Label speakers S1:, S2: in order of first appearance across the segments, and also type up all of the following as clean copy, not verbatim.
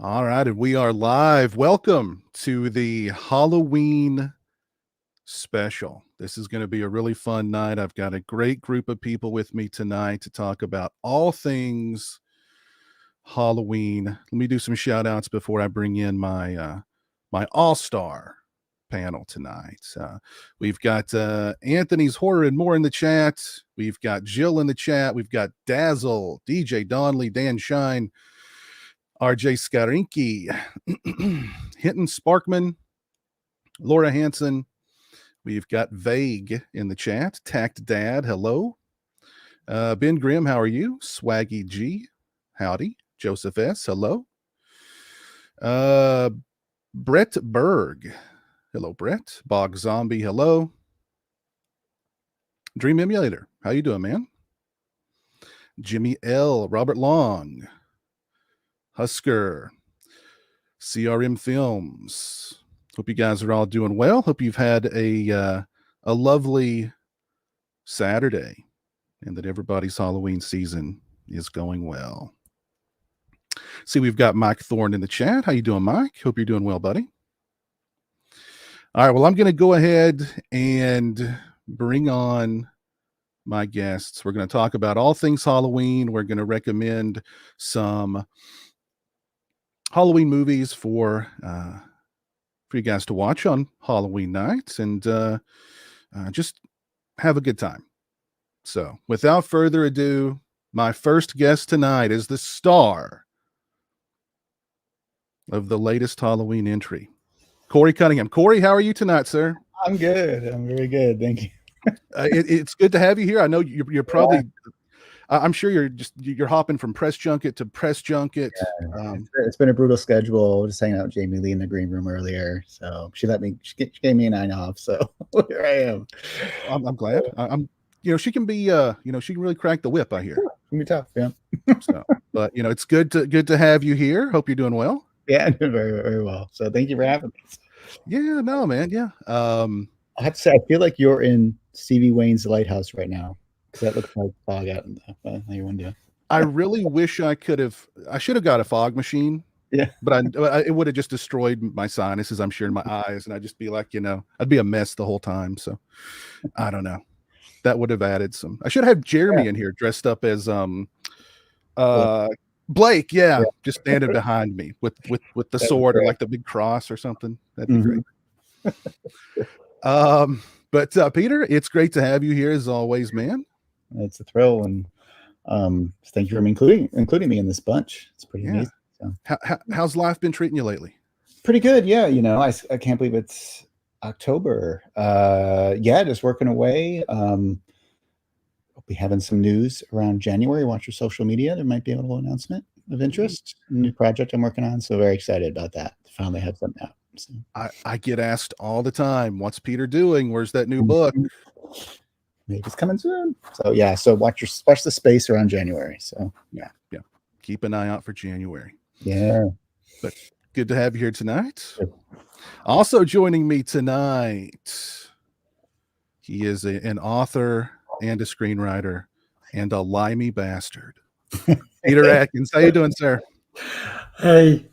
S1: All right, and we are live. Welcome to the Halloween special. This is going to be a really fun night. I've got a great group of people with me tonight to talk about all things Halloween. Let me do some shout outs before I bring in my all-star panel tonight. We've got Anthony's Horror and More in the chat. We've got Jill in the chat. We've got Dazzle, DJ Donley, Dan Shine, RJ Skarinki, Hinton Sparkman, Laura Hanson. We've got Vague in the chat. Tact Dad, hello. Ben Grimm, how are you? Swaggy G, howdy. Joseph S, hello. Brett Berg, hello, Brett. Bog Zombie, hello. Dream Emulator, how you doing, man? Jimmy L, Robert Long, Husker, CRM Films. Hope you guys are all doing well. Hope you've had a lovely Saturday and that everybody's Halloween season is going well. See, we've got Mike Thorne in the chat. How you doing, Mike? Hope you're doing well, buddy. All right, well, I'm going to go ahead and bring on my guests. We're going to talk about all things Halloween. We're going to recommend some Halloween movies for you guys to watch on Halloween nights and just have a good time. So without further ado, my first guest tonight is the star of the latest Halloween entry, Corey Cunningham. Corey, how are you tonight, sir?
S2: I'm good. I'm very good. Thank you.
S1: It's good to have you here. I know you're probably... Yeah. I'm sure you're hopping from press junket to press junket.
S2: Yeah, it's been a brutal schedule. Just hanging out with Jamie Lee in the green room earlier, so she gave me a 9 off. So here I am.
S1: I'm glad. She can be she can really crack the whip, I hear.
S2: It can be tough, yeah.
S1: So, but it's good to have you here. Hope you're doing well.
S2: Yeah, I'm doing very, very well. So thank you for having me.
S1: Yeah, no, man. Yeah.
S2: I have to say, I feel like you're in Stevie Wayne's lighthouse right now. Because that looks like fog out in the window.
S1: I really wish I should have got a fog machine.
S2: Yeah.
S1: But it would have just destroyed my sinuses, I'm sure, in my eyes. And I'd just be like, I'd be a mess the whole time. So I don't know. That would have added some. I should have Jeremy in here dressed up as Blake. Yeah. Just standing behind me with the sword or like the big cross or something. That'd be great. But Peter, it's great to have you here as always, man.
S2: It's a thrill, and thank you for including me in this bunch. It's pretty amazing. So.
S1: How's life been treating you lately?
S2: Pretty good, yeah. I can't believe it's October. Just working away. I'll be having some news around January. Watch your social media. There might be a little announcement of interest. New project I'm working on, so very excited about that. To finally have something out. So.
S1: I get asked all the time, "What's Peter doing? Where's that new book?"
S2: Maybe it's coming soon. So yeah, so watch the space around January. So yeah.
S1: Keep an eye out for January.
S2: Yeah.
S1: But good to have you here tonight. Sure. Also joining me tonight, he is an author and a screenwriter and a limey bastard. Peter Atkins, how you doing, sir?
S3: Hey,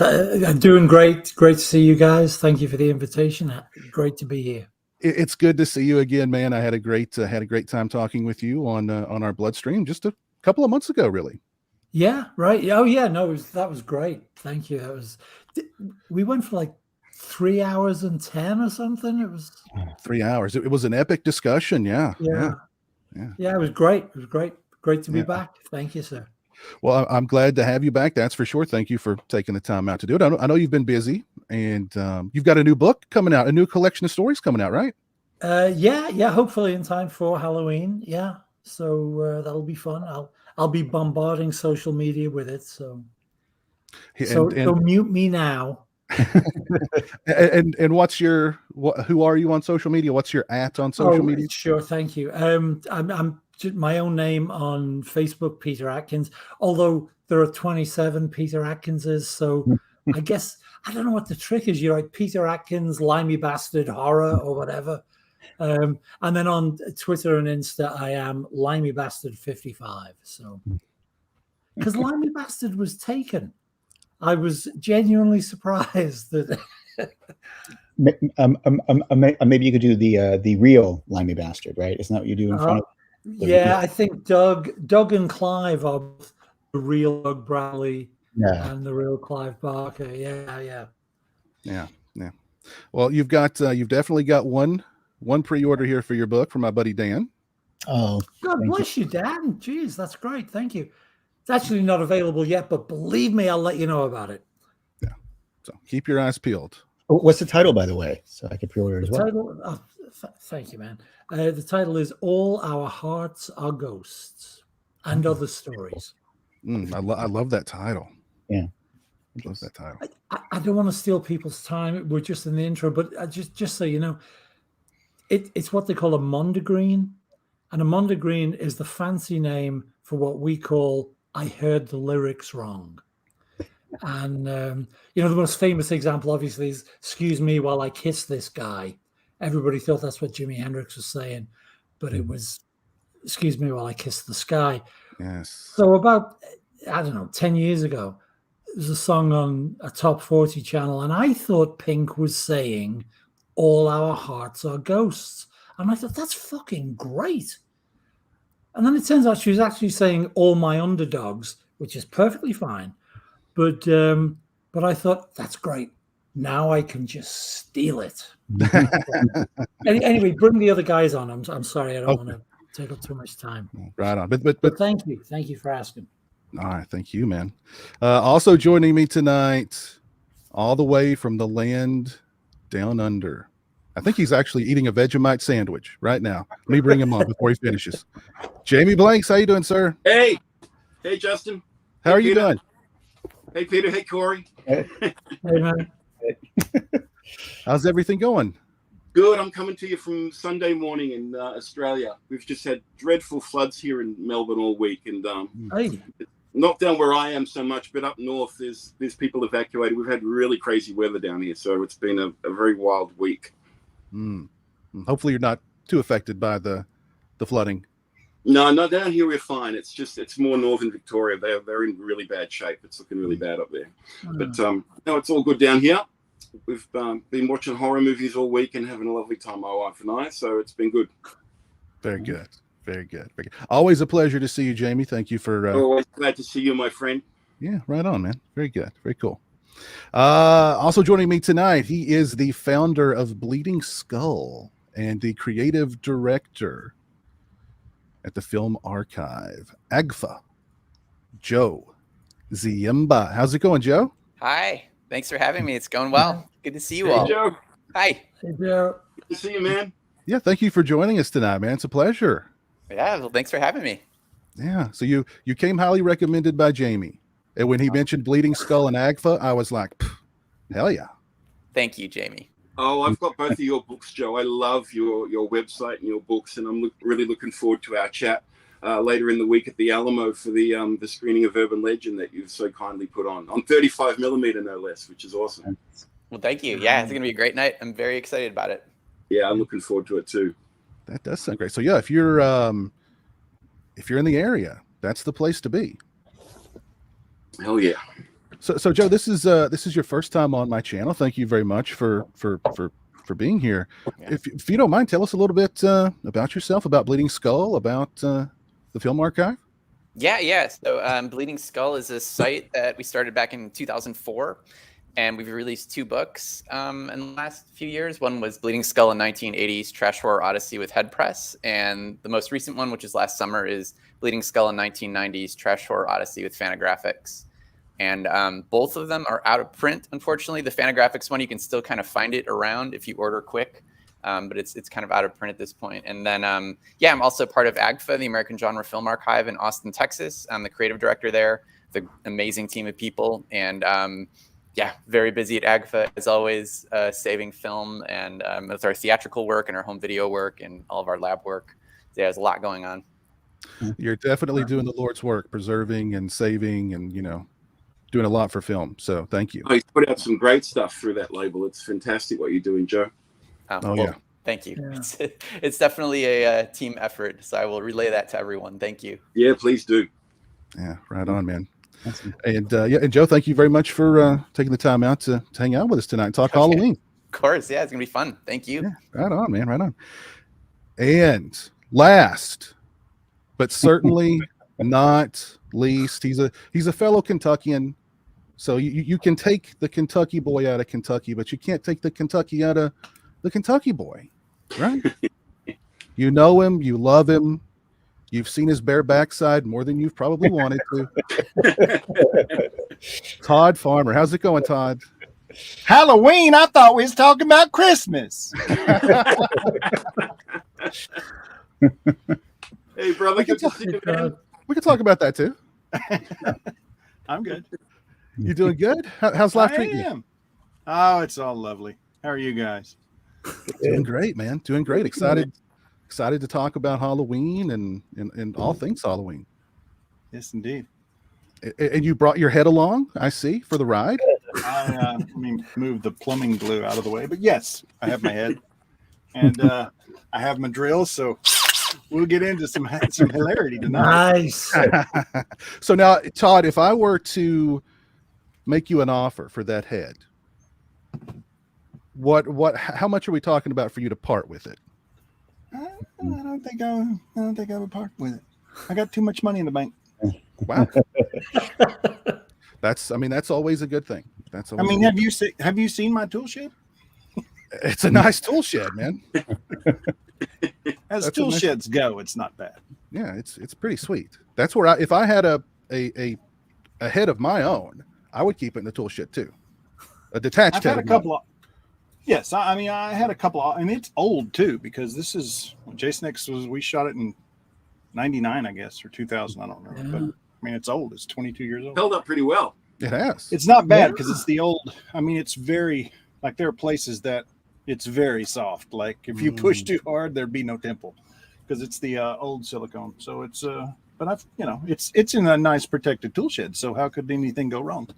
S3: I'm doing great. Great to see you guys. Thank you for the invitation. Great to be here.
S1: It's good to see you again, man. I had a great time talking with you on our Bloodstream just a couple of months ago, really.
S3: Yeah, right. Oh, yeah. No, that was great. Thank you. We went for like 3 hours and 10 or something. It was
S1: 3 hours. It was an epic discussion. Yeah.
S3: It was great. It was great to be back. Thank you, sir.
S1: Well, I'm glad to have you back. That's for sure. Thank you for taking the time out to do it. I know you've been busy, and you've got a new book coming out, a new collection of stories coming out, right?
S3: Yeah. Hopefully in time for Halloween. Yeah. So that'll be fun. I'll be bombarding social media with it. So mute me now.
S1: and who are you on social media? What's your @ on social media?
S3: Sure. Thank you. I'm my own name on Facebook, Peter Atkins, although there are 27 Peter Atkinses. So I guess, I don't know what the trick is. You're like Peter Atkins, Limey Bastard Horror or whatever. And then on Twitter and Insta, I am Limey Bastard 55. So, because Limey Bastard was taken. I was genuinely surprised that.
S2: Maybe you could do the real Limey Bastard, right? Isn't that what you do in front of?
S3: Yeah, I think Doug and Clive are the real Doug Bradley and the real Clive Barker. Yeah.
S1: Well, you've definitely got one pre-order here for your book from my buddy Dan.
S2: Oh,
S3: God bless you, Dan. Jeez, that's great. Thank you. It's actually not available yet, but believe me, I'll let you know about it.
S1: Yeah. So keep your eyes peeled.
S2: What's the title, by the way, so I can pre-order it as
S3: well? Thank you, man. The title is "All Our Hearts Are Ghosts and Other Stories."
S1: I love that title.
S2: Yeah,
S1: I love that title.
S3: I don't want to steal people's time. We're just in the intro, but just so you know, it's what they call a mondegreen, and a mondegreen is the fancy name for what we call "I heard the lyrics wrong." And the most famous example, obviously, is "Excuse me while I kiss this guy." Everybody thought that's what Jimi Hendrix was saying, but it was "Excuse me while I kiss the sky."
S1: Yes.
S3: So about, 10 years ago, there was a song on a top 40 channel, and I thought Pink was saying "All Our Hearts Are Ghosts." And I thought, that's fucking great. And then it turns out she was actually saying "All My Underdogs," which is perfectly fine. But I thought, that's great. Now I can just steal it. Anyway, bring the other guys on. I'm sorry, I don't want to take up too much time.
S1: Right on. But
S3: thank you for asking.
S1: All right, thank you, man. Also joining me tonight, all the way from the land down under. I think he's actually eating a Vegemite sandwich right now. Let me bring him on before he finishes. Jamie Blanks, how you doing, sir?
S4: Hey, Justin.
S1: How are you doing?
S4: Hey, Peter. Hey, Corey.
S3: Hey, man.
S1: How's everything going?
S4: Good. I'm coming to you from Sunday morning in Australia. We've just had dreadful floods here in Melbourne all week, and not down where I am so much, but up north, there's people evacuated. We've had really crazy weather down here, so it's been a very wild week.
S1: Hopefully, you're not too affected by the flooding.
S4: No, down here we're fine. It's more northern Victoria. They're in really bad shape. It's looking really bad up there. But no, it's all good down here. We've been watching horror movies all week and having a lovely time, my wife and I. So it's been good.
S1: Very good. Very good. Always a pleasure to see you, Jamie. Thank you for.
S4: Always glad to see you, my friend.
S1: Yeah, right on, man. Very good. Very cool. Also joining me tonight, he is the founder of Bleeding Skull and the creative director at the Film Archive, AGFA, Joe Ziemba. How's it going, Joe?
S5: Hi. Thanks for having me. It's going well. Good to see you all.
S4: Joe.
S5: Hi.
S3: Hey, Joe.
S4: Good to see you, man.
S1: Yeah, thank you for joining us tonight, man. It's a pleasure.
S5: Yeah, well, thanks for having me.
S1: Yeah, so you came highly recommended by Jamie. And when he mentioned Bleeding Skull and AGFA, I was like, hell yeah.
S5: Thank you, Jamie.
S4: Oh, I've got both of your books, Joe. I love your website and your books, and I'm really looking forward to our chat later in the week at the Alamo for the screening of Urban Legend that you've so kindly put on 35mm, no less, which is awesome.
S5: Well, thank you. Yeah, it's going to be a great night. I'm very excited about it.
S4: Yeah, I'm looking forward to it too.
S1: That does sound great. So yeah, if you're in the area, that's the place to be.
S4: Hell yeah.
S1: So Joe, this is your first time on my channel. Thank you very much for being here. Yeah. If you don't mind, tell us a little bit about yourself, about Bleeding Skull, about the Film Archive.
S5: Yeah. So Bleeding Skull is a site that we started back in 2004, and we've released 2 books in the last few years. One was Bleeding Skull, in 1980s Trash Horror Odyssey with Head Press, and the most recent one, which is last summer, is Bleeding Skull, in 1990s Trash Horror Odyssey with Fantagraphics. And both of them are out of print, unfortunately. The Fantagraphics one, you can still kind of find it around if you order quick, but it's kind of out of print at this point. And then, I'm also part of AGFA, the American Genre Film Archive in Austin, Texas. I'm the creative director there, the amazing team of people. And very busy at AGFA, as always, saving film and with our theatrical work and our home video work and all of our lab work. So, there's a lot going on.
S1: You're definitely doing the Lord's work, preserving and saving and, doing a lot for film. So thank you.
S4: You put out some great stuff through that label. It's fantastic what you're doing, Joe.
S1: Yeah.
S5: Thank you. Yeah. It's definitely a team effort. So I will relay that to everyone. Thank you.
S4: Yeah, please do.
S1: Yeah, right on, man.
S2: Awesome.
S1: And and Joe, thank you very much for taking the time out to hang out with us tonight and talk Halloween.
S5: Of course, yeah, it's gonna be fun. Thank you.
S1: Yeah, right on, man, right on. And last, but certainly not least, he's a fellow Kentuckian. So you can take the Kentucky boy out of Kentucky, but you can't take the Kentucky out of the Kentucky boy, right? You know him, you love him. You've seen his bare backside more than you've probably wanted to. Todd Farmer. How's it going, Todd?
S6: Halloween? I thought we was talking about Christmas.
S4: Hey, brother, good to see you, man.
S1: We can talk about that too.
S6: I'm good.
S1: You doing good? How's life treating you?
S6: Oh, it's all lovely. How are you guys?
S1: Doing great, man. Doing great. Excited to talk about Halloween and all things Halloween.
S6: Yes, indeed.
S1: And you brought your head along, I see, for the ride.
S6: I move the plumbing glue out of the way, but yes, I have my head, and I have my drill, so we'll get into some hilarity tonight.
S3: Nice.
S1: So now, Todd, if I were to make you an offer for that head, how much are we talking about for you to part with it?
S6: I don't think I would part with it. I got too much money in the bank.
S1: Wow. That's always a good thing.
S6: Have you seen my tool shed?
S1: It's a nice tool shed, man.
S6: As tool sheds go, it's not bad.
S1: Yeah, it's pretty sweet. That's where if I had a head of my own, I would keep it in the tool shed too. A detached head.
S6: I've had a couple of. Yes, I had a couple of, and it's old too, because this is Jason X we shot it in 99, I guess, or 2000. I don't remember, but it's old. It's 22 years old.
S4: Held up pretty well.
S1: It has.
S6: It's not bad because it's the old. It's very like there are places that it's very soft. Like if you push too hard, there'd be no temple because it's the old silicone. So it's but it's in a nice protected tool shed. So how could anything go wrong?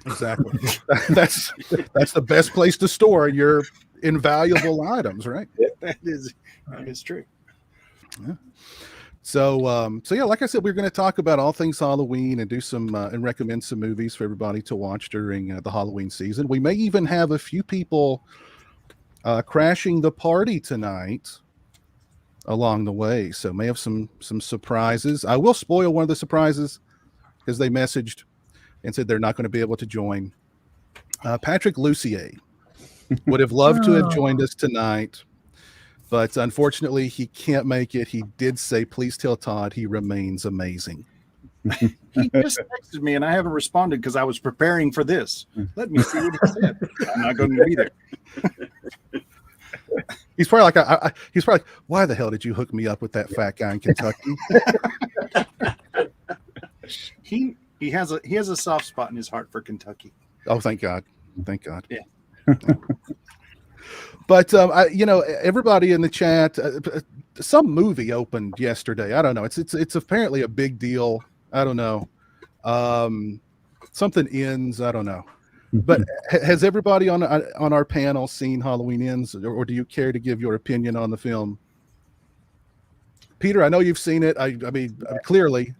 S1: Exactly. That's the best place to store your invaluable items, right?
S6: That is true.
S1: Yeah. So yeah, like I said, we're going to talk about all things Halloween and do some and recommend some movies for everybody to watch during the Halloween season. We may even have a few people crashing the party tonight along the way, so may have some surprises. I will spoil one of the surprises because they messaged and said they're not going to be able to join. Patrick Lucier would have loved to have joined us tonight, but unfortunately he can't make it. He did say, please tell Todd he remains amazing.
S6: He just texted me and I haven't responded because I was preparing for this. Let me see what he said. I'm not going to be there.
S1: He's probably like, why the hell did you hook me up with that fat guy in Kentucky?
S6: He has a soft spot in his heart for Kentucky.
S1: Oh, thank God. Thank God.
S6: Yeah.
S1: But everybody in the chat, some movie opened yesterday. I don't know. It's apparently a big deal. I don't know. Something Ends. I don't know. But has everybody on our panel seen Halloween Ends, or do you care to give your opinion on the film? Peter, I know you've seen it. I mean, clearly.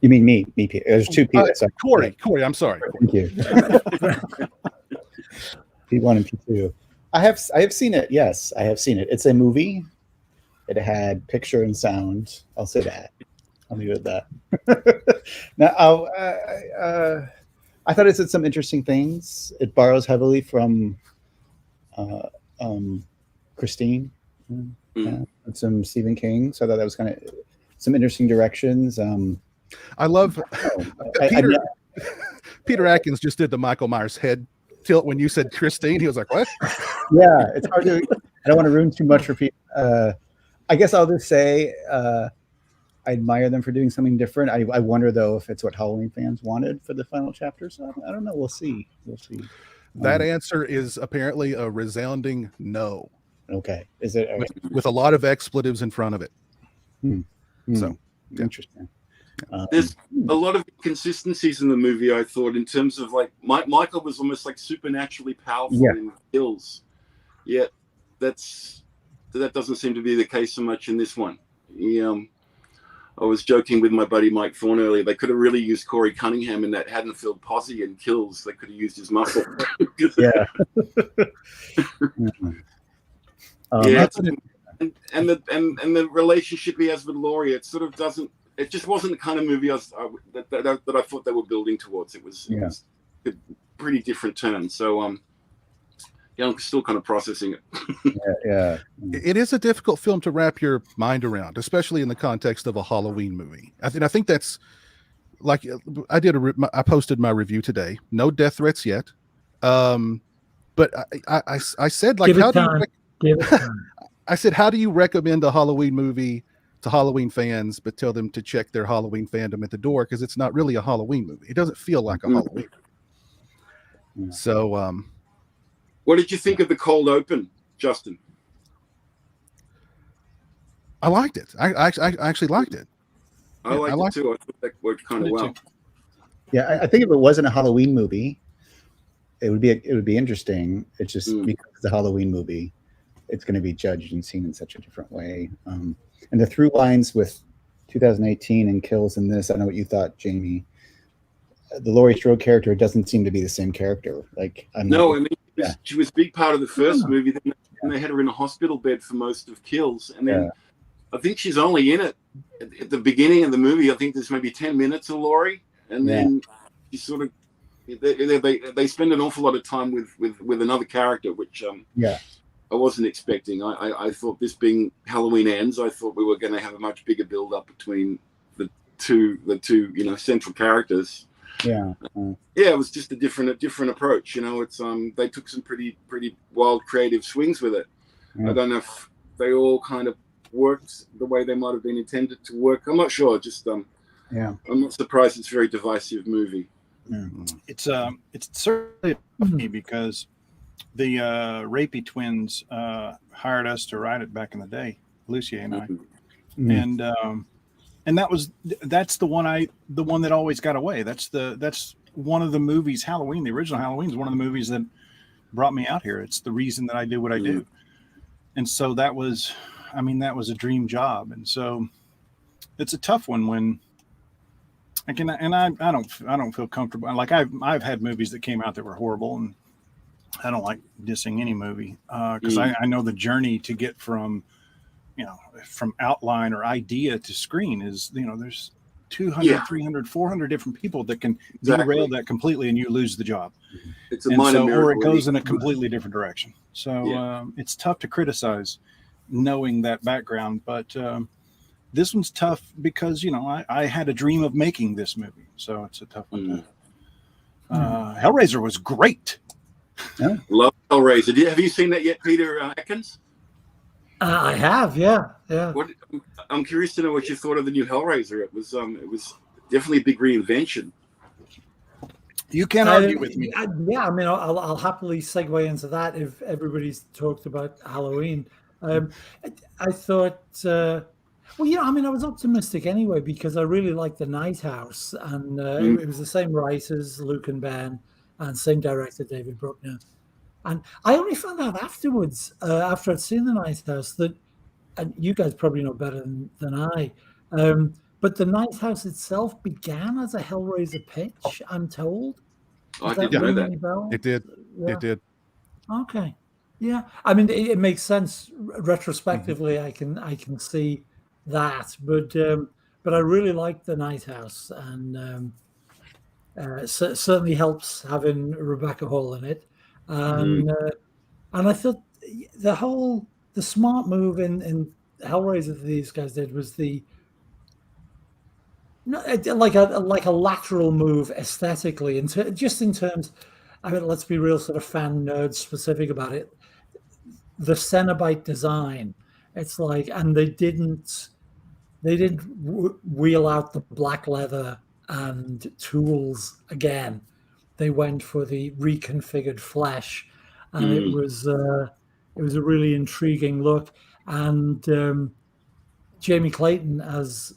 S2: You mean me, Peter? There's two people.
S1: Corey, I'm sorry.
S2: Thank you. P1 and P2. I have seen it. Yes, I have seen it. It's a movie. It had picture and sound. I'll say that. I'll leave it at that. Now, I thought it said some interesting things. It borrows heavily from Christine and some Stephen King. So I thought that was kind of some interesting directions.
S1: I love Peter Atkins just did the Michael Myers head tilt when you said Christine. He was like, what?
S2: Yeah, it's hard to. I don't want to ruin too much for people. I guess I'll just say I admire them for doing something different. I wonder though if it's what Halloween fans wanted for the final chapter. So I don't know. We'll see.
S1: That answer is apparently a resounding no.
S2: Okay. Is it
S1: with a lot of expletives in front of it? So
S2: interesting.
S4: There's a lot of consistencies in the movie, I thought, in terms of like Michael was almost like supernaturally powerful in kills, yet that doesn't seem to be the case so much in this one. I was joking with my buddy Mike Thorne earlier. They could have really used Corey Cunningham in that Haddonfield posse in Kills. They could have used his muscle.
S2: Yeah.
S4: Yeah, and the relationship he has with Laurie, it sort of doesn't. It just wasn't the kind of movie that I thought they were building towards. It was a pretty different turn. So yeah, I'm still kind of processing it.
S2: Yeah.
S1: It is a difficult film to wrap your mind around, especially in the context of a Halloween movie. I think that's like I posted my review today. No death threats yet, but I said, like, how do you? I said, how do you recommend a Halloween movie to Halloween fans, but tell them to check their Halloween fandom at the door, because it's not really a Halloween movie. It doesn't feel like a Halloween. So,
S4: what did you think of the cold open, Justin?
S1: I liked it. I actually liked it.
S4: I liked it too. I thought that worked kind of well.
S2: Yeah, I think if it wasn't a Halloween movie, it would be interesting. It's just because it's a Halloween movie, it's going to be judged and seen in such a different way. And the through lines with 2018 and Kills in this, I don't know what you thought, Jamie. The Laurie Strode character doesn't seem to be the same character. Like,
S4: she was a big part of the first movie. Then they had her in a hospital bed for most of Kills, and then I think she's only in it at the beginning of the movie. I think there's maybe 10 minutes of Laurie, and then she sort of they spend an awful lot of time with another character, which I wasn't expecting. I thought, this being Halloween Ends, I thought we were going to have a much bigger build up between the two central characters.
S2: Yeah,
S4: it was just a different approach. It's they took some pretty wild creative swings with it. I don't know if they all kind of worked the way they might have been intended to work. I'm not sure. Just I'm not surprised. It's a very divisive movie.
S6: It's certainly funny because the Rapey twins hired us to write it back in the day, Lucia and I, and that's the one that always got away. That's one of the movies. Halloween, the original Halloween, is one of the movies that brought me out here. It's the reason that I do what I do, and so that was a dream job. And so it's a tough one when I don't feel comfortable. Like I've had movies that came out that were horrible, and I don't like dissing any movie because I know the journey to get from outline or idea to screen is, there's 200, 300, 400 different people that can derail that completely, and you lose the job.
S4: It's or
S6: it goes in a completely different direction. So it's tough to criticize knowing that background, but this one's tough because, I had a dream of making this movie. So it's a tough one. Hellraiser was great.
S4: Yeah. Love Hellraiser. Have you seen that yet, Peter Atkins?
S3: I have, yeah.
S4: I'm curious to know what you thought of the new Hellraiser. It was definitely a big reinvention.
S6: You can't argue with me.
S3: I'll happily segue into that if everybody's talked about Halloween. I thought, I was optimistic anyway because I really liked The Night House, and it was the same writers, Luke and Ben, and same director, David Bruckner. And I only found out afterwards, after I'd seen The Night House, that, and you guys probably know better than I, but The Night House itself began as a Hellraiser pitch, I'm told.
S4: I didn't know that.
S1: It did.
S3: Yeah.
S1: It did.
S3: Okay. Yeah. I mean, it makes sense retrospectively. I can see that, but I really liked The Night House, and certainly helps having Rebecca Hall in it. And I thought the smart move in Hellraiser that these guys did was like a lateral move aesthetically, just in terms. Let's be real, sort of fan nerd specific about it. The Cenobite design, it's like, and they didn't wheel out the black leather and tools again. They went for the reconfigured flesh, and it was a really intriguing look. And Jamie Clayton as,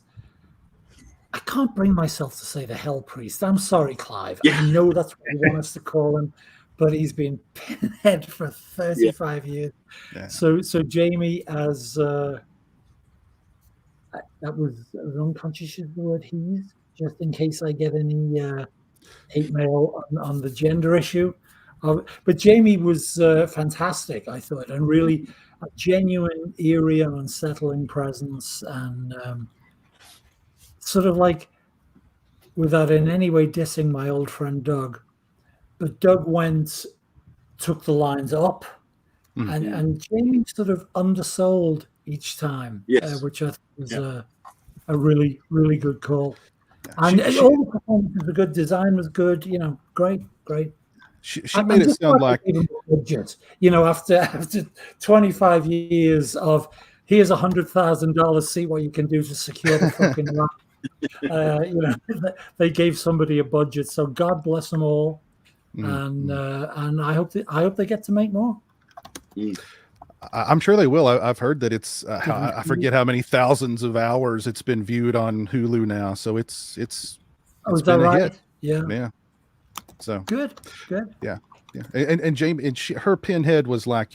S3: I can't bring myself to say the Hell Priest. I'm sorry, Clive.
S4: Yeah.
S3: I know that's what you want us to call him, but he's been pinhead for 35 years.
S1: Yeah.
S3: So Jamie as that was unconscious is the word he's, just in case I get any hate mail on the gender issue. But Jamie was fantastic, I thought, and really a genuine, eerie and unsettling presence, and sort of like, without in any way dissing my old friend Doug, but Doug took the lines up, and Jamie sort of undersold each time,
S4: Yes.
S3: which I think was a really, really good call. And all the performances were good, design was good, great.
S1: She made it sound like,
S3: after 25 years of here's $100,000, see what you can do to secure the fucking land. They gave somebody a budget, so God bless them all, and I hope they get to make more.
S1: I'm sure they will. I've heard that it's I forget how many thousands of hours it's been viewed on Hulu now, so it's been a hit. Yeah. So
S3: good.
S1: Yeah. And Jamie, and her pinhead was like,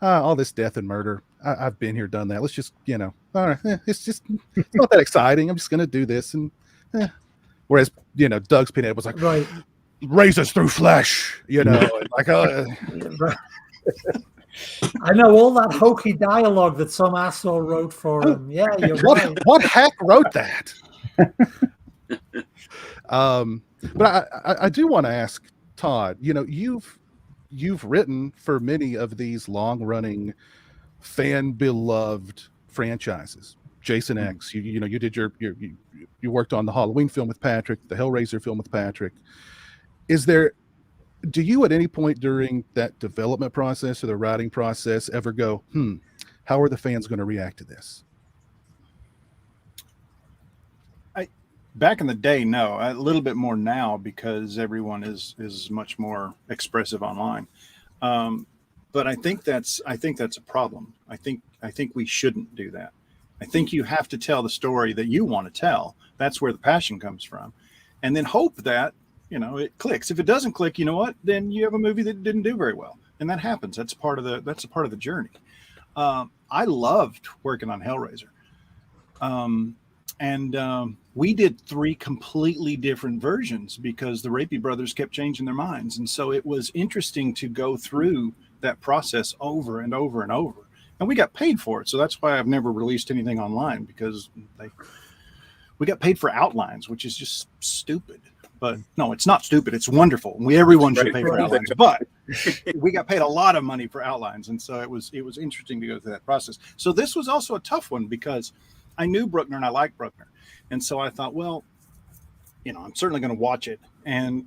S1: all this death and murder. I've been here, done that. Let's just, all right, it's not that exciting. I'm just gonna do this, and whereas Doug's pinhead was like,
S3: right,
S1: razors through flesh, like
S3: right. I know all that hokey dialogue that some asshole wrote for him. Yeah, you're right.
S1: What hack wrote that? But I do want to ask Todd. You've written for many of these long-running, fan-beloved franchises. Jason X. You did you worked on the Halloween film with Patrick, the Hellraiser film with Patrick. Do you at any point during that development process or the writing process ever go, how are the fans going to react to this?
S6: Back in the day, no. A little bit more now because everyone is much more expressive online. But I think that's a problem. I think we shouldn't do that. I think you have to tell the story that you want to tell. That's where the passion comes from, and then hope that it clicks. If it doesn't click, you know what? Then you have a movie that didn't do very well, and that happens. That's a part of the journey. I loved working on Hellraiser, and we did 3 completely different versions because the Rapey brothers kept changing their minds, and so it was interesting to go through that process over and over and over. And we got paid for it, so that's why I've never released anything online, because we got paid for outlines, which is just stupid. But no, it's not stupid. It's wonderful. Everyone should pay for outlines. But we got paid a lot of money for outlines, and so it was interesting to go through that process. So this was also a tough one because I knew Bruckner and I liked Bruckner, and so I thought, well, I'm certainly going to watch it. And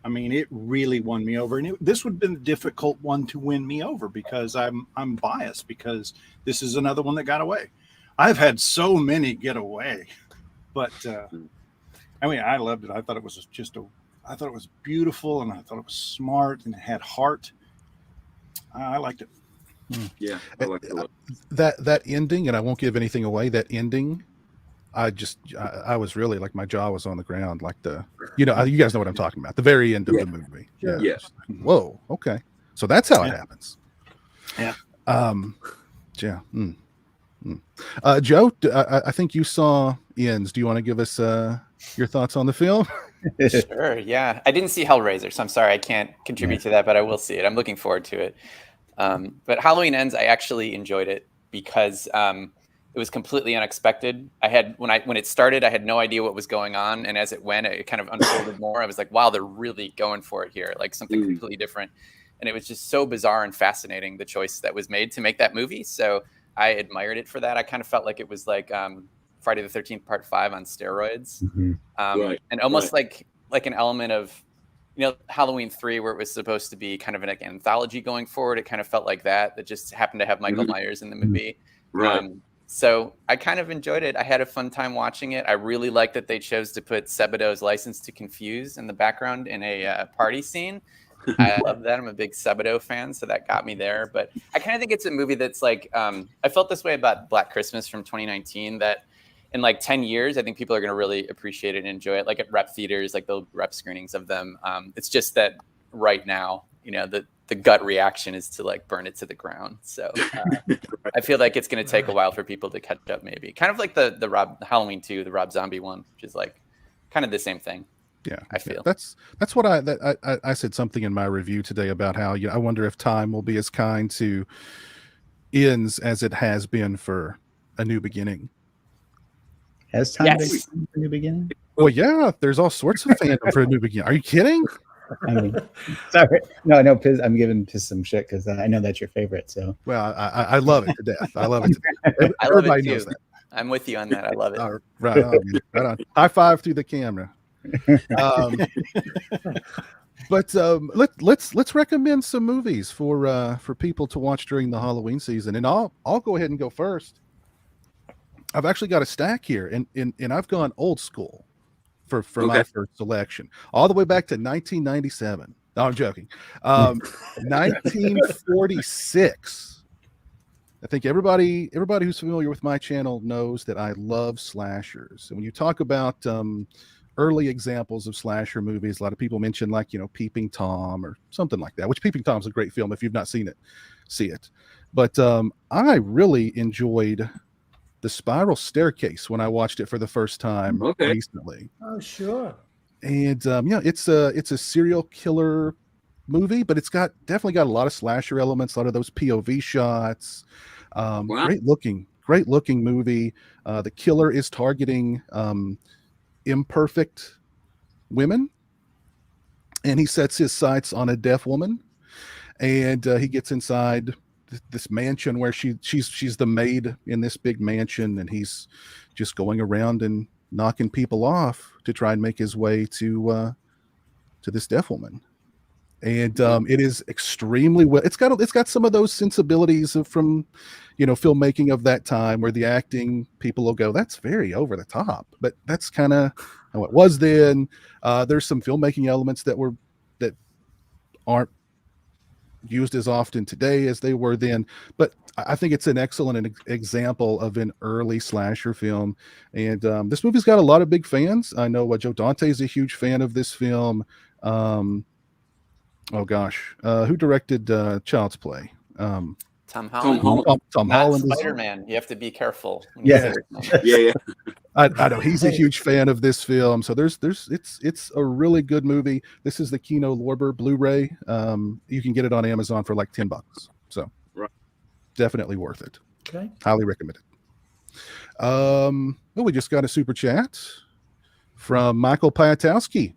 S6: it really won me over. And this would have been a difficult one to win me over because I'm biased, because this is another one that got away. I've had so many get away, but I loved it. I thought it was I thought it was beautiful, and I thought it was smart, and it had heart. I liked it.
S4: Yeah, I liked it a lot.
S1: That ending, and I won't give anything away. That ending, I was really like, my jaw was on the ground, like you guys know what I'm talking about. The very end of the movie.
S4: Yeah. Yes.
S1: Whoa. Okay. So that's how it happens.
S6: Yeah.
S1: Yeah. Joe, I think you saw Ends. Do you want to give us your thoughts on the film?
S5: Sure. Yeah. I didn't see Hellraiser, so I'm sorry I can't contribute to that, but I will see it. I'm looking forward to it. But Halloween Ends, I actually enjoyed it because it was completely unexpected. When it started, I had no idea what was going on, and as it went, it kind of unfolded more. I was like, wow, they're really going for it here, like something completely different. And it was just so bizarre and fascinating, the choice that was made to make that movie. So I admired it for that. I kind of felt like it was like Friday the 13th Part 5 on steroids, and almost like an element of Halloween 3, where it was supposed to be kind of an anthology going forward. It kind of felt like that just happened to have Michael Myers in the movie.
S4: Right.
S5: So I kind of enjoyed it. I had a fun time watching it. I really liked that they chose to put Sebado's License to Confuse in the background in a party scene. I love that. I'm a big Sebado fan, so that got me there. But I kind of think it's a movie that's like, I felt this way about Black Christmas from 2019, that in like 10 years, I think people are going to really appreciate it and enjoy it. Like at rep theaters, like they'll rep screenings of them. It's just that right now, you know, the gut reaction is to like burn it to the ground. So I feel like it's going to take a while for people to catch up, maybe kind of like the Halloween 2, the Rob Zombie one, which is like kind of the same thing.
S1: Yeah,
S5: I feel
S1: that's what I said something in my review today about how, you know, I wonder if time will be as kind to ends as it has been for A New Beginning.
S2: Has time been
S5: Yes.
S2: a new beginning?
S1: Well, yeah, there's all sorts of fandom for A New Beginning. Are you kidding?
S2: I mean, sorry, no, I'm giving Piz some shit because I know that's your favorite. So,
S1: Well, I love it to death. I love it to death.
S5: I love
S1: Everybody
S5: it
S1: knows
S5: too.
S1: that.
S5: I'm with you on that. I love it.
S1: Right on, man. Right on. High five through the camera. But let's recommend some movies for people to watch during the Halloween season, and I'll go ahead and go first. I've actually got a stack here, and I've gone old school for my first selection, all the way back to 1997. No, I'm joking. 1946. I think everybody who's familiar with my channel knows that I love slashers. And when you talk about early examples of slasher movies, a lot of people mention, like, you know, Peeping Tom or something like that, which Peeping Tom's a great film. If you've not seen it, see it. But I really enjoyed The Spiral Staircase when I watched it for the first time recently.
S3: Oh, sure.
S1: And yeah, it's a serial killer movie, but it's definitely got a lot of slasher elements, a lot of those POV shots. Great looking movie. The killer is targeting imperfect women, and he sets his sights on a deaf woman, and he gets inside this mansion where she's the maid in this big mansion, and he's just going around and knocking people off to try and make his way to this deaf woman. And it is extremely well. It's got some of those sensibilities from, you know, filmmaking of that time, where the acting, people will go, that's very over the top, but that's kind of how it was then. There's some filmmaking elements that aren't used as often today as they were then, but I think it's an excellent example of an early slasher film. And this movie's got a lot of big fans. I know Joe Dante is a huge fan of this film. Oh gosh, who directed Child's Play?
S5: Tom Holland.
S1: Tom
S5: Not
S1: Holland.
S5: Spider-Man. You have to be careful.
S2: Yeah.
S4: Yeah.
S1: I know he's a huge fan of this film. So it's a really good movie. This is the Kino Lorber Blu-ray. You can get it on Amazon for like $10. So definitely worth it.
S3: Okay.
S1: Highly recommend it. Well, we just got a super chat from Michael Piatowski,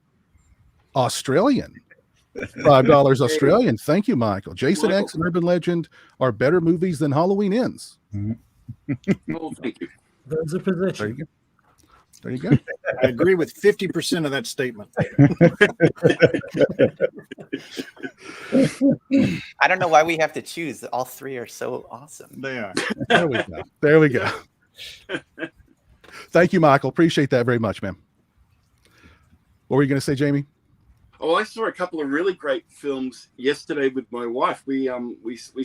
S1: Australian. $5 Australian. Thank you, Michael. Jason X and Urban Legend are better movies than Halloween Ends.
S4: Oh, thank you.
S3: There's a position.
S1: There you go.
S6: I agree with 50% of that statement.
S5: I don't know why we have to choose. All three are so awesome.
S6: They are.
S1: There we go. Thank you, Michael. Appreciate that very much, man. What were you going to say, Jamie?
S4: Oh, I saw a couple of really great films yesterday with my wife. We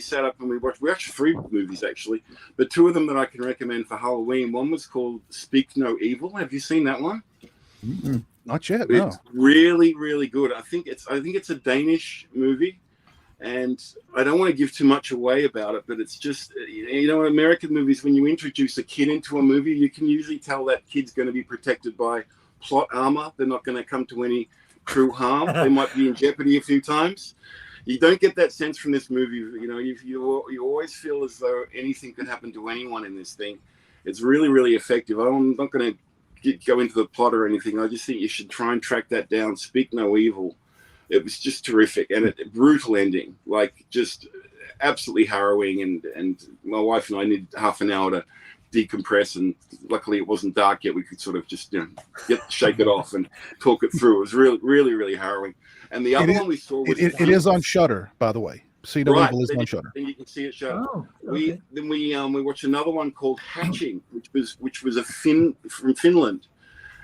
S4: sat up and we watched 3 movies actually, but 2 of them that I can recommend for Halloween. One was called Speak No Evil. Have you seen that one?
S1: Not yet. No.
S4: It's really, really good. I think it's a Danish movie, and I don't want to give too much away about it, but it's just, you know, American movies, when you introduce a kid into a movie, you can usually tell that kid's going to be protected by plot armor. They're not going to come to any true harm. They might be in jeopardy a few times. You don't get that sense from this movie. You know, you always feel as though anything could happen to anyone in this thing. It's really, really effective. I'm not going to go into the plot or anything. I just think you should try and track that down. Speak No Evil. It was just terrific, and a brutal ending, like just absolutely harrowing. And my wife and I needed half an hour to decompress, and luckily it wasn't dark yet. We could sort of just, you know, shake it off and talk it through. It was really, really, really harrowing. And the other one we saw was
S1: it is on Shudder, by the way. See, no Evil is on Shudder.
S4: And you can see it show.
S3: Oh, okay.
S4: We watched another one called Hatching, which was from Finland,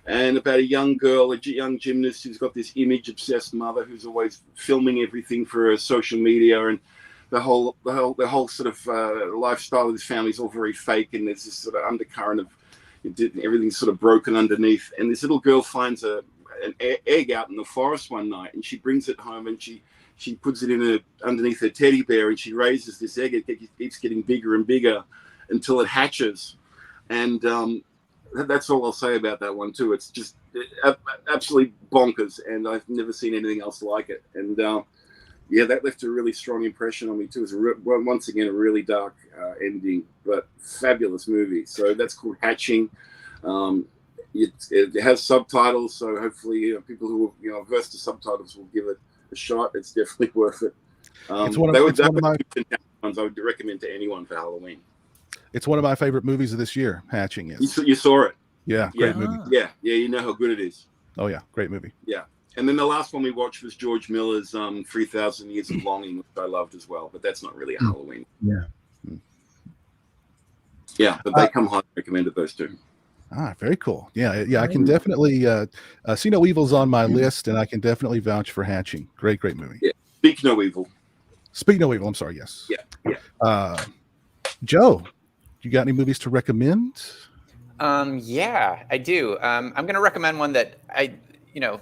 S4: and about a young girl, a young gymnast who's got this image obsessed mother who's always filming everything for her social media, and the whole sort of lifestyle of this family is all very fake, and there's this sort of undercurrent of everything's sort of broken underneath. And this little girl finds an egg out in the forest one night, and she brings it home, and she she puts it in underneath her teddy bear, and she raises this egg. It keeps getting bigger and bigger until it hatches. And that's all I'll say about that one too. It's just absolutely bonkers, and I've never seen anything else like it. And yeah, that left a really strong impression on me too. It's once again a really dark ending, but fabulous movie. So that's called Hatching. It has subtitles, so hopefully people who are versed to subtitles will give it a shot. It's definitely worth it.
S1: It's one of my
S4: ones I would recommend to anyone for Halloween.
S1: It's one of my favorite movies of this year. Hatching is.
S4: You saw it.
S1: Yeah, great movie.
S4: Yeah, you know how good it is.
S1: Oh yeah, great movie.
S4: Yeah. And then the last one we watched was George Miller's 3,000 Years of Longing, which I loved as well. But that's not really a Halloween.
S2: Yeah.
S4: Yeah, but they come highly recommended, those two.
S1: Very cool. Yeah, I can definitely See No Evil's on my list, and I can definitely vouch for Hatching. Great movie.
S4: Yeah. Speak No Evil.
S1: Speak No Evil. I'm sorry. Yes.
S4: Yeah.
S1: Joe, you got any movies to recommend?
S5: Yeah, I do. I'm going to recommend one that a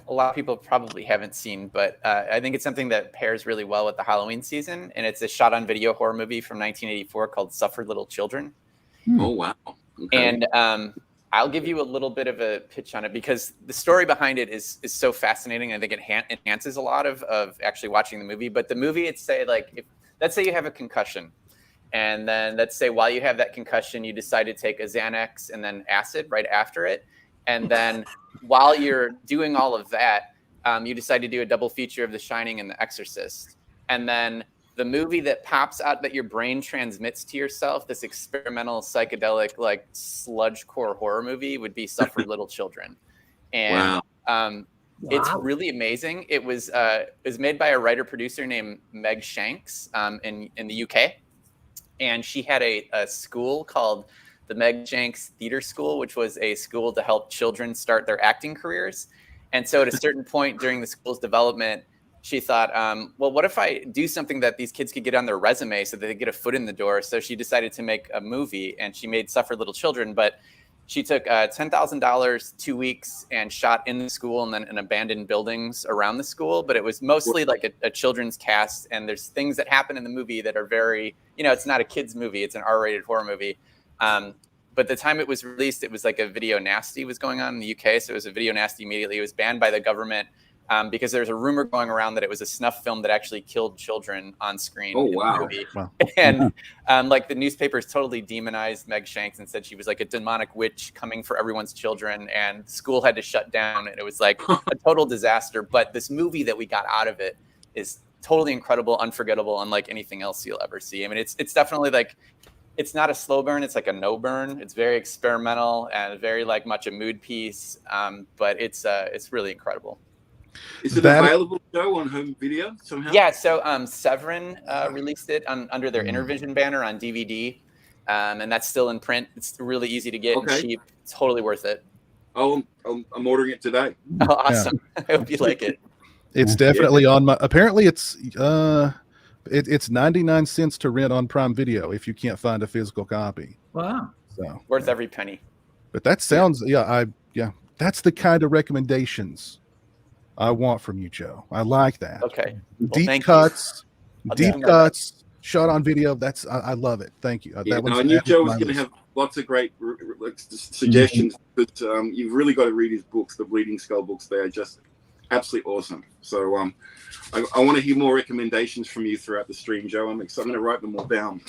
S5: lot of people probably haven't seen, but I think it's something that pairs really well with the Halloween season, and it's a shot-on-video horror movie from 1984 called Suffer Little Children.
S4: Oh, wow. Okay.
S5: And I'll give you a little bit of a pitch on it because the story behind it is so fascinating. I think it enhances a lot of actually watching the movie. But the movie, let's say you have a concussion, and then let's say while you have that concussion, you decide to take a Xanax and then acid right after it. And then while you're doing all of that, you decide to do a double feature of The Shining and The Exorcist. And then the movie that pops out that your brain transmits to yourself, this experimental psychedelic like sludgecore horror movie, would be Suffer Little Children. And it's really amazing. It was made by a writer-producer named Meg Shanks in the UK. And she had a school called the Meg Shanks Theater School, which was a school to help children start their acting careers. And so at a certain point during the school's development, she thought, well, what if I do something that these kids could get on their resume so that they get a foot in the door? So she decided to make a movie, and she made Suffer Little Children. But she took $10,000, 2 weeks, and shot in the school and then in abandoned buildings around the school. But it was mostly like a children's cast. And there's things that happen in the movie that are very, it's not a kid's movie. It's an R-rated horror movie. But the time it was released, it was like a video nasty was going on in the UK. So it was a video nasty immediately. It was banned by the government because there's a rumor going around that it was a snuff film that actually killed children on screen.
S4: Oh,
S5: in
S4: wow.
S5: The movie. And like the newspapers totally demonized Meg Shanks and said she was like a demonic witch coming for everyone's children, and school had to shut down, and it was like a total disaster. But this movie that we got out of it is totally incredible, unforgettable, unlike anything else you'll ever see. I mean, it's definitely like, it's not a slow burn. It's like a no burn. It's very experimental and very like much a mood piece. But it's really incredible.
S4: Is it available Joe on home video somehow?
S5: Yeah. So Severin released it under their Intervision banner on DVD. And that's still in print. It's really easy to get and cheap. It's totally worth it.
S4: Oh, I'm ordering it today.
S5: Oh, awesome. Yeah. I hope you like it.
S1: It's definitely on my, apparently it's 99 cents to rent on Prime Video if you can't find a physical copy.
S3: Wow.
S1: So
S5: worth every penny.
S1: But that sounds, that's the kind of recommendations I want from you, Joe. I like that.
S5: Okay.
S1: Well, deep cuts, shot on video. I love it. Thank you.
S4: I knew Joe was going to have lots of great suggestions, but you've really got to read his books, the Bleeding Skull books. They are just absolutely awesome. So I want to hear more recommendations from you throughout the stream, Joe. I'm going to write them all down.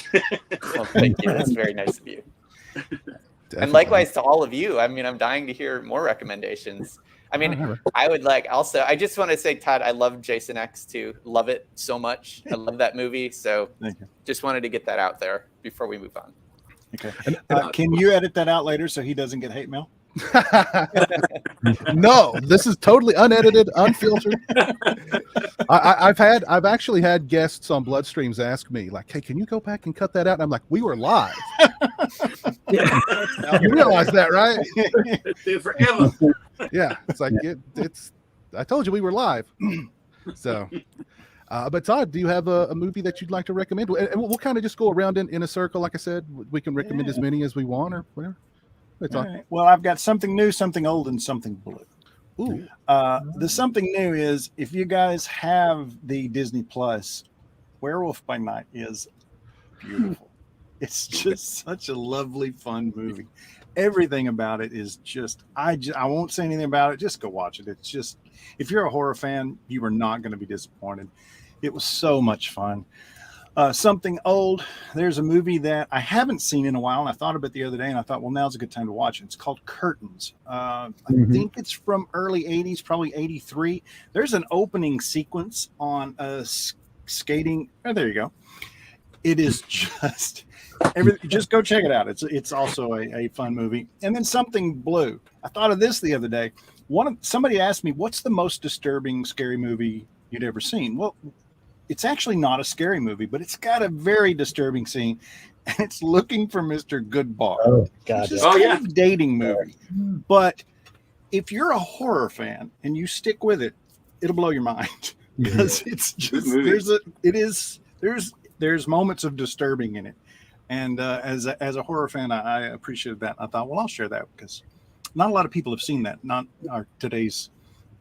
S5: Well, thank you. That's very nice of you. And likewise to all of you. I mean, I'm dying to hear more recommendations. I mean, I just want to say, Todd, I love Jason X too. Love it so much. I love that movie. So just wanted to get that out there before we move on.
S6: Okay. Can you edit that out later so he doesn't get hate mail?
S1: No, this is totally unedited, unfiltered. I've actually had guests on Bloodstreams ask me, like, hey, can you go back and cut that out? And I'm like, we were live. You realize that, right?
S4: It's there forever.
S1: Yeah, it's like it's I told you we were live. So but Todd, do you have a movie that you'd like to recommend? And we'll kind of just go around in a circle. Like I said, we can recommend as many as we want or whatever.
S6: Right. Well, I've got something new, something old, and something blue.
S1: Ooh.
S6: The something new is if you guys have the Disney Plus, Werewolf by Night is beautiful. It's just such a lovely, fun movie. Everything about it is just, I won't say anything about it. Just go watch it. It's just, if you're a horror fan, you are not going to be disappointed. It was so much fun. Something old. There's a movie that I haven't seen in a while, and I thought of it the other day, and I thought, well, now's a good time to watch it. It's called Curtains. I think it's from early 80s, probably 83. There's an opening sequence on a skating. Oh, there you go. It is just just go check it out. It's also a fun movie. And then Something Blue. I thought of this the other day. Somebody asked me, what's the most disturbing, scary movie you'd ever seen? Well, it's actually not a scary movie, but it's got a very disturbing scene, and it's Looking for Mr. Goodbar.
S2: Oh, God.
S6: It's kind of a dating movie. But if you're a horror fan and you stick with it, it'll blow your mind. Because it's just there's moments of disturbing in it. And as a horror fan, I appreciated that. I thought, well, I'll share that because not a lot of people have seen that. Not our today's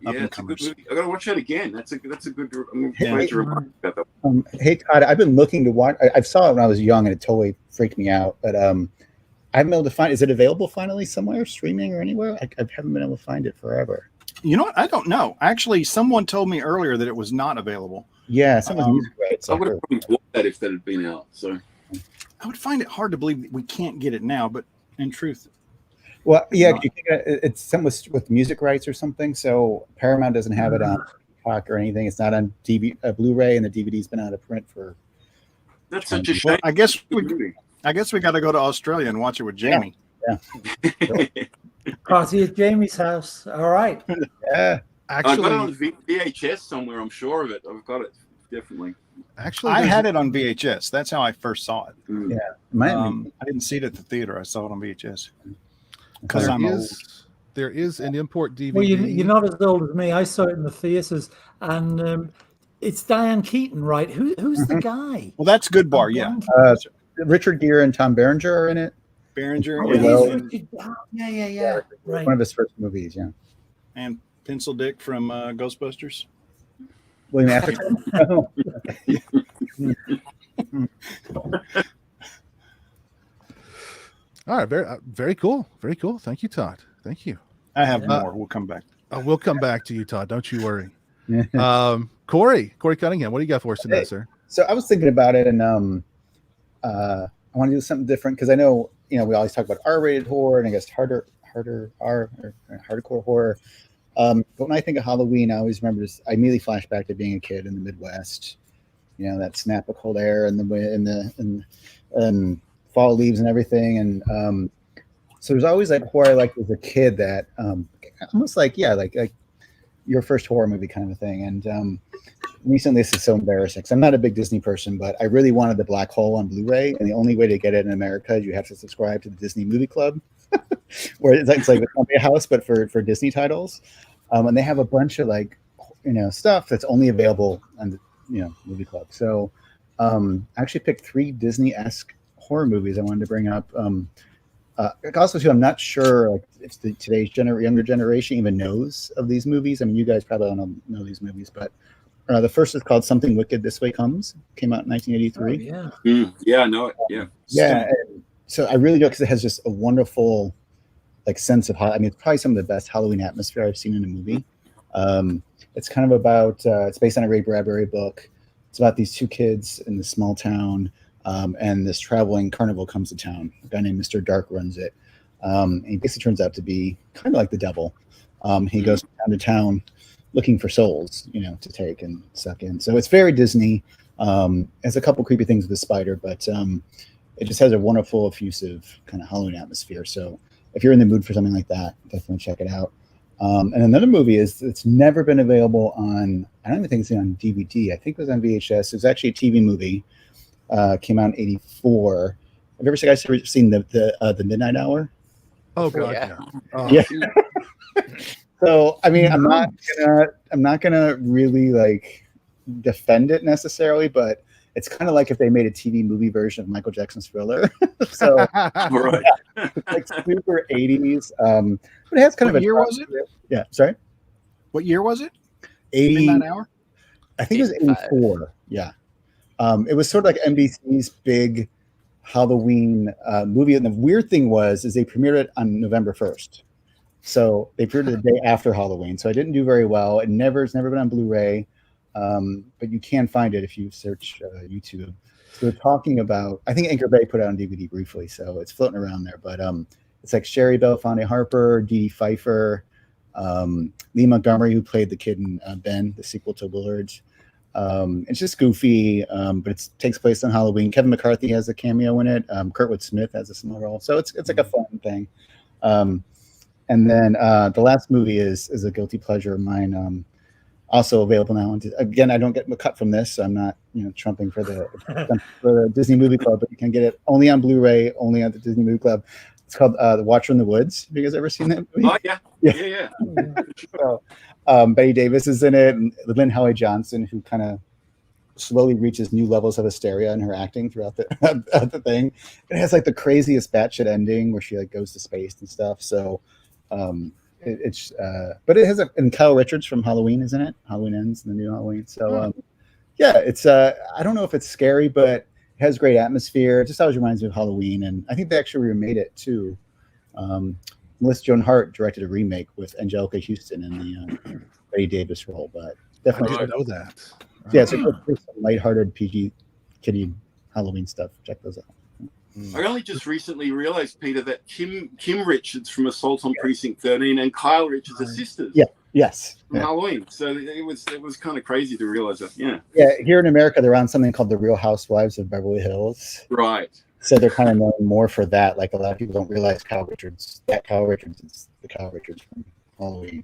S4: it's a good movie. I gotta watch that again. That's a good.
S2: Hey, Todd, I've been looking to watch. I saw it when I was young, and it totally freaked me out. But I haven't been able to find. Is it available finally somewhere, streaming or anywhere? I haven't been able to find it forever.
S6: You know what? I don't know. Actually, someone told me earlier that it was not available.
S2: Yeah, someone's music rights.
S4: I would have probably bought that if that had been out. So
S6: I would find it hard to believe that we can't get it now, but in truth.
S2: Well, yeah, it's something with music rights or something. So Paramount doesn't have it on Peacock or anything. It's not on Blu-ray, and the DVD's been out of print for.
S4: That's such a shame.
S6: Well, I guess we got to go to Australia and watch it with Jamie.
S2: Yeah.
S3: Party at Jamie's house. All right.
S2: Yeah.
S4: Actually, I got it on
S1: Actually,
S4: VHS somewhere. I'm sure of it. I've got it definitely.
S6: I had it on VHS. That's how I first saw it.
S2: Yeah.
S6: I didn't see it at the theater. I saw it on VHS. Because I'm old.
S1: There is an import DVD.
S3: Well, you're not as old as me. I saw it in the theaters, and it's Diane Keaton, right? Who's the guy?
S6: Well, that's Goodbar, yeah.
S2: Richard Gere and Tom Berenger are in it.
S6: Berenger.
S3: Yeah. Right.
S2: One of his first movies, yeah.
S6: And Pencil Dick from Ghostbusters.
S2: William Atherton.
S1: All right, very cool. Very cool. Thank you, Todd. Thank you.
S6: I have more. We'll come back.
S1: We'll come back to you, Todd. Don't you worry. Corey Cunningham, what do you got for us today, sir?
S2: So I was thinking about it, and I want to do something different because I know we always talk about R-rated horror and I guess hardcore horror. But when I think of Halloween, I always remember I immediately flash back to being a kid in the Midwest. That snap of cold air and the wind and fall leaves and everything. And so there's always like horror I liked as a kid that almost like your first horror movie kind of a thing. And recently, this is so embarrassing because I'm not a big Disney person, but I really wanted the Black Hole on Blu-ray, and the only way to get it in America is you have to subscribe to the Disney Movie Club, where it's like the Columbia House, but for Disney titles. And they have a bunch of stuff that's only available on the Movie Club. So I actually picked 3 Disney-esque horror movies I wanted to bring up. Also, too, I'm not sure if today's younger generation even knows of these movies. I mean, you guys probably don't know these movies, but the first is called Something Wicked This Way Comes. Came out in 1983.
S3: Oh, yeah.
S4: Yeah, I know it. Yeah.
S2: Yeah. So I really do because it has just a wonderful sense of it's probably some of the best Halloween atmosphere I've seen in a movie. It's kind of about it's based on a Ray Bradbury book. It's about these 2 kids in this small town. And this traveling carnival comes to town. A guy named Mr. Dark runs it. And he basically turns out to be kind of like the devil. He goes from town to town looking for souls, to take and suck in. So it's very Disney. Has a couple creepy things with the spider, but it just has a wonderful, effusive kind of Halloween atmosphere. So if you're in the mood for something like that, definitely check it out. And another movie it's never been available on, I don't even think it's on DVD. I think it was on VHS. It was actually a TV movie. Came out in '84. Have you ever seen the Midnight Hour?
S1: Oh God,
S5: yeah.
S1: Yeah.
S2: So I mean, I'm not gonna really defend it necessarily, but it's kind of like if they made a TV movie version of Michael Jackson's Thriller. So
S4: Right.
S2: it's super '80s. But it has kind of
S6: What year was it?
S2: Yeah, sorry.
S6: What year was it?
S2: 80.
S6: Midnight Hour.
S2: I think it was 84. Yeah. It was sort of like NBC's big Halloween movie. And the weird thing is they premiered it on November 1st. So they premiered it the day after Halloween. So I didn't do very well. It's never been on Blu-ray. But you can find it if you search YouTube. So they're talking about, I think Anchor Bay put it on DVD briefly, so it's floating around there. But it's like Sherry Belafonte Harper, Dee Dee Pfeiffer, Lee Montgomery, who played the kid in Ben, the sequel to Willards. It's just goofy, but it takes place on Halloween. Kevin McCarthy has a cameo in it. Kurtwood Smith has a small role, so it's like a fun thing. And then the last movie is a guilty pleasure of mine. Also available now. Again, I don't get a cut from this, so I'm not, trumping for the Disney Movie Club, but you can get it only on Blu-ray, only on the Disney Movie Club. It's called The Watcher in the Woods. Have you guys ever seen that movie?
S4: Oh yeah.
S2: So, Betty Davis is in it, and Lynn Howe Johnson, who kind of slowly reaches new levels of hysteria in her acting throughout the thing. It has like the craziest batshit ending where she like goes to space and stuff. So. But it has and Kyle Richards from Halloween, isn't it? Halloween Ends, the new Halloween. So it's I don't know if it's scary, but it has great atmosphere. It just always reminds me of Halloween, and I think they actually remade it too. Melissa Joan Hart directed a remake with Angelica Houston in the Betty Davis role, but definitely
S1: I didn't know that.
S2: Yeah, so it's some lighthearted PG kiddie Halloween stuff. Check those out.
S4: I only just recently realized, Peter, that Kim Richards from Assault on Precinct 13 and Kyle Richards are sisters.
S2: Yeah. Yes.
S4: From Halloween. So it was kind of crazy to realize that. Yeah.
S2: Yeah. Here in America, they're on something called The Real Housewives of Beverly Hills.
S4: Right.
S2: So they're kind of known more for that. Like a lot of people don't realize Kyle Richards is the Kyle Richards from Halloween.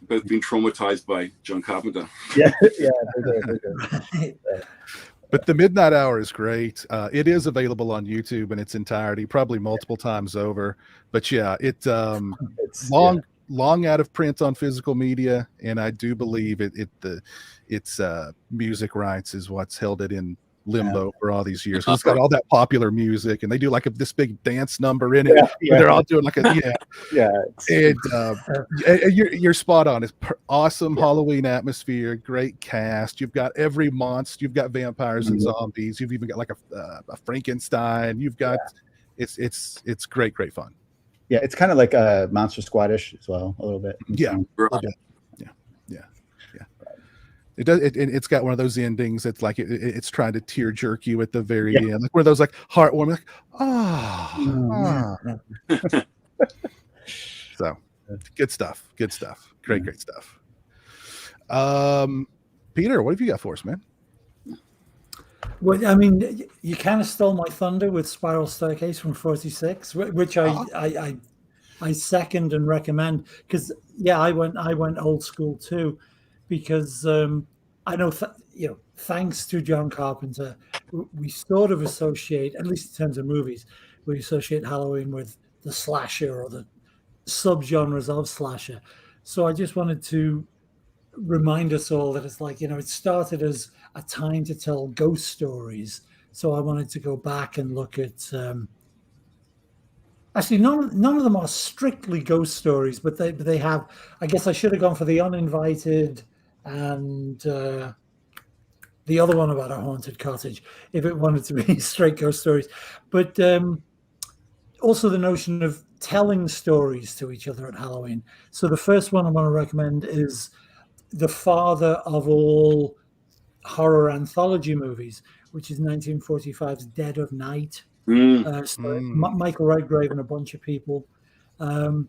S4: Both been traumatized by John Carpenter.
S2: Yeah. They're good.
S1: But the Midnight Hour is great. It is available on YouTube in its entirety, probably multiple times over. But yeah, it's long out of print on physical media, and I do believe its music rights is what's held it in limbo for all these years. It's got all that popular music, and they do like this big dance number in it. They're all doing like and you're spot on. It's awesome Halloween atmosphere, great cast. You've got every monster. You've got vampires and zombies. You've even got like a Frankenstein. You've got it's great fun.
S2: Yeah, it's kind of like a Monster Squad-ish as well, a little bit.
S1: Yeah. It does. It's got one of those endings. It's like it's trying to tear jerk you at the very end, like where those like heartwarming, like So, good stuff. Great stuff. Peter, what have you got for us, man?
S3: Well, I mean, you kind of stole my thunder with Spiral Staircase from 46, which I second and recommend because I went old school too. Because I know, thanks to John Carpenter, we sort of associate, at least in terms of movies, we associate Halloween with the slasher or the subgenres of slasher. So I just wanted to remind us all that it's like, it started as a time to tell ghost stories. So I wanted to go back and look at actually, none of them are strictly ghost stories, but they have. I guess I should have gone for The Uninvited and the other one about a haunted cottage if it wanted to be straight ghost stories. But also the notion of telling stories to each other at Halloween. So the first one I want to recommend is the father of all horror anthology movies, which is 1945's Dead of Night. Michael Redgrave and a bunch of people, and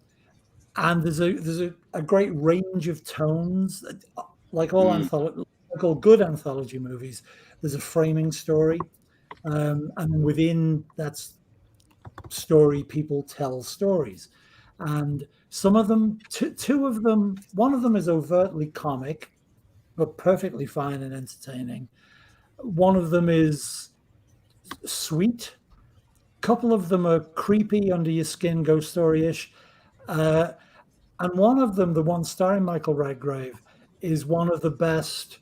S3: there's a great range of tones, like all good anthology movies. There's a framing story, and within that story, people tell stories, and some of them, two of them, one of them is overtly comic, but perfectly fine and entertaining. One of them is sweet. Couple of them are creepy, under your skin, ghost story-ish. And one of them, the one starring Michael Redgrave, is one of the best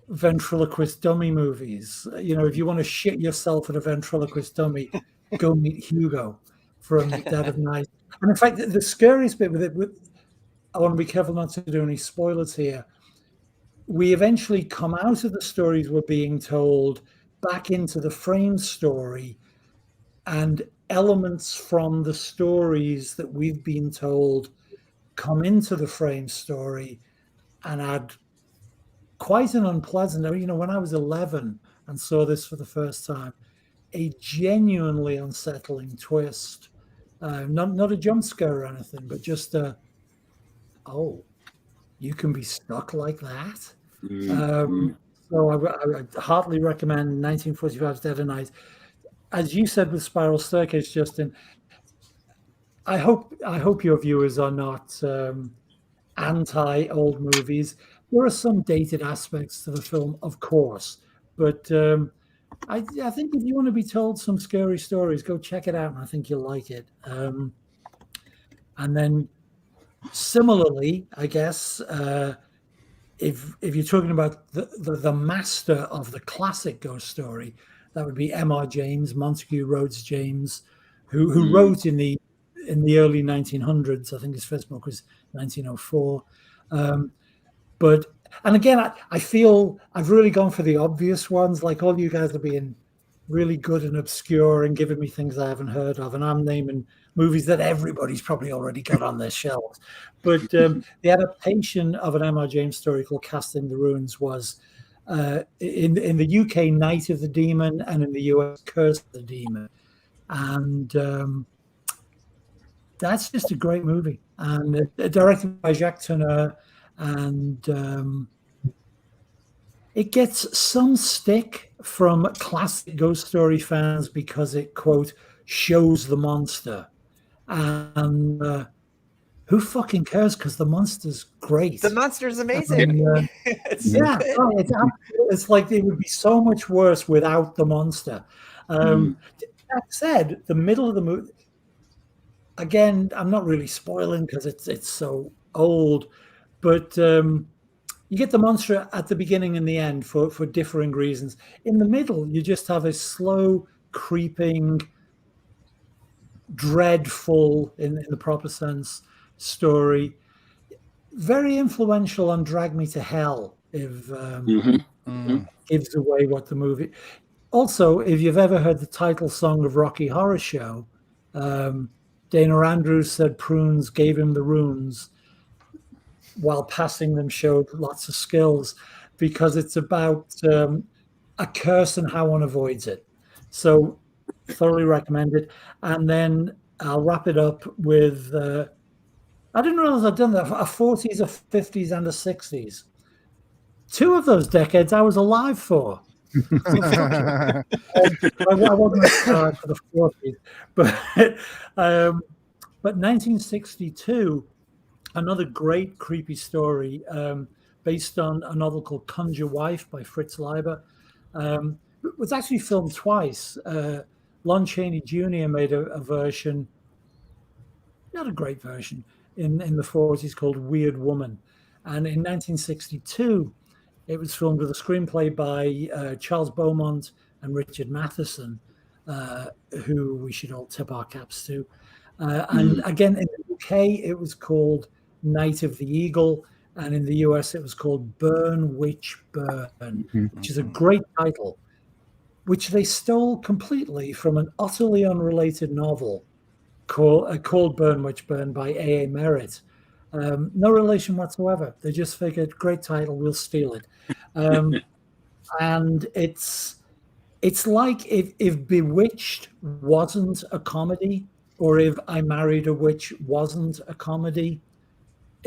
S3: ventriloquist dummy movies. If you want to shit yourself at a ventriloquist dummy, go meet Hugo from Dead of Night. And in fact, the scariest bit with it, I want to be careful not to do any spoilers here. We eventually come out of the stories we're being told back into the frame story, and elements from the stories that we've been told come into the frame story and add quite an unpleasant, when I was 11 and saw this for the first time, a genuinely unsettling twist. Not a jump scare or anything, but just you can be stuck like that. So I heartily recommend 1945's Dead of Night. As you said with Spiral Staircase, Justin, I hope your viewers are not anti old movies. There are some dated aspects to the film, of course, but I think if you want to be told some scary stories, go check it out, and I think you'll like it. And then similarly, I guess, if you're talking about the master of the classic ghost story, that would be M.R. James, Montague Rhodes James, who wrote in the early 1900s. I think his first book was 1904. And again, I feel I've really gone for the obvious ones. Like, all you guys are being really good and obscure and giving me things I haven't heard of, and I'm naming movies that everybody's probably already got on their shelves. But the adaptation of an M.R. James story called Cast in the Ruins was in the UK, Night of the Demon, and in the US, Curse of the Demon. And that's just a great movie. And directed by Jacques Tourneur. And it gets some stick from classic ghost story fans because it, quote, shows the monster. And who fucking cares? Because the monster's great.
S5: The monster's amazing.
S3: It's like it would be so much worse without the monster. That said, the middle of the movie, again, I'm not really spoiling because it's so old, but you get the monster at the beginning and the end for differing reasons. In the middle, you just have a slow, creeping, dreadful, in the proper sense, story. Very influential on Drag Me to Hell, if gives away what the movie. Also, if you've ever heard the title song of Rocky Horror Show, Dana Andrews said Prunes gave him the runes, while passing them showed lots of skills, because it's about a curse and how one avoids it. So thoroughly recommended. And then I'll wrap it up with, I didn't realize I'd done that, a 40s, a 50s, and a 60s. 2 of those decades I was alive for. I wasn't alive for the 40s. But 1962, another great creepy story based on a novel called Conjure Wife by Fritz Leiber. It was actually filmed twice. Lon Chaney Jr. made a version, not a great version, in the 40s called Weird Woman. And in 1962, it was filmed with a screenplay by Charles Beaumont and Richard Matheson, who we should all tip our caps to. And again, in the UK, it was called Night of the Eagle, and in the US it was called Burn Witch Burn, which is a great title, which they stole completely from an utterly unrelated novel called Burn Witch Burn by A.A. Merritt. No relation whatsoever. They just figured, great title, we'll steal it. And it's like if Bewitched wasn't a comedy, or if I Married a Witch wasn't a comedy.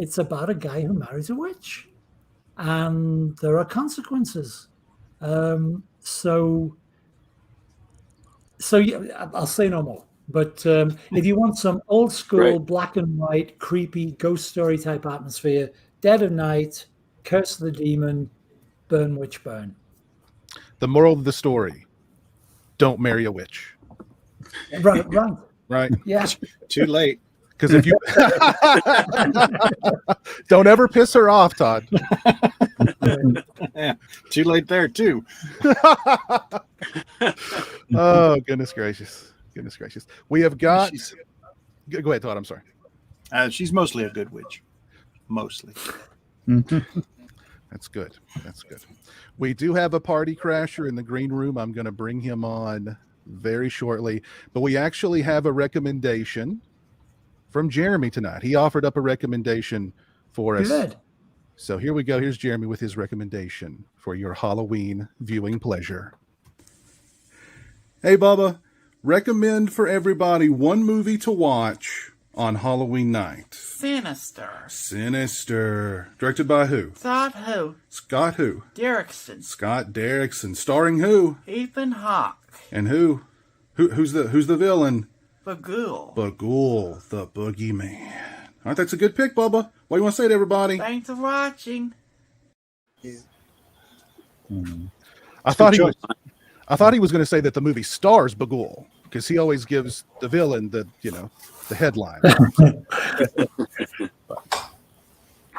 S3: It's about a guy who marries a witch, and there are consequences. So yeah, I'll say no more. But if you want some old school, black and white, creepy ghost story type atmosphere, Dead of Night, Curse of the Demon, Burn Witch Burn.
S1: The moral of the story: don't marry a witch. Right.
S3: Yeah.
S6: Too late.
S1: Because if you don't ever piss her off, Todd.
S6: Yeah, too late there too.
S1: Oh, goodness gracious. We have got. Go ahead, Todd. I'm sorry.
S6: She's mostly a good witch. mostly.
S1: That's good. That's good. We do have a party crasher in the green room. I'm going to bring him on very shortly, but we actually have a recommendation from Jeremy tonight. He offered up a recommendation for us.
S3: Good.
S1: So here we go. Here's Jeremy with his recommendation for your Halloween viewing pleasure. Hey, Bubba, recommend for everybody one movie to watch on Halloween night. Sinister. Directed by who?
S7: Scott who?
S1: Scott who?
S7: Derrickson.
S1: Scott Derrickson. Starring who?
S7: Ethan Hawke.
S1: And who? Who's the villain?
S7: Bagul.
S1: Bagul, the boogeyman. All right, that's a good pick, Bubba. What do you want to say to everybody?
S7: Thanks for watching.
S1: I thought he was going to say that the movie stars Bagul, because he always gives the villain the headline.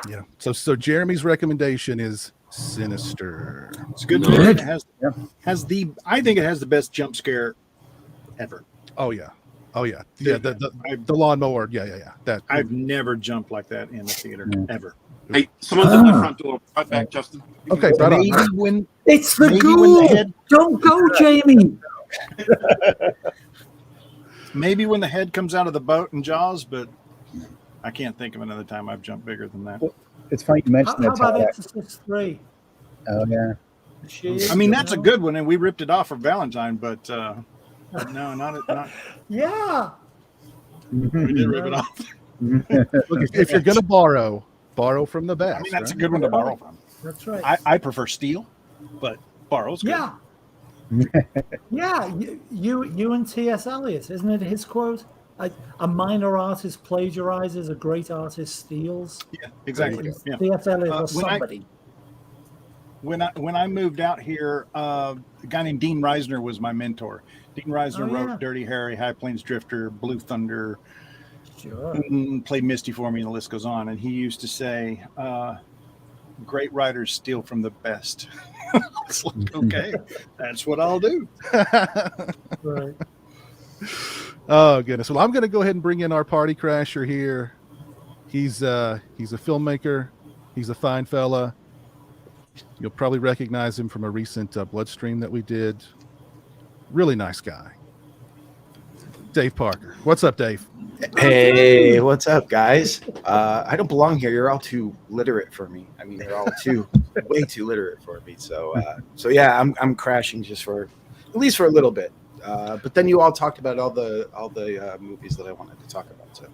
S1: Yeah. So Jeremy's recommendation is Sinister.
S6: It's a good movie. It I think it has the best jump scare ever.
S1: Oh yeah. The lawnmower. Yeah. That
S6: I've never jumped like that in the theater ever.
S4: Hey, someone's at the front door. Right back, Justin.
S1: Okay, right on.
S3: It's the ghoul. Don't go, Jamie.
S6: Maybe when the head comes out of the boat in Jaws, but I can't think of another time I've jumped bigger than that.
S2: Well, it's funny you mentioned
S3: How
S2: that.
S3: about Exorcist 3?
S2: Oh yeah.
S6: I mean, that's a good one, and we ripped it off for Valentine, but no, not.
S3: Yeah.
S6: We did rip it off.
S1: Look, if you're gonna borrow from the best.
S6: I mean, that's
S1: right?
S6: a good one to borrow from.
S3: That's right.
S6: I prefer steal, but borrow's good.
S3: Yeah. Yeah, you and T.S. Eliot, isn't it his quote? A minor artist plagiarizes, a great artist steals.
S6: Yeah, exactly. Yeah.
S3: T.S. Eliot was somebody.
S6: When I moved out here, a guy named Dean Reisner was my mentor. Dean Reisner wrote Dirty Harry, High Plains Drifter, Blue Thunder, played Misty for me, and the list goes on. And he used to say, great writers steal from the best. It's like, okay, that's what I'll do.
S3: Right.
S1: Oh goodness. Well, I'm going to go ahead and bring in our party crasher here. He's a filmmaker. He's a fine fella. You'll probably recognize him from a recent Bloodstream that we did. Really nice guy. Dave Parker. What's up, Dave?
S8: Hey, what's up, guys? I don't belong here. You're all too literate for me. I mean, you're all way too literate for me. So yeah, I'm crashing just for at least for a little bit. But then you all talked about all the movies that I wanted to talk about. So,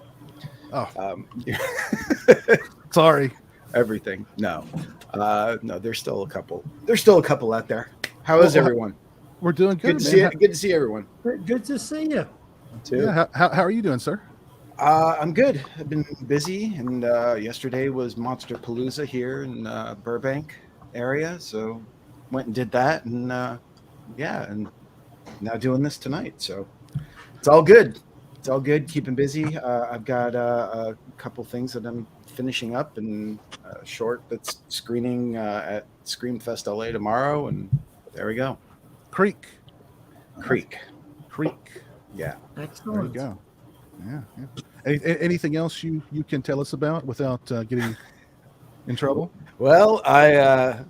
S1: sorry,
S8: everything. No, there's still a couple. There's still a couple out there. How is everyone?
S1: We're doing good.
S8: Good to see everyone.
S3: Good to see you.
S8: Too.
S1: Yeah. How are you doing, sir?
S8: I'm good. I've been busy, and yesterday was Monster Palooza here in Burbank area, so went and did that, and and now doing this tonight. So it's all good. It's all good. Keeping busy. I've got a couple things that I'm finishing up, and a short that's screening at Screamfest LA tomorrow, and there we go.
S1: Creek.
S8: Yeah.
S3: Excellent.
S1: There you go. Yeah. Anything else you can tell us about without getting in trouble?
S8: Well, I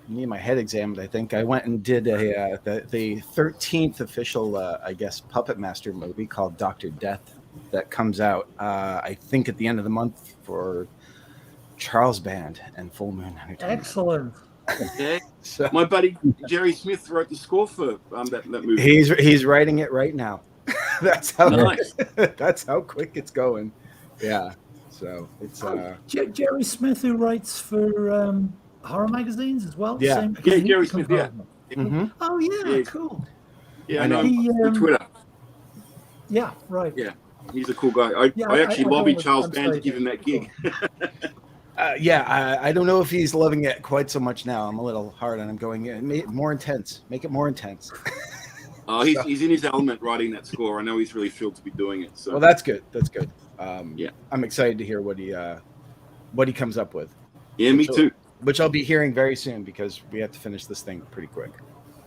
S8: need my head examined. I think I went and did the 13th official, I guess, Puppet Master movie called Dr. Death that comes out, I think, at the end of the month for Charles Band and Full Moon Entertainment.
S3: Excellent.
S4: Yeah. So, my buddy Jerry Smith wrote the score for that movie.
S8: He's writing it right now. That's how
S4: nice.
S8: That's how quick it's going. Yeah. So it's
S3: Jerry Smith, who writes for horror magazines as well.
S8: Yeah.
S4: Jerry Smith. Yeah.
S8: Mm-hmm.
S3: Oh yeah, cool.
S4: Yeah, I know. On Twitter.
S3: Yeah, right.
S4: Yeah, he's a cool guy. I actually lobbied Charles Band to give him that gig.
S8: I don't know if he's loving it quite so much now. I'm a little hard on him going more intense. Make it more intense.
S4: He's in his element writing that score. I know he's really thrilled to be doing it. So.
S8: Well, that's good. That's good.
S4: Yeah,
S8: I'm excited to hear what he comes up with.
S4: Yeah, me too.
S8: Which I'll be hearing very soon because we have to finish this thing pretty quick.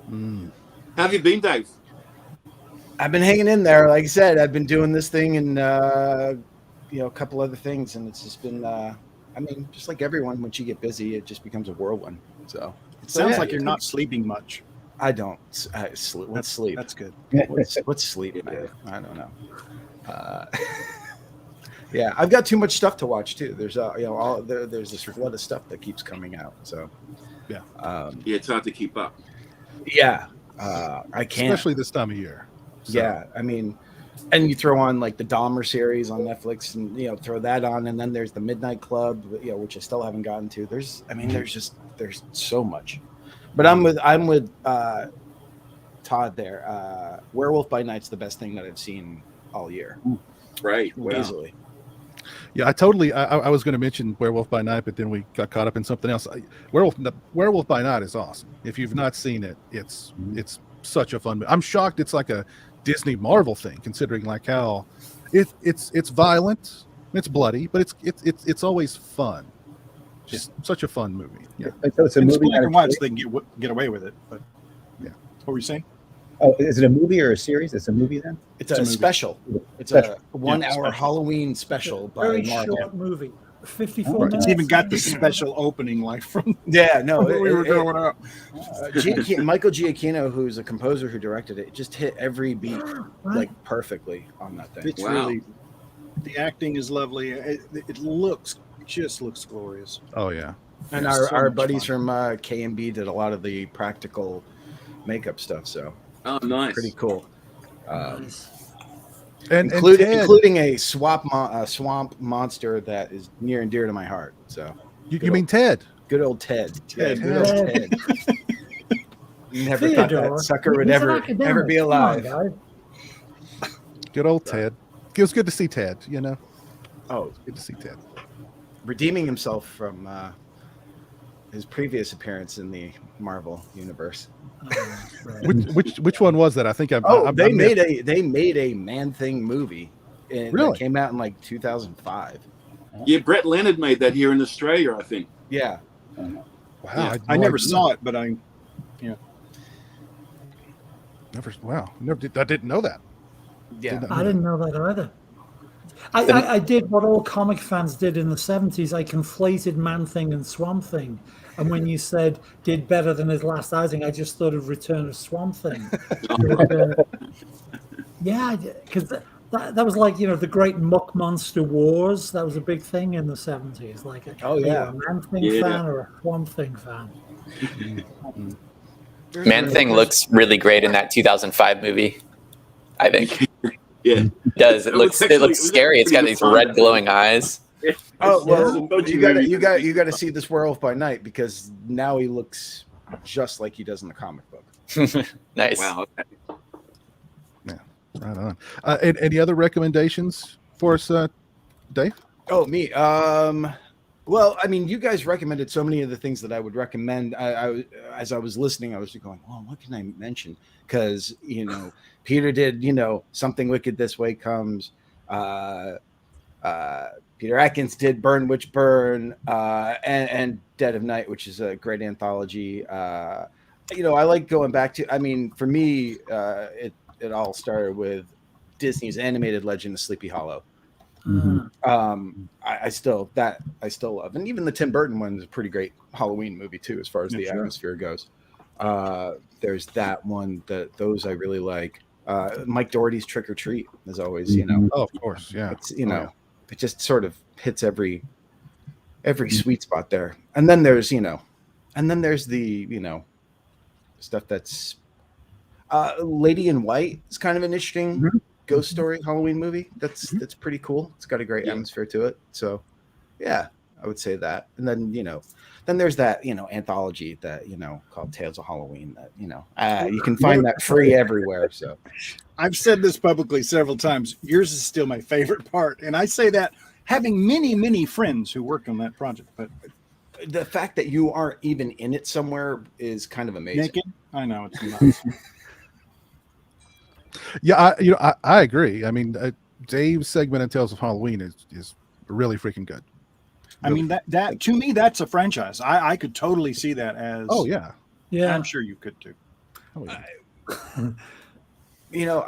S4: How have you been, Dave?
S8: I've been hanging in there. Like I said, I've been doing this thing in a couple other things, and it's just been. I mean, just like everyone, once you get busy, it just becomes a whirlwind. So
S6: It sounds like you're not sleeping much.
S8: I don't sleep. What's sleep?
S6: That's good.
S8: What's sleep, man? I don't know. Yeah, I've got too much stuff to watch too. There's there's this flood of stuff that keeps coming out. So
S1: Yeah.
S4: It's hard to keep up.
S8: yeah, I can't.
S1: Especially this time of year. So,
S8: Yeah, I mean, and you throw on like the Dahmer series on Netflix, and throw that on, and then there's the Midnight Club, which I still haven't gotten to. There's so much, but I'm with Todd there. Werewolf by Night's the best thing that I've seen all year,
S4: Right.
S8: easily.
S1: Yeah, I was going to mention Werewolf by Night, but then we got caught up in something else. Werewolf by Night is awesome. If you've not seen it, it's such a fun movie. I'm shocked it's like a Disney Marvel thing, considering like how it's violent, it's bloody, but it's always fun. Just such a fun movie. Yeah.
S2: So it's a
S6: In
S2: movie.
S6: black
S2: not a
S6: and white,
S2: series?
S6: so they can get away with it. But
S1: Yeah.
S6: What were you saying?
S2: Oh, is it a movie or a series? It's a movie then.
S8: It's
S6: a
S8: a
S6: movie.
S8: special. It's
S2: Special.
S8: a 1 hour
S6: special.
S8: Halloween special by
S3: Very
S8: Marvel.
S3: short movie, 54
S2: Right.
S3: minutes.
S6: It's even got the special opening like from
S8: Yeah, no,
S6: what we were going up.
S8: Michael Giacchino, who's a composer who directed it, just hit every beat like perfectly on that thing.
S6: It's
S4: Wow.
S6: really, the acting is lovely. It looks glorious.
S1: Oh yeah.
S8: And
S6: Yeah, so
S8: our
S6: much
S8: buddies
S6: fun.
S8: from K&B did a lot of the practical makeup stuff, so
S4: Oh, nice.
S8: pretty cool.
S3: Nice.
S1: And
S8: Including
S1: Ted,
S8: including a swamp monster that is near and dear to my heart. So
S1: you mean Ted?
S8: good old Ted.
S6: Ted.
S8: Yeah, good old Ted. Never thought
S3: Theodore,
S8: that sucker would
S3: he's an
S8: ever
S3: academic.
S8: be
S3: Come on,
S8: alive.
S3: guys.
S1: Good old Ted. It was good to see Ted.
S8: Oh,
S1: Good to see Ted.
S8: redeeming himself from his previous appearance in the Marvel universe.
S3: Oh, right.
S1: Which one was that? I think
S8: They made a Man-Thing movie.
S1: Really?
S8: That came out in like 2005.
S4: Yeah, Brett Leonard made that here in Australia, I think.
S8: Yeah.
S1: Wow,
S4: Yeah.
S1: had
S6: I
S1: no
S6: never
S1: idea.
S6: saw it, but I
S1: I didn't know that.
S8: Yeah.
S3: I didn't know that either. I did what all comic fans did in the 70s. I conflated Man-Thing and Swamp Thing. And when you said did better than his last outing, I just thought of Return of Swamp Thing. Yeah, because that was like, the great Muck Monster Wars. That was a big thing in the 70s. Like,
S8: Oh,
S3: are you
S8: yeah.
S3: a Man-Thing
S4: Yeah.
S3: fan or a Swamp Thing fan?
S5: Man Thing looks really great in that 2005 movie. I think
S4: Yeah.
S5: it does. It looks scary. It's got these red glowing eyes.
S8: Oh well,
S4: Yeah.
S8: you got to see this Werewolf by Night, because now he looks just like he does in the comic book.
S5: Nice.
S4: Wow.
S1: Right on. Any other recommendations for us, Dave?
S8: Oh, me. Well, I mean, you guys recommended so many of the things that I would recommend. As I was listening, I was going, "Well, what can I mention?" Because Peter did, Something Wicked This Way Comes. Peter Atkins did Burn Witch Burn, and Dead of Night, which is a great anthology. I like going back to. I mean, for me, it all started with Disney's animated Legend of Sleepy Hollow. I still love, and even the Tim Burton one is a pretty great Halloween movie too, as far as the
S6: sure.
S8: atmosphere goes. There's that one, those I really like. Mike Doherty's Trick or Treat is always,
S1: Oh, of course, yeah.
S8: it's it just sort of hits every sweet spot there. And then there's the stuff that's Lady in White is kind of an interesting ghost story Halloween movie. That's pretty cool. It's got a great atmosphere to it. So yeah, I would say that. And then then there's that anthology that called Tales of Halloween that you can find that free everywhere. So
S6: I've said this publicly several times. Yours is still my favorite part, and I say that having many friends who worked on that project. But
S8: the fact that you aren't even in it somewhere is kind of amazing.
S6: naked, I know it's nuts.
S1: Yeah, I agree. I mean, Dave's segment of Tales of Halloween is really freaking good.
S6: I mean that to me that's a franchise. I could totally see that as.
S1: Oh yeah.
S3: Yeah.
S6: I'm sure you could too.
S1: Oh, yeah.
S8: You know,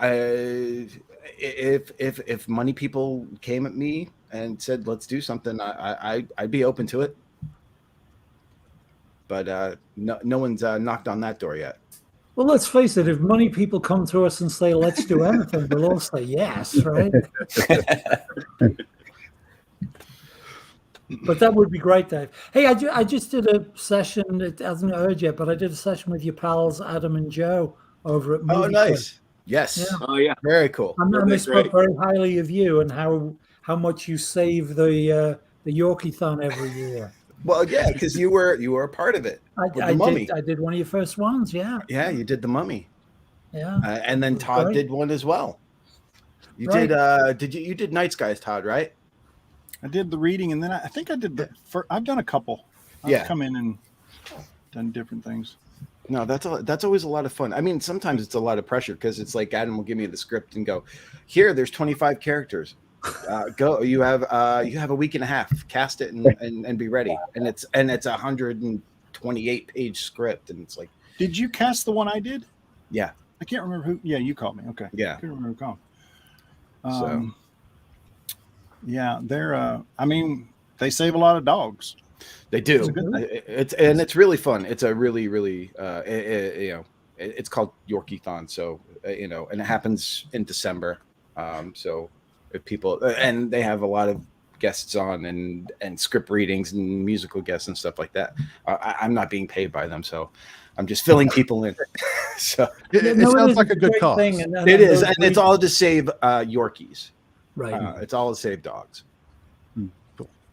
S8: if money people came at me and said, "Let's do something," I'd be open to it. But no one's knocked on that door yet.
S3: Well, let's face it, if money people come to us and say, let's do anything, we'll all say yes, right? But that would be great, Dave. Hey, I just did a session, it hasn't heard yet, but I did a session with your pals, Adam and Joe, over at Movie
S8: Oh, nice.
S3: Club.
S8: Yes.
S3: Yeah.
S4: Oh yeah.
S8: Very cool.
S3: And
S4: Yeah,
S3: they
S4: that's
S3: spoke
S4: great.
S3: very highly of you and how much you save the Yorkie-thon every year.
S8: Well, yeah, because you were a part of it. With the Mummy.
S3: I did one of your first ones, yeah.
S8: Yeah, you did the Mummy.
S3: Yeah.
S8: And then Todd
S3: Right.
S8: did one as well. You
S3: Right.
S8: you did Night Skies, Todd, right?
S6: I did the reading, and then I think I did I've done a couple.
S8: Yeah.
S6: I've come in and done different things.
S8: No, that's always a lot of fun. I mean, sometimes it's a lot of pressure because it's like Adam will give me the script and go, "Here, there's 25 characters. Go. You have a week and a half. Cast it and be ready." And it's a 128-page script, and it's like,
S6: Did you cast the one I did?
S8: yeah,
S6: I can't remember who. Yeah, you called me. Okay.
S8: yeah.
S6: I couldn't remember who called.
S8: So
S6: Yeah, they're. I mean, they save a lot of dogs.
S8: they do.
S6: It's a good thing.
S8: It's really fun. It's a really it's called Yorkie-thon. So and it happens in December. So if people and they have a lot of guests on and script readings and musical guests and stuff like that. I'm not being paid by them, so I'm just filling people in. So
S1: It
S3: No,
S1: sounds
S3: is
S1: like a good
S3: great
S1: cause.
S3: thing, and
S8: it is,
S3: those
S8: and it's all to save Yorkies.
S3: right.
S8: It's all to save dogs.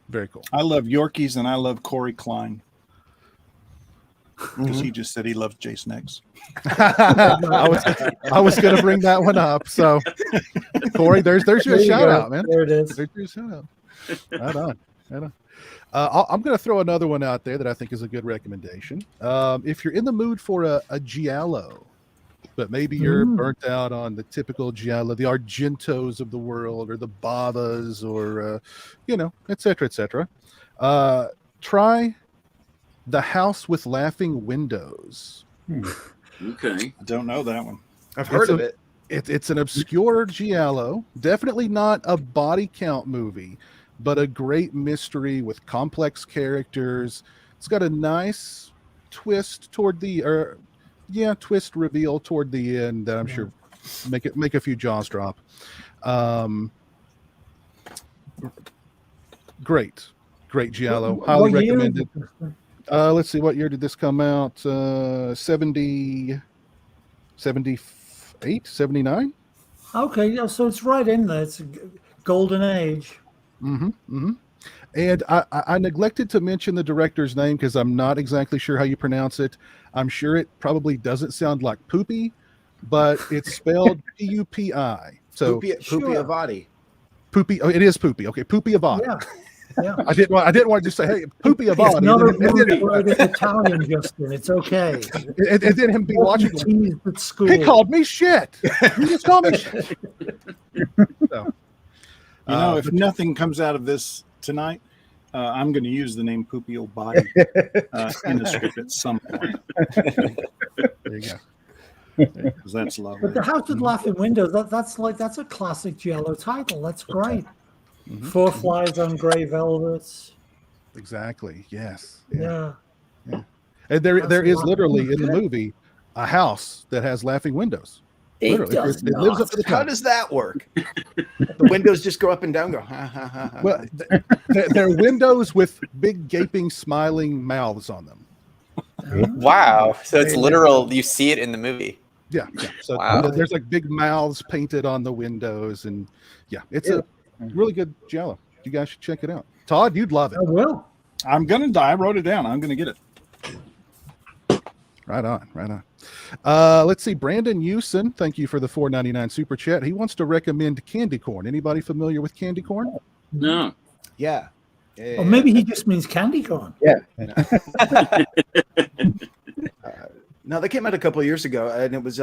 S1: Very cool.
S6: I love Yorkies and I love Corey Klein because he just said he loves Jason X.
S1: I was going to bring that one up. So, Corey, there's your
S3: There you
S1: shout
S3: go.
S1: out, man.
S3: There it is.
S1: There's your shout out. Right on. Right on. I'm going to throw another one out there that I think is a good recommendation. If you're in the mood for a giallo, but maybe you're burnt out on the typical giallo, the Argentos of the world, or the Bavas, or et cetera, try The House with Laughing Windows.
S4: Okay.
S6: I don't know that one.
S8: I've heard of it.
S1: It's an obscure giallo, definitely not a body count movie, but a great mystery with complex characters. It's got a nice twist toward the twist reveal toward the end that I'm sure make a few jaws drop. Great giallo. Highly
S3: What year?
S1: recommended. Let's see, what year did this come out? 70, 78, 79?
S3: Okay, so it's right in there. It's a golden age.
S1: And I neglected to mention the director's name because I'm not exactly sure how you pronounce it. I'm sure it probably doesn't sound like poopy, but it's spelled P-U-P-I. So
S8: Poopy Avati.
S1: Poopy. Oh, it is poopy. Okay, Poopy Avati.
S3: Yeah.
S1: I didn't want to just say, hey, Poopy
S3: It's
S1: Avati.
S3: not a
S1: And then-
S3: word in Italian, Justin. It's okay.
S1: and then him be watching.
S3: Teased at school.
S1: He called me shit. He just called me shit. So,
S6: If nothing comes out of this tonight, I'm going to use the name Poopy Old Body in the script at some point
S1: there you go.
S6: because that's lovely.
S3: But The House with Laughing Windows, that's a classic giallo title. That's great. Four Flies on Grey Velvets.
S1: Exactly. Yes.
S3: Yeah.
S1: And there is
S3: That's
S1: literally in the
S3: good.
S1: movie a house that has laughing windows.
S3: It
S1: Literally,
S3: does
S1: it lives up
S3: not.
S1: to the
S8: How
S1: title.
S8: does that work? The windows just go up and down. Go ha ha ha. ha.
S1: Well, they're windows with big gaping, smiling mouths on them.
S5: Wow. So it's literal. You see it in the movie.
S1: Yeah. So
S5: Wow.
S1: there's like big mouths painted on the windows, and it's a really good giallo. You guys should check it out. Todd, you'd love it.
S3: I will.
S6: I'm going to die. I wrote it down. I'm going to get it.
S1: Right on. Let's see. Brandon Hewson, thank you for the $4.99 super chat. He wants to recommend candy corn. Anybody familiar with candy corn?
S4: No.
S8: Yeah.
S3: Or maybe he just means candy corn.
S8: No, they came out a couple of years ago, and it was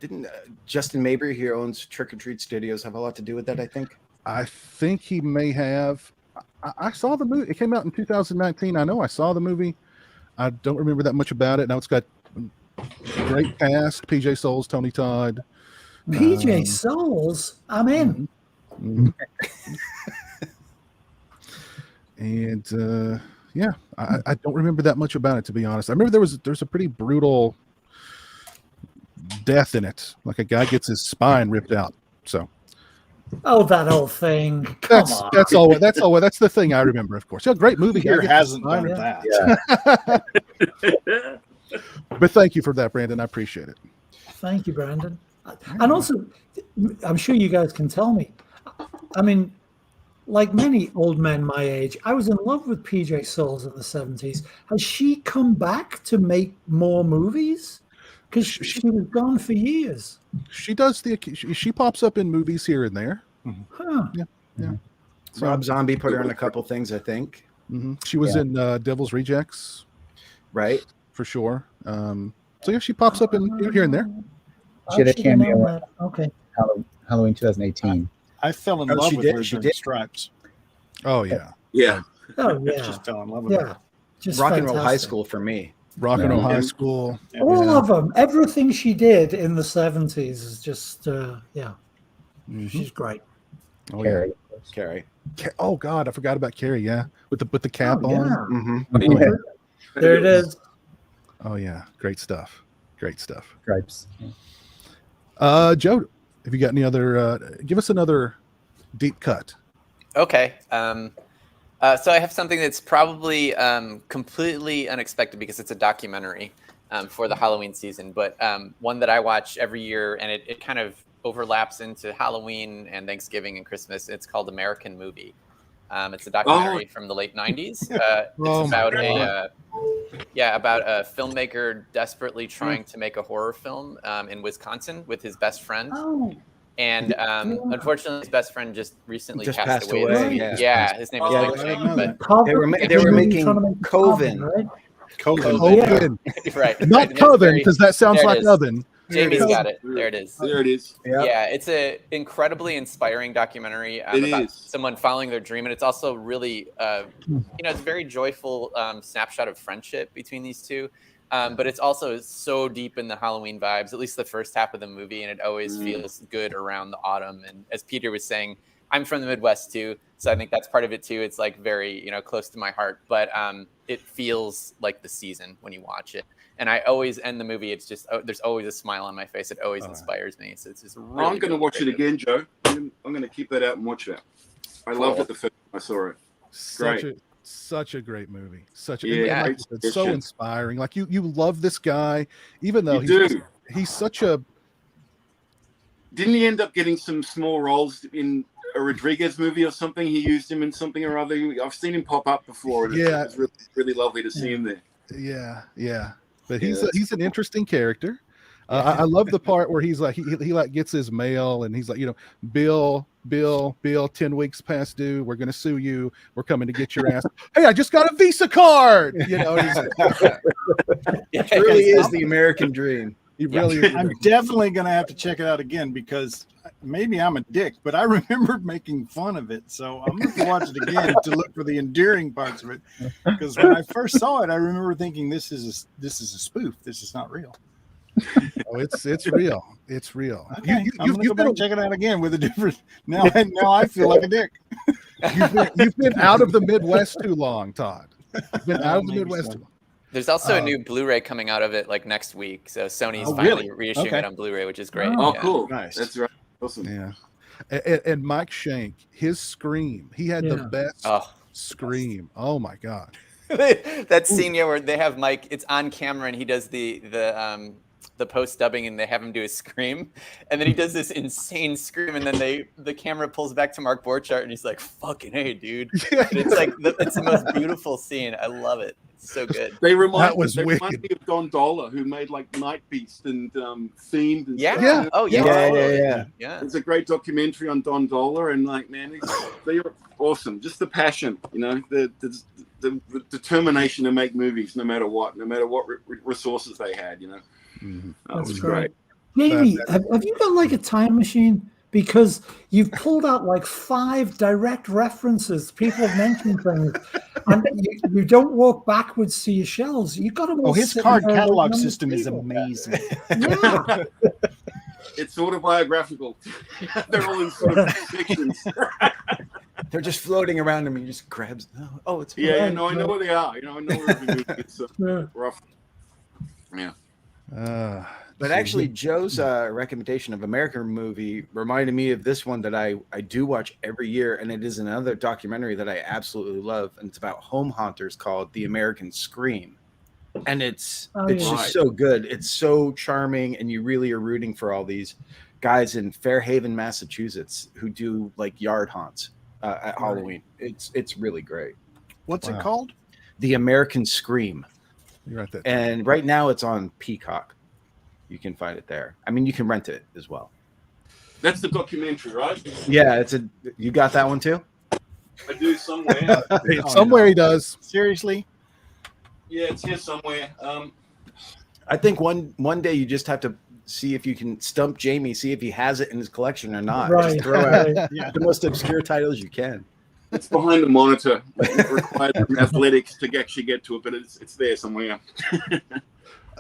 S8: didn't Justin Mabry, who owns Trick or Treat Studios, have a lot to do with that? I think.
S1: I think he may have. I saw the movie. It came out in 2019. I know I saw the movie. I don't remember that much about it. Now it's got Great cast: PJ Souls, Tony Todd.
S3: PJ Souls, I'm in.
S1: And yeah, I don't remember that much about it, to be honest. I remember there's a pretty brutal death in it, like a guy gets his spine ripped out. So
S3: Oh, that whole thing. Come
S1: that's
S3: on.
S1: that's all. That's all. That's the thing I remember, of course. Yeah, great movie.
S6: Here
S1: Guy gets his
S6: hasn't
S1: spine
S6: done
S1: ripped-
S6: that.
S1: But thank you for that, Brandon. I appreciate it.
S3: Thank you, Brandon. And also, I'm sure you guys can tell me. I mean, like many old men my age, I was in love with PJ Souls in the 70s. Has she come back to make more movies? Because she was gone for years.
S1: She does she pops up in movies here and there.
S3: Huh.
S1: Yeah. So,
S8: Rob Zombie put her in a couple things, I think.
S1: she was in Devil's Rejects,
S8: Right?
S1: for sure. So yeah, she pops up in here and there.
S2: She had a
S3: Actually, didn't know
S2: cameo
S3: that. Okay.
S2: Halloween 2018.
S6: I fell in
S8: Oh,
S6: love
S8: she
S6: with
S8: did-
S6: her
S8: she
S6: during
S8: did.
S6: Stripes.
S1: Oh yeah,
S4: Yeah.
S3: Oh, yeah.
S6: Just fell in love with
S3: Yeah.
S6: her.
S3: Just
S8: Rock and Roll High
S3: fantastic.
S8: School for me.
S1: Rock and Roll
S2: Yeah.
S1: High School.
S3: All of them. Everything she did in the 70s is just, yeah. She's great.
S1: Oh yeah.
S2: Carrie.
S8: Carrie.
S1: Oh God, I forgot about Carrie. Yeah, with the cap
S3: Oh,
S1: on.
S3: yeah.
S8: Mm-hmm.
S3: There it is.
S1: Oh yeah, great stuff. Great stuff.
S2: Stripes.
S1: Joe, have you got any other? Give us another deep cut.
S5: Okay. So I have something that's probably completely unexpected because it's a documentary for the Halloween season, but one that I watch every year, and it kind of overlaps into Halloween and Thanksgiving and Christmas. It's called American Movie. It's a documentary from the late 90s. It's about a filmmaker desperately trying to make a horror film in Wisconsin with his best friend.
S3: Oh,
S5: And unfortunately, his best friend just recently
S8: Just
S5: passed
S8: passed
S5: away.
S8: away,
S5: Yeah, his name is
S8: Yeah,
S5: Mike
S8: I
S5: Shane,
S8: know
S5: but
S8: that. They were making Coven.
S3: right?
S6: Coven.
S1: Coven.
S5: right,
S1: Not
S5: right, and that's
S1: Coven,
S5: very-
S1: because that sounds
S5: there it
S1: like
S5: is.
S1: oven.
S5: Jamie's got it. There it is.
S4: There it is.
S5: Yeah, it's an incredibly inspiring documentary
S4: It
S5: about
S4: is.
S5: someone following their dream, and it's also really, it's a very joyful snapshot of friendship between these two. But it's also so deep in the Halloween vibes, at least the first half of the movie, and it always feels good around the autumn. And as Peter was saying, I'm from the Midwest too, so I think that's part of it too. It's like very, close to my heart, but it feels like the season when you watch it. And I always end the movie. It's just there's always a smile on my face. It always inspires me. So it's just really.
S4: I'm going to watch it
S5: great
S4: again, Joe. I'm going to keep that out and watch that. I loved it the first time I saw it.
S1: Such a great movie.
S4: Yeah,
S1: and it's so inspiring. Like you love this guy, even though he's such a.
S4: Didn't he end up getting some small roles in a Rodriguez movie or something? He used him in something or other. I've seen him pop up before. And it's really, really lovely to see him there.
S1: Yeah. But he's an interesting character. I love the part where he's like he like gets his mail and he's like, Bill, 10 weeks past due. We're gonna sue you. We're coming to get your ass. Hey, I just got a Visa card.
S8: It really is the American dream.
S1: He really is.
S6: I'm definitely going to have to check it out again because maybe I'm a dick, but I remember making fun of it. So I'm going to have to watch it again to look for the endearing parts of it. Because when I first saw it, I remember thinking this is a spoof. This is not real.
S1: Oh, it's real. It's real.
S6: Okay. I'm going to go back and check it out again with a different. Now I feel like a dick.
S1: You've been out of the Midwest too long, Todd. You've been out of the Midwest too long.
S5: There's also a new Blu-ray coming out of it like next week. So Sony's finally reissuing it on Blu-ray, which is great.
S4: Oh,
S5: yeah.
S4: cool.
S8: Nice.
S4: That's right. Awesome.
S1: Yeah. And Mike Shank, his scream, he had the best scream. Oh my God.
S5: That scene where they have Mike, it's on camera and he does the post dubbing and they have him do a scream, and then he does this insane scream, and then the camera pulls back to Mark Borchardt and he's like, "Fucking hey, dude!" And it's like it's the most beautiful scene. I love it. It's so good.
S4: They remind me of Don Dola, who made like Night Beast and Themed. And stuff.
S1: Yeah.
S5: Oh yeah.
S4: It's a great documentary on Don Dola, and like, man, they're awesome. Just the passion, the determination to make movies, no matter what resources they had,
S3: That's
S4: was great.
S3: Jamie, have you got like a time machine because you've pulled out like 5 direct references. People have mentioned things, and you don't walk backwards to your shelves. You've got to.
S6: Oh, his card catalog system is amazing.
S3: Yeah.
S4: It's autobiographical. They're all in sort of sections.
S8: They're just floating around him. And he just grabs. Oh, it's
S4: Yeah, no, I know where they are. I know where every movie gets rough. Yeah.
S8: But actually, Joe's recommendation of American movie reminded me of this one that I do watch every year, and it is another documentary that I absolutely love, and it's about home haunters called The American Scream. And it's just so good. It's so charming, and you really are rooting for all these guys in Fairhaven, Massachusetts, who do like yard haunts at Halloween. It's really great.
S6: What's it called?
S8: The American Scream.
S1: You're right there.
S8: And right now it's on Peacock. You can find it there. I mean, you can rent it as well.
S4: That's the documentary, right?
S8: Yeah, you got that one too?
S4: I do somewhere.
S1: Somewhere he does.
S6: Seriously?
S4: Yeah, it's here somewhere.
S8: I think one day you just have to see if you can stump Jamie, see if he has it in his collection or not.
S3: Right.
S8: Just throw out the most obscure titles you can.
S4: It's behind the monitor. It requires some athletics to actually get to it, but it's there somewhere.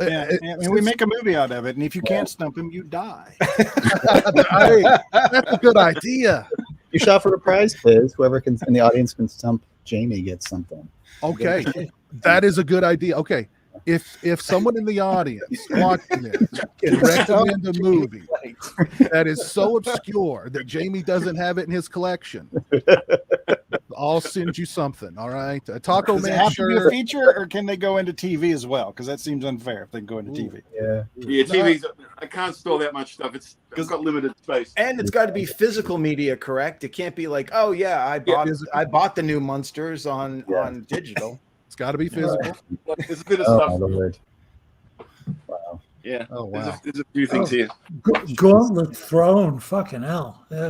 S6: Yeah, and we make a movie out of it, and if you can't stump him, you die.
S1: Hey, that's a good idea.
S2: You shot for a prize, Piz. Whoever can in the audience can stump Jamie gets something.
S1: Okay, that is a good idea. Okay, if someone in the audience watching this can recommend a movie that is so obscure that Jamie doesn't have it in his collection, I'll send you something. All right, a Taco
S6: Does it
S1: Man
S6: have to be a
S1: shirt.
S6: feature, or can they go into TV as well? Because that seems unfair if they go into TV.
S2: Yeah.
S4: Yeah, TV's. I can't store that much stuff. It's got limited space.
S8: And it's got to be physical media, correct? It can't be like, oh yeah, I bought the new Monsters on digital.
S1: It's got to be physical.
S4: There's a bit of
S2: Oh,
S4: stuff.
S2: my Lord. Wow.
S4: Yeah.
S1: Oh wow.
S4: There's a few things here.
S3: Gauntlet Throne. Fucking hell. Yeah.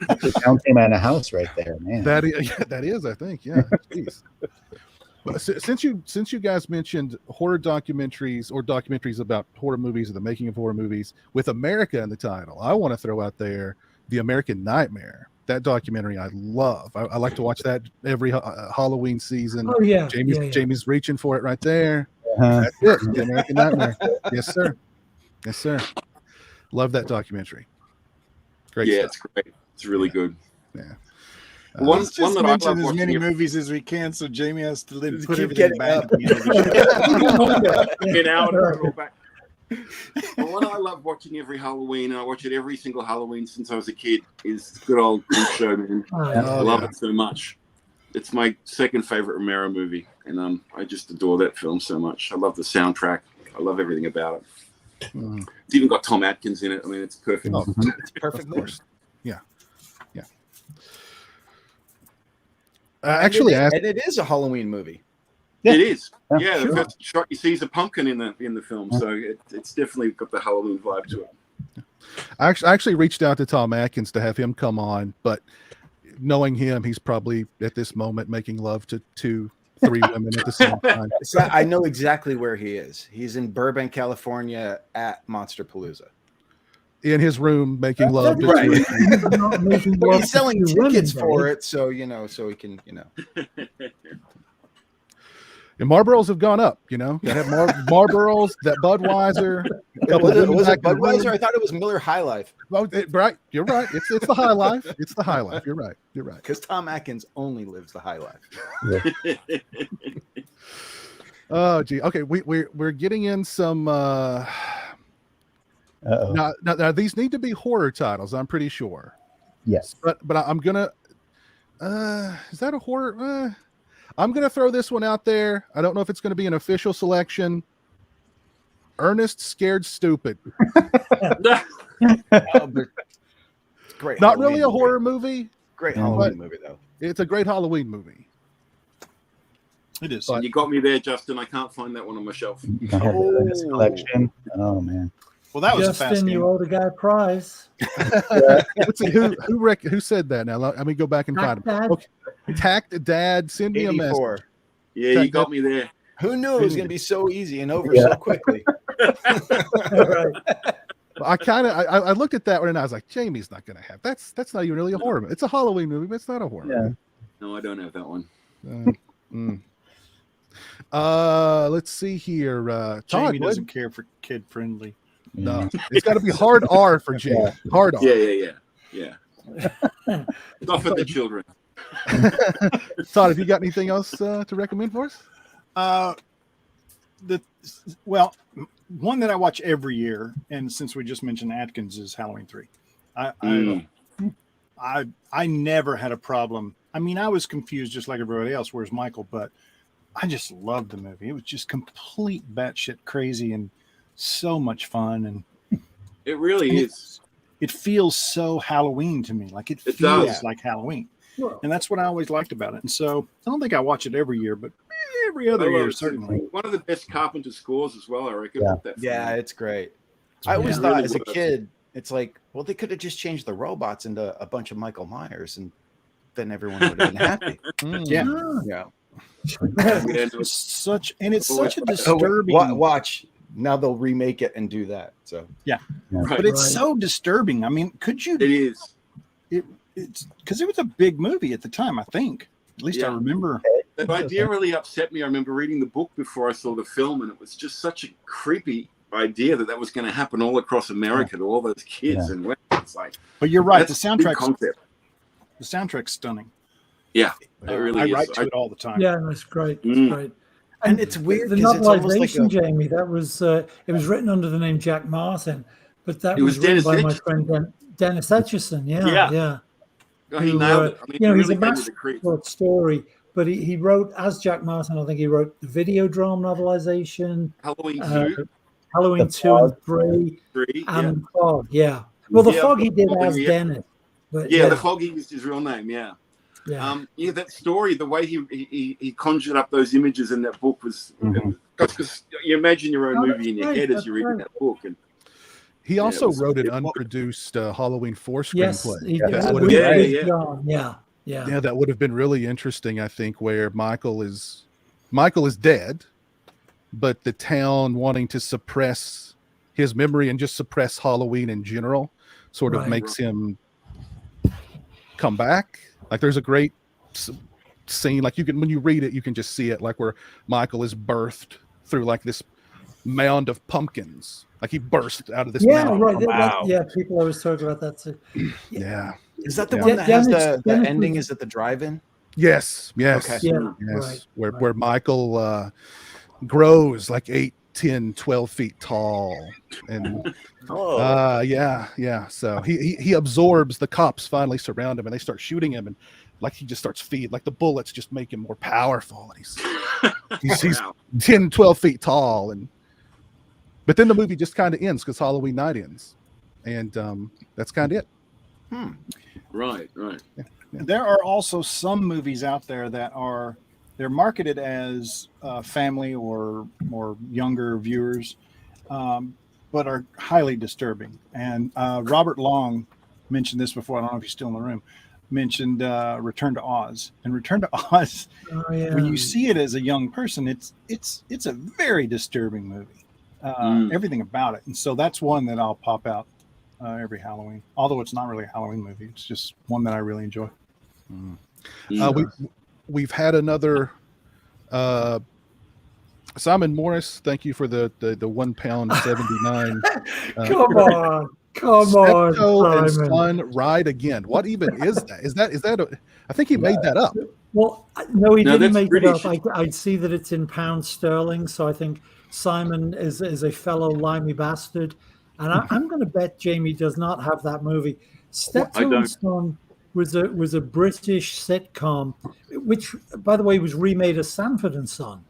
S2: The Count came out of house right there, man.
S1: That is, I think, yeah. Jeez. But since you guys mentioned horror documentaries or documentaries about horror movies or the making of horror movies with America in the title, I want to throw out there The American Nightmare. That documentary I love. I like to watch that every Halloween season.
S3: Oh yeah.
S1: Jamie's reaching for it right there.
S2: Uh-huh.
S1: That's it. The American Nightmare. Yes, sir. Yes, sir. Love that documentary. Great stuff.
S4: It's great. It's really good.
S1: Yeah.
S6: Let's just
S4: that I
S6: mention
S4: love
S6: as
S4: watching
S6: many
S4: here-
S6: movies as we can, so Jamie has to put
S8: keep
S6: everything
S8: getting
S6: back.
S8: up.
S6: At the end of the show.
S4: Get out and go back. But what I love watching every Halloween, and I watch it every single Halloween since I was a kid, is good old Creep Show, man. I love it so much. It's my second favorite Romero movie, and I just adore that film so much. I love the soundtrack. I love everything about it. It's even got Tom Atkins in it. I mean, it's perfect.
S8: It's perfect.
S1: Of course. Yeah. Yeah. Actually,
S8: and it is a Halloween movie.
S2: Yeah.
S4: It is.
S2: Yeah,
S4: Yeah,
S2: sure.
S4: the first shot you see is a pumpkin in the film, so it's definitely got the Halloween vibe to it.
S1: I actually reached out to Tom Atkins to have him come on, but knowing him, he's probably at this moment making love to 2-3 women at the same time.
S8: So I know exactly where he is. He's in Burbank, California at Monster Palooza.
S1: In his room making love to
S8: Right.
S1: 2 women.
S8: He's selling tickets for it, so so he can,
S1: And Marlboros have gone up, They have Marlboros, that Budweiser.
S8: Was it Budweiser? I thought it was Miller High Life.
S1: Oh, right. You're right. It's the High Life. It's the High Life. You're right. You're right.
S8: Because Tom Atkins only lives the high life.
S1: Oh, gee. Okay, we're getting in some. Now, these need to be horror titles. I'm pretty sure.
S2: Yes.
S1: But I'm gonna. Is that a horror? I'm gonna throw this one out there. I don't know if it's gonna be an official selection. Ernest Scared Stupid.
S8: It's great.
S1: Not
S8: Halloween
S1: really a
S8: movie.
S1: horror movie.
S8: Great Halloween movie though.
S1: It's a great Halloween movie.
S6: It is.
S1: But-
S4: You got me there, Justin. I can't find that one on my shelf.
S2: You don't have the latest collection. Oh man.
S6: Well, that was a fast
S3: Justin,
S6: game.
S3: you owe the guy a prize.
S1: Let's see who said that. Now let me go back and find him.
S3: Dad.
S1: Okay. Tact Dad, send me a message.
S8: 84.
S4: Yeah, you got me there.
S8: Who knew it was going to be so easy and over so quickly?
S3: Right.
S1: I looked at that one and I was like, Jamie's not going to have that's not even really a horror movie. It's a Halloween movie, but it's not a horror movie.
S4: No, I don't have that one.
S1: Let's see here. Todd,
S6: Jamie doesn't care for kid friendly.
S1: No, it's got to be hard R for Jamie. Hard R.
S4: Yeah. Not for the children.
S1: Todd, have you got anything else to recommend for us?
S6: One that I watch every year, and since we just mentioned Atkins, is Halloween 3. I never had a problem. I mean, I was confused just like everybody else. Where's Michael? But I just loved the movie. It was just complete batshit crazy and so much fun. And
S4: it really is.
S6: It feels so Halloween to me. Like it feels
S4: does.
S6: like Halloween. And that's what I always liked about it. And so I don't think I watch it every year, but every other year, certainly.
S4: One of the best Carpenter scores as well, I reckon.
S8: Yeah, it's great. I always thought as a kid, it's like, well, they could have just changed the robots into a bunch of Michael Myers and then everyone would have been happy.
S6: Yeah. It's such a disturbing.
S8: Watch. Now they'll remake it and do that. So
S6: but it's so disturbing. I mean, could you?
S4: It is.
S6: It's because it was a big movie at the time. I think. At least I remember.
S4: That idea really upset me. I remember reading the book before I saw the film, and it was just such a creepy idea that was going to happen all across America to all those kids. And it's like.
S6: But you're right. The soundtrack's stunning.
S4: Yeah, it really is.
S6: I write to it all the time.
S3: Yeah, that's great. It's great.
S8: And it's weird.
S3: The novelization, Jamie, that was it was written under the name Jack Martin, but that was written by my friend Dennis Etchison. Yeah.
S4: No, he nailed it. I mean,
S3: he's a master story, but he wrote as Jack Martin. I think he wrote the Videodrome novelization, Halloween 2 and 3, and The Fog. Yeah. Well, The Fog he did as Dennis. But,
S4: The Fog he used his real name. Yeah. That story, the way he conjured up those images in that book was because you imagine your own movie in your head as you're reading that book. And
S1: he also wrote an unproduced Halloween 4 screenplay.
S3: Yes,
S1: that would have been really interesting, I think, where Michael is dead, but the town wanting to suppress his memory and just suppress Halloween in general sort of makes him come back. Like there's a great scene, like when you read it, you can just see it, like where Michael is birthed through like this mound of pumpkins. Like he burst out of this mound.
S3: Wow. People always talk about that too.
S8: Is that the one that has the ending? Is it the drive-in?
S1: Yes.
S8: Okay.
S1: Yes. Where Michael grows like 8, 10, 12 feet tall. And so he absorbs, the cops finally surround him and they start shooting him, and like he just starts feeding, like the bullets just make him more powerful, and he's 10, 12 feet tall. But then the movie just kind of ends because Halloween night ends, and that's kind of it.
S4: Right.
S1: Yeah.
S6: There are also some movies out there that they're marketed as family or younger viewers, but are highly disturbing. And Robert Long mentioned this before. I don't know if he's still in the room. Mentioned Return to Oz. And Return to Oz, when you see it as a young person, it's a very disturbing movie. Everything about it. And so that's one that I'll pop out every Halloween. Although it's not really a Halloween movie, it's just one that I really enjoy.
S1: We've had another Simon Morris. Thank you for the £1.79.
S3: Come on, Simon.
S1: Son, ride again. What even is that? Is that? I think he made that up.
S3: Well, no, he didn't make it up. I see that it's in pounds sterling, so I think Simon is a fellow limey bastard, and I'm going to bet Jamie does not have that movie. Steptoe and Son was a British sitcom, which, by the way, was remade as Sanford and Son.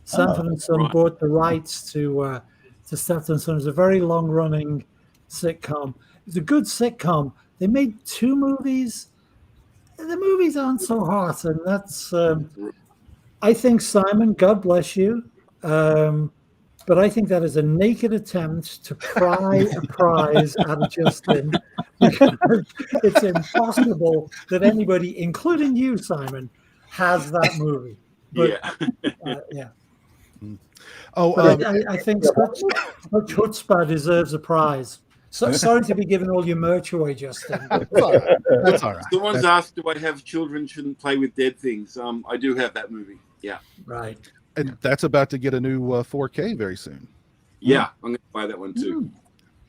S3: Sanford and Son bought the rights to Steptoe and Son. It was a very long-running sitcom. It's a good sitcom. They made 2 movies. The movies aren't so hot, and that's. I think, Simon, God bless you, but I think that is a naked attempt to pry a prize out of Justin. It's impossible that anybody, including you, Simon, has that movie. But, I think such chutzpah deserves a prize. So sorry to be giving all your merch away, Justin.
S1: It's all right. It's all right.
S4: Someone's asked, do I have children shouldn't play with dead things? I do have that movie. Yeah.
S3: Right.
S1: And that's about to get a new 4K very soon.
S4: Yeah, I'm going to buy that one too.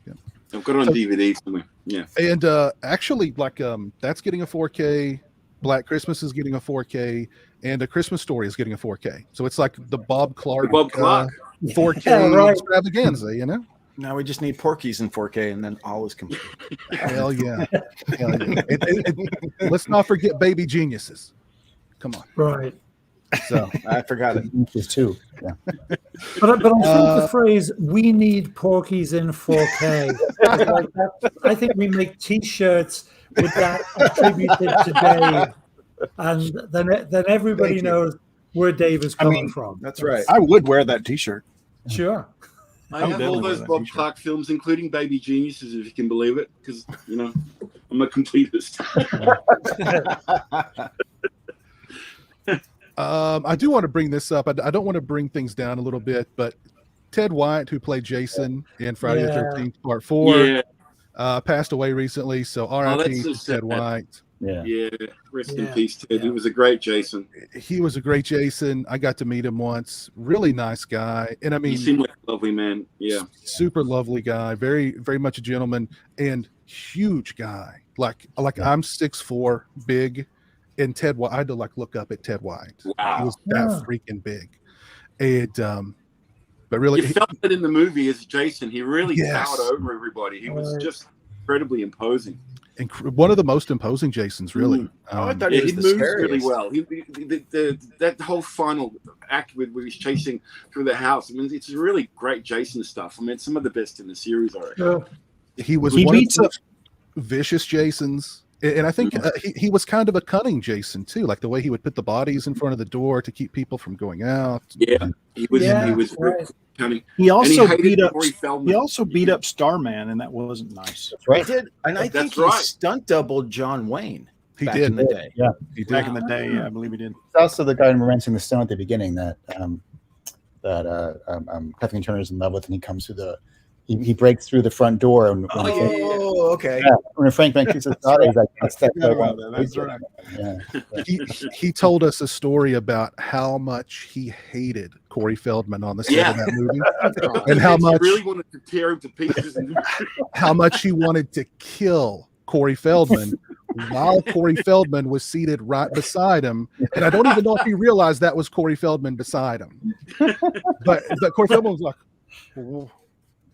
S1: Yeah.
S4: I've got it on DVD somewhere. Yeah.
S1: And actually, like that's getting a 4K. Black Christmas is getting a 4K, and A Christmas Story is getting a 4K. So it's like the Bob Clark, 4K extravaganza, you know?
S8: Now we just need Porky's in 4K, and then all is complete.
S1: Hell yeah. Hell yeah. Let's not forget Baby Geniuses. Come on.
S3: Right.
S8: So I forgot it.
S2: There's two. Yeah.
S3: But I think the phrase "we need Porky's in 4K," like that, I think we make T-shirts with that attributed to Dave, and then everybody knows where Dave is coming from.
S8: That's right.
S6: I would wear that T-shirt.
S3: Sure.
S4: I have all those Bob Clark films, including Baby Geniuses, if you can believe it, because, you know, I'm a completist.
S1: I do want to bring this up. I don't want to bring things down a little bit, but Ted White, who played Jason in Friday the 13th Part 4, passed away recently. So R.I.P. to Ted White.
S4: Yeah. Rest in peace, Ted. He was a great Jason.
S1: He was a great Jason. I got to meet him once. Really nice guy. And I mean,
S4: he seemed like a lovely man. Yeah.
S1: Super lovely guy. Very, very much a gentleman and huge guy. Like I'm 6'4", big. And Ted White, I had to like look up at Ted White.
S4: Wow.
S1: He was that freaking big. And but really,
S4: you felt it in the movie as Jason. He really towered over everybody. He was just incredibly imposing.
S1: One of the most imposing Jasons, really.
S8: I thought he
S4: moves really well. That whole final act where he's chasing through the house. I mean, it's really great Jason stuff. I mean, it's some of the best in the series, I reckon.
S1: He was one of the vicious Jasons. And I think he was kind of a cunning Jason too, like the way he would put the bodies in front of the door to keep people from going out.
S4: Yeah, he was very cunning.
S6: He also
S4: he
S6: also beat up Starman, and that wasn't nice.
S8: That's right. He did, and I think he stunt doubled John Wayne.
S1: He
S8: back
S1: did
S8: in the day.
S2: Yeah,
S6: he did. Back in the day. Yeah, I believe he did.
S2: It's also the guy wrenching the stone at the beginning that Kathleen Turner's in love with, and he comes through the. He breaks through the front door. And
S8: okay.
S2: Yeah, when Frank Van Keese's daughter is like,
S6: that's right.
S2: Yeah.
S1: He told us a story about how much he hated Corey Feldman on the set of that movie, and how much
S4: he really wanted to tear him to pieces.
S1: How much he wanted to kill Corey Feldman while Corey Feldman was seated right beside him, and I don't even know if he realized that was Corey Feldman beside him. But Corey Feldman was like. Oh.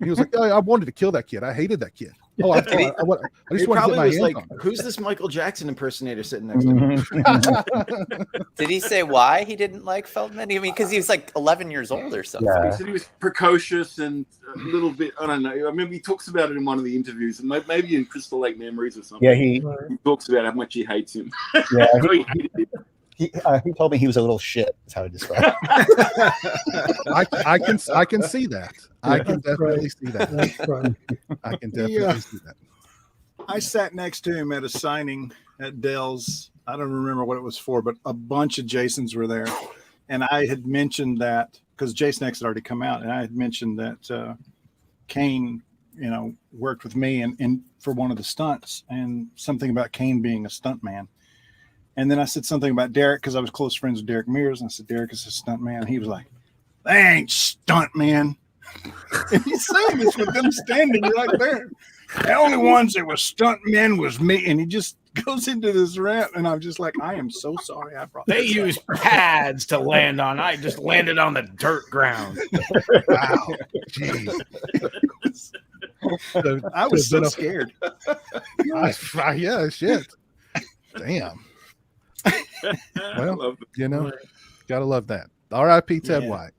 S1: He was like, I wanted to kill that kid. I hated that kid. Oh, I just wanted to get my hands on him.
S8: Who's this Michael Jackson impersonator sitting next to me?
S5: Did he say why he didn't like Feldman? I mean, because he was like 11 years old or something.
S2: Yeah.
S4: He said he was precocious and a little bit, I don't know. I remember he talks about it in one of the interviews, and maybe in Crystal Lake Memories or something.
S2: Yeah, he
S4: talks about how much he hates him.
S2: Yeah,
S4: he hated him.
S2: He told me he was a little shit. That's how he described it.
S1: I can see that. I can definitely see that. I can definitely see that.
S6: I sat next to him at a signing at Dell's. I don't remember what it was for, but a bunch of Jasons were there, and I had mentioned that because Jason X had already come out, and I had mentioned that Kane, worked with me and for one of the stunts, and something about Kane being a stunt man. And then I said something about Derek because I was close friends with Derek Mears. And I said, Derek is a stunt man. He was like, they ain't stunt man. And he's saying this with them standing right there. The only ones that were stunt men was me. And he just goes into this rant. And I'm just like, I am so sorry I brought
S9: They use pads to land on. I just landed on the dirt ground.
S1: Wow. Jeez.
S6: I was so scared.
S1: Yeah, shit. Damn. Well, gotta love that. R.I.P. Ted White.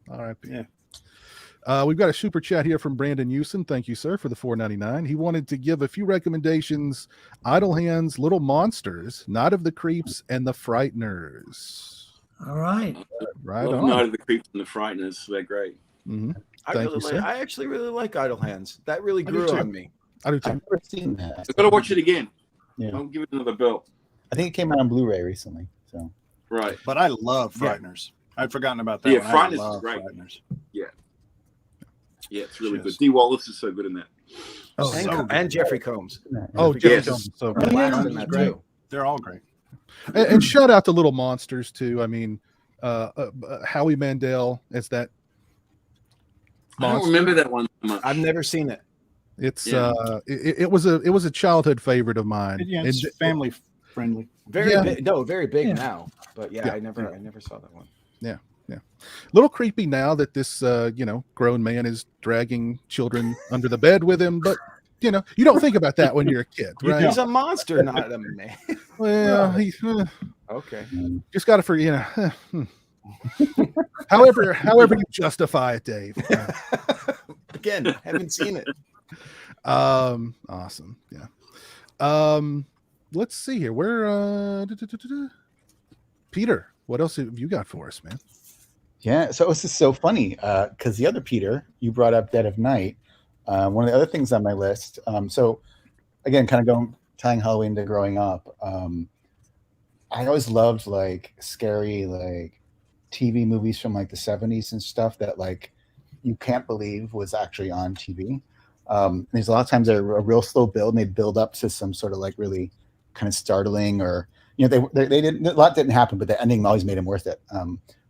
S1: R.I.P.
S6: Yeah.
S1: We've got a super chat here from Brandon Hewson. Thank you, sir, for the $4.99. He wanted to give a few recommendations: Idle Hands, Little Monsters, Night of the Creeps, and The Frighteners.
S3: All right.
S1: Right
S4: on. Night of the Creeps and The Frighteners. They're great.
S1: Mm-hmm.
S8: I actually really like Idle Hands. That really grew on me.
S1: I do too.
S2: I've never seen that.
S4: I've got to watch it again.
S2: Yeah.
S4: I'll give it another bell.
S2: I think it came out on Blu-ray recently. So
S4: right.
S6: But I love Frighteners. I'd forgotten about that.
S4: Yeah,
S6: one.
S4: Frighteners is great.
S6: Frighteners.
S4: Yeah. Yeah, it's really good. Dee Wallace is so good in that.
S1: Oh,
S6: So
S8: and,
S6: good.
S8: and Jeffrey Combs.
S1: Oh,
S8: Jeffrey
S4: yes.
S1: Jones, so
S8: Combs
S1: good.
S8: was in that
S6: Great.
S8: too.
S6: They're all great.
S1: And shout out to Little Monsters too. I mean, Howie Mandel as that
S4: I don't
S1: monster.
S4: remember that one so much.
S8: I've never seen it.
S1: It's
S4: Yeah.
S1: it was a childhood favorite of mine.
S6: Yeah, it's
S1: And-
S6: family friendly.
S8: Very
S1: Yeah.
S8: big, no, very big
S3: Yeah.
S8: now. But yeah,
S1: Yeah.
S8: I never saw that one.
S1: little creepy now that this grown man is dragging children under the bed with him, but you don't think about that when you're a kid, right?
S8: He's a monster, not a man.
S1: Well, he
S8: Okay.
S1: just got to forget. However you justify it, Dave.
S8: Again, haven't seen it.
S1: Awesome. Yeah. Let's see here. Where Peter, what else have you got for us, man?
S2: Yeah, so this is so funny because the other Peter, you brought up Dead of Night. One of the other things on my list. So again, kind of tying Halloween to growing up. I always loved like scary like TV movies from like the 70s and stuff that like you can't believe was actually on TV. There's a lot of times they're a real slow build and they build up to some sort of like really kind of startling or they didn't, a lot didn't happen, but the ending always made them worth it.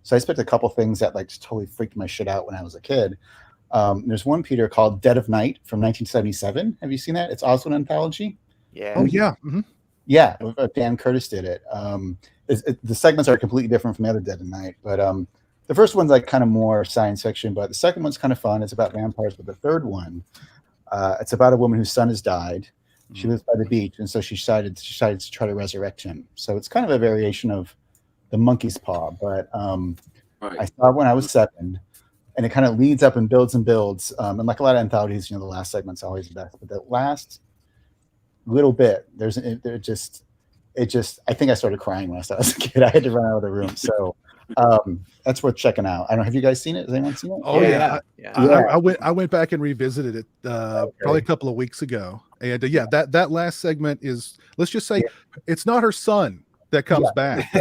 S2: So I picked a couple things that like just totally freaked my shit out when I was a kid. There's one, Peter, called Dead of Night from 1977. Have you seen that? It's also an anthology.
S5: Yeah.
S1: Oh yeah. Mm-hmm.
S2: Yeah, Dan Curtis did it. The segments are completely different from the other Dead of Night, but the first one's like kind of more science fiction, but the second one's kind of fun. It's about vampires, but the third one, it's about a woman whose son has died. She lives by the beach, and so she decided to try to resurrect him. So it's kind of a variation of the Monkey's Paw, but
S4: Right.
S2: I saw it when I was 7, and it kind of leads up and builds. And like a lot of anthologies, the last segment's always the best, but the last little bit, I think I started crying when I saw it as a kid. I had to run out of the room. So that's worth checking out. I don't know. Have you guys seen it? Has anyone seen it?
S1: Oh yeah.
S5: Yeah.
S1: I went back and revisited it probably a couple of weeks ago, and that last segment is, let's just say, it's not her son that comes back,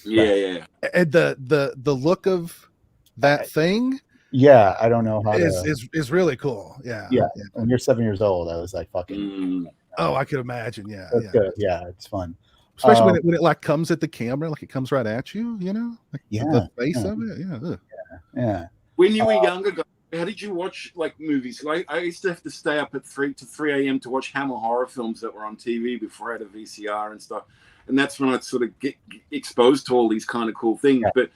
S4: Yeah.
S1: and the look of that thing,
S2: I don't know how
S1: is really cool. Yeah.
S2: When you're 7 years old, I was like fucking.
S1: Oh, I could imagine. Yeah.
S2: That's good. Yeah, it's fun.
S1: Especially when it like comes at the camera, like it comes right at you, like
S2: Yeah,
S1: the face of it. Yeah.
S2: Yeah.
S4: When you were younger, how did you watch like movies? Like I used to have to stay up at 3 a.m. to watch Hammer horror films that were on TV before I had a VCR and stuff. And that's when I'd sort of get exposed to all these kind of cool things.
S2: Yeah.
S4: But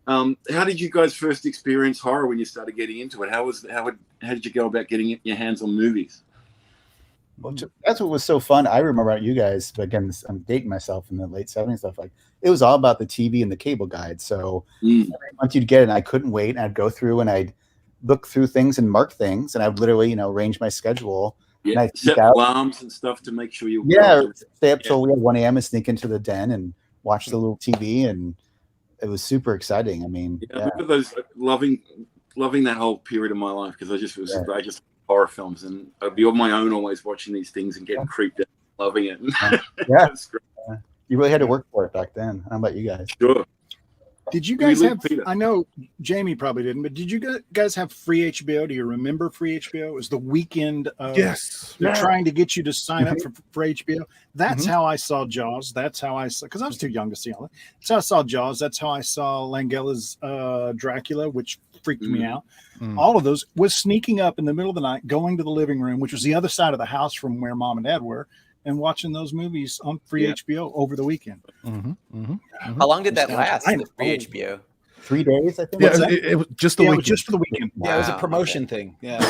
S4: how did you guys first experience horror when you started getting into it? How did you go about getting your hands on movies?
S2: Well, that's what was so fun. I remember you guys, but again, I'm dating myself in the late 70s stuff. Like it was all about the TV and the cable guide. So every month you'd get it, and I couldn't wait. And I'd go through and I'd look through things and mark things, and I would literally, arrange my schedule.
S4: Yeah,
S2: and
S4: set alarms and stuff to make sure you.
S2: Stay up till 1 a.m. and sneak into the den and watch the little TV, and it was super exciting. I mean,
S4: I remember those loving that whole period of my life because I just horror films, and I'd be on my own always watching these things and getting creeped out, loving it.
S2: Yeah. You really had to work for it back then. How about you guys?
S4: Sure.
S6: Did you guys have, I know Jamie probably didn't, but did you guys have free HBO? Do you remember free HBO? It was the weekend of they're trying to get you to sign up for HBO. That's how I saw Jaws. That's how I saw, because I was too young to see all that. That's how I saw Jaws. That's how I saw Langela's Dracula, which freaked me out. All of those was sneaking up in the middle of the night, going to the living room, which was the other side of the house from where mom and dad were, and watching those movies on free HBO over the weekend.
S5: How long did that last? The free HBO?
S2: 3 days, I think.
S1: Yeah, it was just the weekend.
S6: It was just for the weekend.
S8: Yeah, it was a promotion thing. Yeah.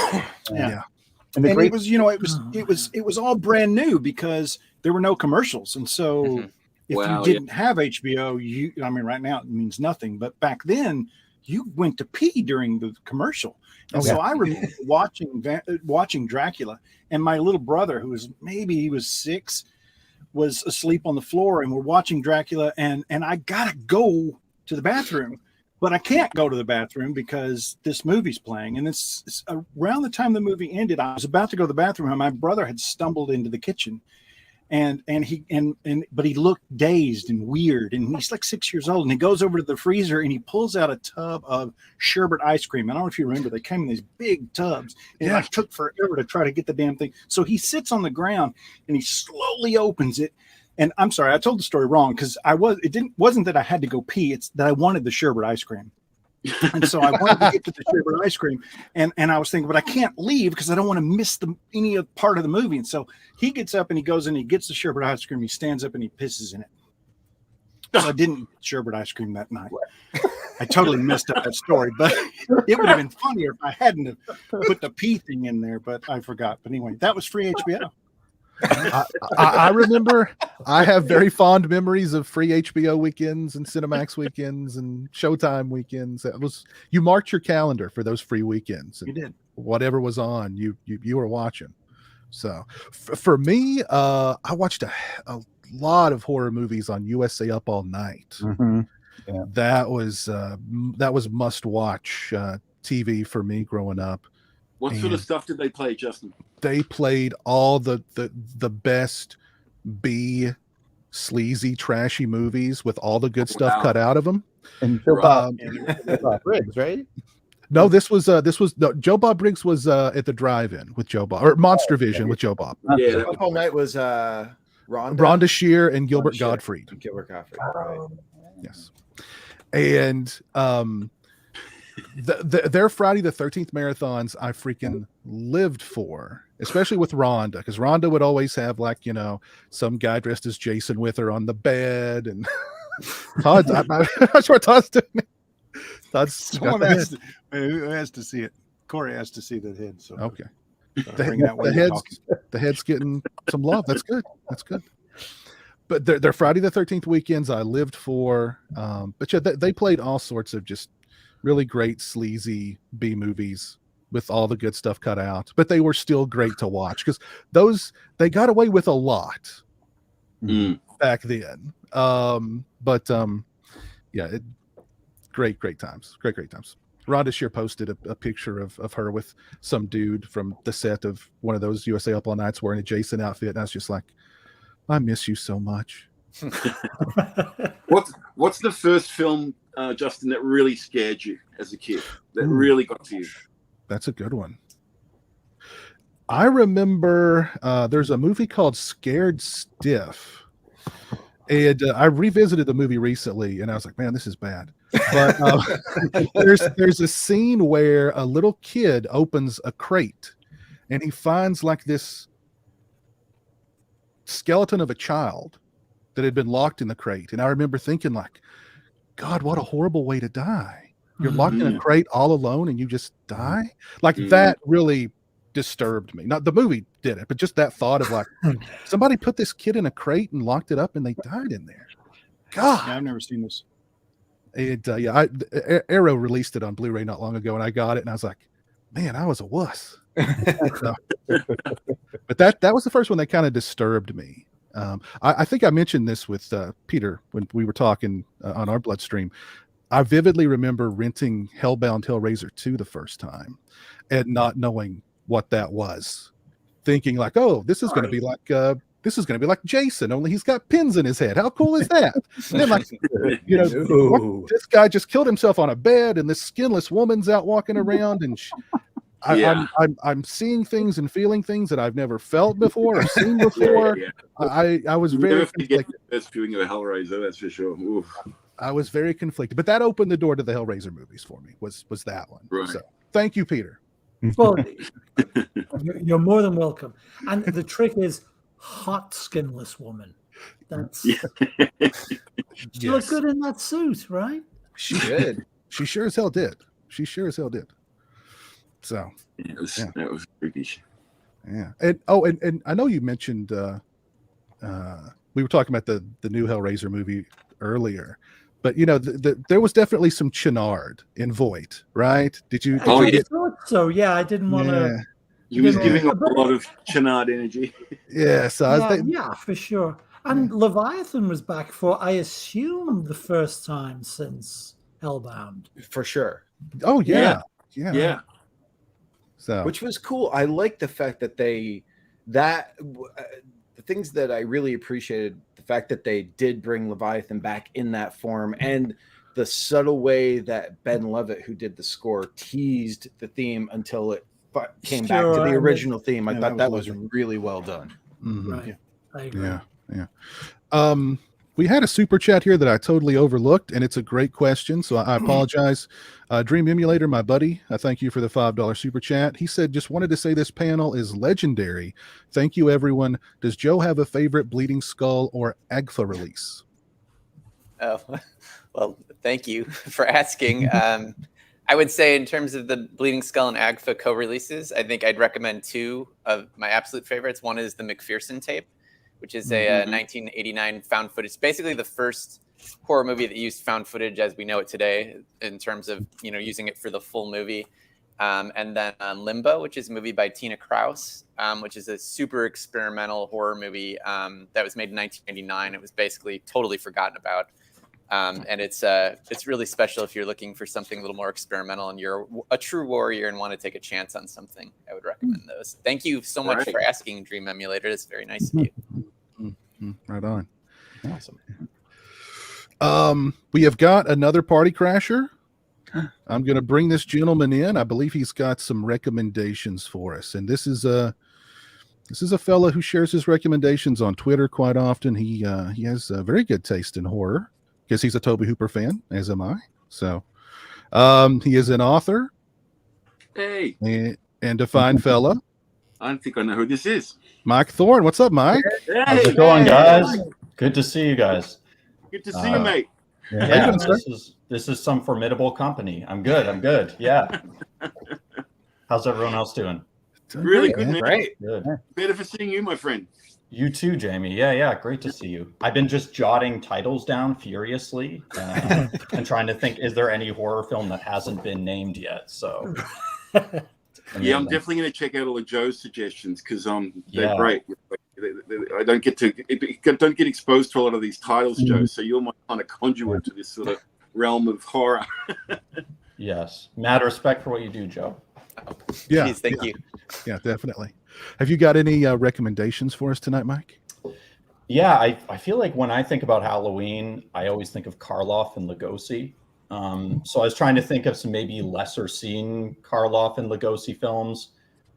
S2: And
S6: it was, it was all brand new because there were no commercials, and so if you didn't have HBO, right now it means nothing, but back then you went to pee during the commercial. And so I remember watching Dracula, and my little brother, who was he was 6, was asleep on the floor, and we're watching Dracula, and I gotta go to the bathroom, but I can't go to the bathroom because this movie's playing. And it's around the time the movie ended, I was about to go to the bathroom, and my brother had stumbled into the kitchen, but he looked dazed and weird, and he's like 6 years old, and he goes over to the freezer and he pulls out a tub of sherbet ice cream. I don't know if you remember, they came in these big tubs, and it like took forever to try to get the damn thing. So he sits on the ground and he slowly opens it. And I'm sorry, I told the story wrong, because wasn't that I had to go pee, it's that I wanted the sherbet ice cream. And so I wanted to get to the sherbet ice cream, and I was thinking, but I can't leave because I don't want to miss any part of the movie. And so he gets up and he goes and he gets the sherbet ice cream. He stands up and he pisses in it. So I didn't get sherbet ice cream that night. I totally messed up that story, but it would have been funnier if I hadn't have put the pee thing in there. But I forgot. But anyway, that was free HBO.
S1: I remember I have very fond memories of free HBO weekends and Cinemax weekends and Showtime weekends. You marked your calendar for those free weekends.
S6: You did.
S1: Whatever was on, you were watching. So for me, I watched a lot of horror movies on USA Up All Night.
S2: Mm-hmm. Yeah.
S1: That was must watch TV for me growing up.
S4: What sort of stuff did they play, Justin?
S1: They played all the best B sleazy trashy movies with all the good stuff cut out of them.
S2: And Joe Bob Briggs, right?
S1: No, Joe Bob Briggs was at the drive-in with Joe Bob, or Monster Vision with Joe Bob.
S8: Yeah, Up All Night was
S1: Rhonda Shear and Gilbert Gottfried.
S8: Right.
S1: Yes. And their Friday the 13th marathons I freaking lived for, especially with Rhonda, because Rhonda would always have, like, some guy dressed as Jason with her on the bed, and Todd's I'm not sure what Todd's doing.
S6: Someone has to see it. Corey has to see the head. So
S1: okay, the head's getting some love. That's good. But their Friday the 13th weekends I lived for. But yeah, they played all sorts of just really great sleazy B movies with all the good stuff cut out, but they were still great to watch because they got away with a lot back then. Great times. Rhonda Shear posted a picture of her with some dude from the set of one of those USA Up All Nights wearing a Jason outfit, and I was just like, I miss you so much.
S4: What's the first film, Justin, that really scared you as a kid? That really got to you?
S1: That's a good one. I remember there's a movie called Scared Stiff, and I revisited the movie recently, and I was like, man, this is bad. But there's a scene where a little kid opens a crate, and he finds like this skeleton of a child that had been locked in the crate. And I remember thinking, like, God, what a horrible way to die. You're locked in a crate all alone and you just die. Like that really disturbed me. Not the movie did it, but just that thought of like, somebody put this kid in a crate and locked it up and they died in there. God.
S6: Yeah, I've never seen this.
S1: Arrow released it on Blu-ray not long ago, and I got it and I was like, man, I was a wuss. But that was the first one that kind of disturbed me. I think I mentioned this with Peter when we were talking on our Bloodstream. I vividly remember renting Hellraiser 2 the first time and not knowing what that was, thinking like, oh, this is going to be like Jason, only he's got pins in his head. How cool is that? And then, like, this guy just killed himself on a bed, and this skinless woman's out walking around, and I'm seeing things and feeling things that I've never felt before or seen before. I was very conflicted.
S4: That's viewing of Hellraiser, that's for sure. Oof.
S1: I was very conflicted, but that opened the door to the Hellraiser movies for me. Was that one?
S4: Right.
S1: So thank you, Peter.
S3: Well, you're more than welcome. And the trick is hot skinless woman. That's she looked good in that suit, right?
S1: She did. She sure as hell did. So
S4: that was freaky.
S1: Yeah. And I know you mentioned we were talking about the new Hellraiser movie earlier, but there was definitely some Chenard in Voight, right? Did you
S3: so yeah, I didn't want to.
S4: He was giving up a lot of Chenard energy.
S1: Yeah, so
S3: yeah, for sure. And Leviathan was back for, I assume, the first time since Hellbound.
S8: For sure.
S1: Oh yeah.
S8: So, which was cool. I like the fact that the things that I really appreciated, the fact that they did bring Leviathan back in that form, and the subtle way that Ben Levitt, who did the score, teased the theme until it came back to the original theme. I thought that was really well done.
S1: Mm-hmm.
S3: Right.
S1: Yeah.
S3: I agree.
S1: Yeah. We had a super chat here that I totally overlooked, and it's a great question, so I apologize. Dream Emulator, my buddy, I thank you for the $5 super chat. He said, just wanted to say this panel is legendary. Thank you, everyone. Does Joe have a favorite Bleeding Skull or AGFA release?
S5: Oh, well, thank you for asking. I would say in terms of the Bleeding Skull and AGFA co-releases, I think I'd recommend two of my absolute favorites. One is the McPherson tape, which is a 1989 found footage, basically the first horror movie that used found footage as we know it today in terms of, using it for the full movie. And then Limbo, which is a movie by Tina Kraus, which is a super experimental horror movie that was made in 1999. It was basically totally forgotten about. And it's really special if you're looking for something a little more experimental and you're a true warrior and want to take a chance on something. I would recommend those. Thank you so much for asking, Dream Emulator. It's very nice of you.
S1: Right on.
S2: Awesome.
S1: We have got another party crasher. I'm going to bring this gentleman in. I believe he's got some recommendations for us, and this is a fella who shares his recommendations on Twitter quite often. He has a very good taste in horror because he's a Tobe Hooper fan, as am I. So he is an author, and a fine fella.
S4: I don't think I know who this is.
S1: Mike Thorne. What's up, Mike?
S10: Hey, how's it going, guys? Good to see you guys.
S4: Good to see you, mate.
S10: Yeah, this is some formidable company. I'm good. Yeah. How's everyone else doing?
S4: Really good, man.
S8: Great.
S10: Good.
S4: Better for seeing you, my friend.
S10: You too, Jamie. Yeah. Great to see you. I've been just jotting titles down furiously and trying to think, is there any horror film that hasn't been named yet? So.
S4: Yeah, I'm definitely going to check out all of Joe's suggestions because they're great. I don't get exposed to a lot of these titles, Joe. So you're my kind of conduit to this sort of realm of horror.
S10: Yes, mad respect for what you do, Joe.
S1: Yeah,
S5: Jeez, thank you.
S1: Yeah, definitely. Have you got any recommendations for us tonight, Mike?
S10: Yeah, I feel like when I think about Halloween, I always think of Karloff and Lugosi. So I was trying to think of some maybe lesser seen Karloff and Lugosi films.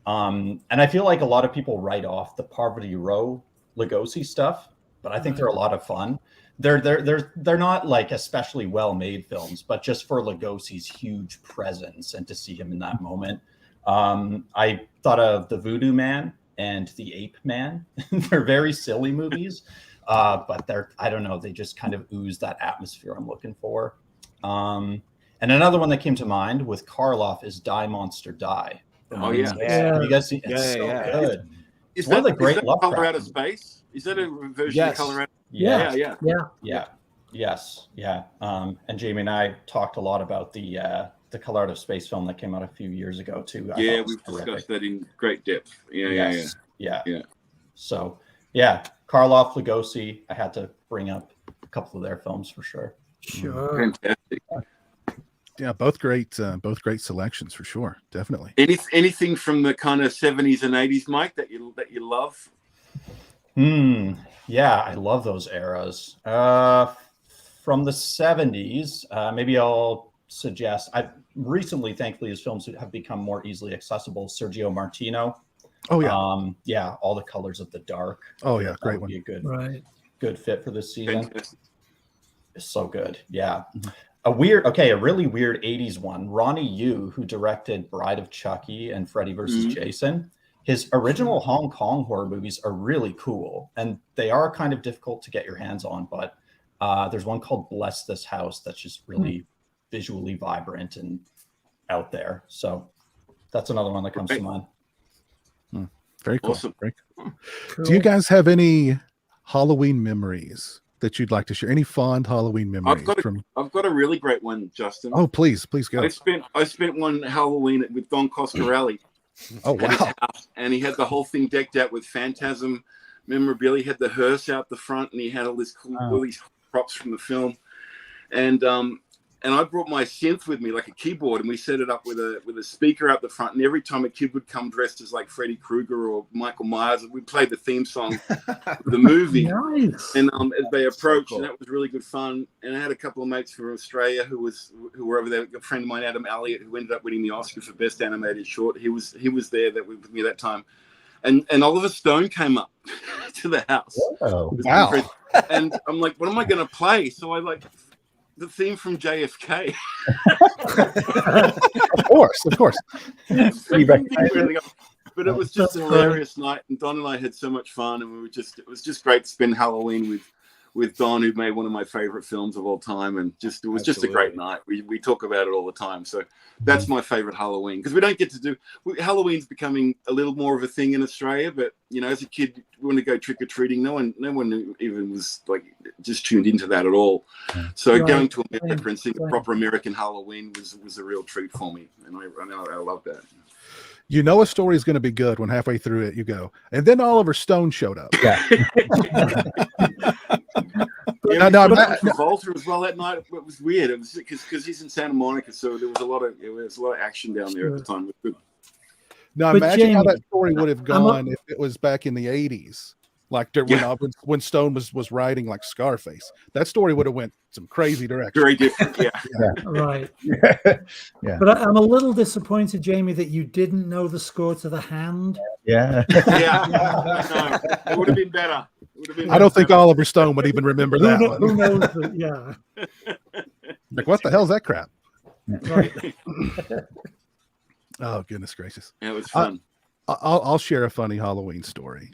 S10: And I feel like a lot of people write off the Poverty Row Lugosi stuff, but I think they're a lot of fun. They're not like especially well made films, but just for Lugosi's huge presence and to see him in that moment. I thought of The Voodoo Man and The Ape Man. They're very silly movies, but I don't know, they just kind of ooze that atmosphere I'm looking for. And another one that came to mind with Karloff is Die Monster Die.
S4: Oh yeah.
S10: Have you guys seen it? It's so good.
S4: Is
S10: one of the great
S4: Lovecraft Color Out of Space? Is that a version of Color Out?
S10: Yeah. Yes. And Jamie and I talked a lot about the Color Out of Space film that came out a few years ago too.
S4: Yeah, we've discussed that in great depth. Yeah.
S10: So Karloff, Lugosi, I had to bring up a couple of their films for sure.
S3: Sure.
S4: Fantastic.
S1: Yeah, both great selections for sure. Definitely.
S4: Anything from the kind of 70s and 80s, Mike, that you love?
S10: Yeah, I love those eras. From the 70s, maybe I'll suggest. I recently, thankfully, his films have become more easily accessible. Sergio Martino. Oh yeah. All the Colors of the Dark.
S1: Oh yeah, great one.
S10: Be a good fit for this season.
S4: Fantastic.
S10: It's so good. Yeah. A really weird 80s one. Ronnie Yu, who directed Bride of Chucky and Freddy vs. Jason. His original Hong Kong horror movies are really cool, and they are kind of difficult to get your hands on, but there's one called Bless This House that's just really visually vibrant and out there. So that's another one that comes to mind.
S1: Very cool.
S4: Awesome.
S1: Very cool. Do you guys have any Halloween memories that you'd like to share? Any fond Halloween memories?
S4: I've got a really great one, Justin.
S1: Oh, please go.
S4: I spent one Halloween with Don Coscarelli.
S1: Oh wow!
S4: And he had the whole thing decked out with Phantasm memorabilia. He had the hearse out the front, and he had all these cool all these props from the film. And And I brought my synth with me, like a keyboard, and we set it up with a speaker out the front. And every time a kid would come dressed as like Freddy Krueger or Michael Myers, we played the theme song of the movie.
S3: Nice.
S4: And as they approached,
S8: cool.
S4: and that was really good fun. And I had a couple of mates from Australia who were over there. A friend of mine, Adam Elliott, who ended up winning the Oscar for Best Animated Short. He was there with me that time. And Oliver Stone came up to the house.
S2: Oh,
S1: wow.
S4: And I'm like, what am I going to play? So I like the theme from JFK.
S1: Of course.
S4: But it was just a hilarious night, and Don and I had so much fun, and it was just great to spend Halloween with Don, who made one of my favorite films of all time, and it was just a great night. We talk about it all the time, so that's my favorite Halloween, because we don't get to do Halloween's becoming a little more of a thing in Australia. But as a kid, we want to go trick or treating. No one even was like just tuned into that at all. So going to America and seeing a proper American Halloween was a real treat for me, and I love that.
S1: You know a story is going to be good when halfway through it you go, and then Oliver Stone showed up.
S2: Yeah.
S4: Travolta as well that night. It was weird. It was because he's in Santa Monica, so there was a lot of action down there at the time. It was good.
S1: Now imagine how that story would have gone if it was back in the 80s, like when Stone was writing like Scarface. That story would have went some crazy direction.
S4: Very different, yeah.
S3: Right.
S2: Yeah.
S3: But I'm a little disappointed, Jamie, that you didn't know the score to The Hand.
S2: Yeah.
S4: No, it would have been better.
S1: I don't think Oliver Stone would even remember that one.
S3: Who knows? Yeah.
S1: Like, what the hell's that crap?
S3: Right.
S1: Oh, goodness gracious.
S4: Yeah, it was fun.
S1: I'll share a funny Halloween story.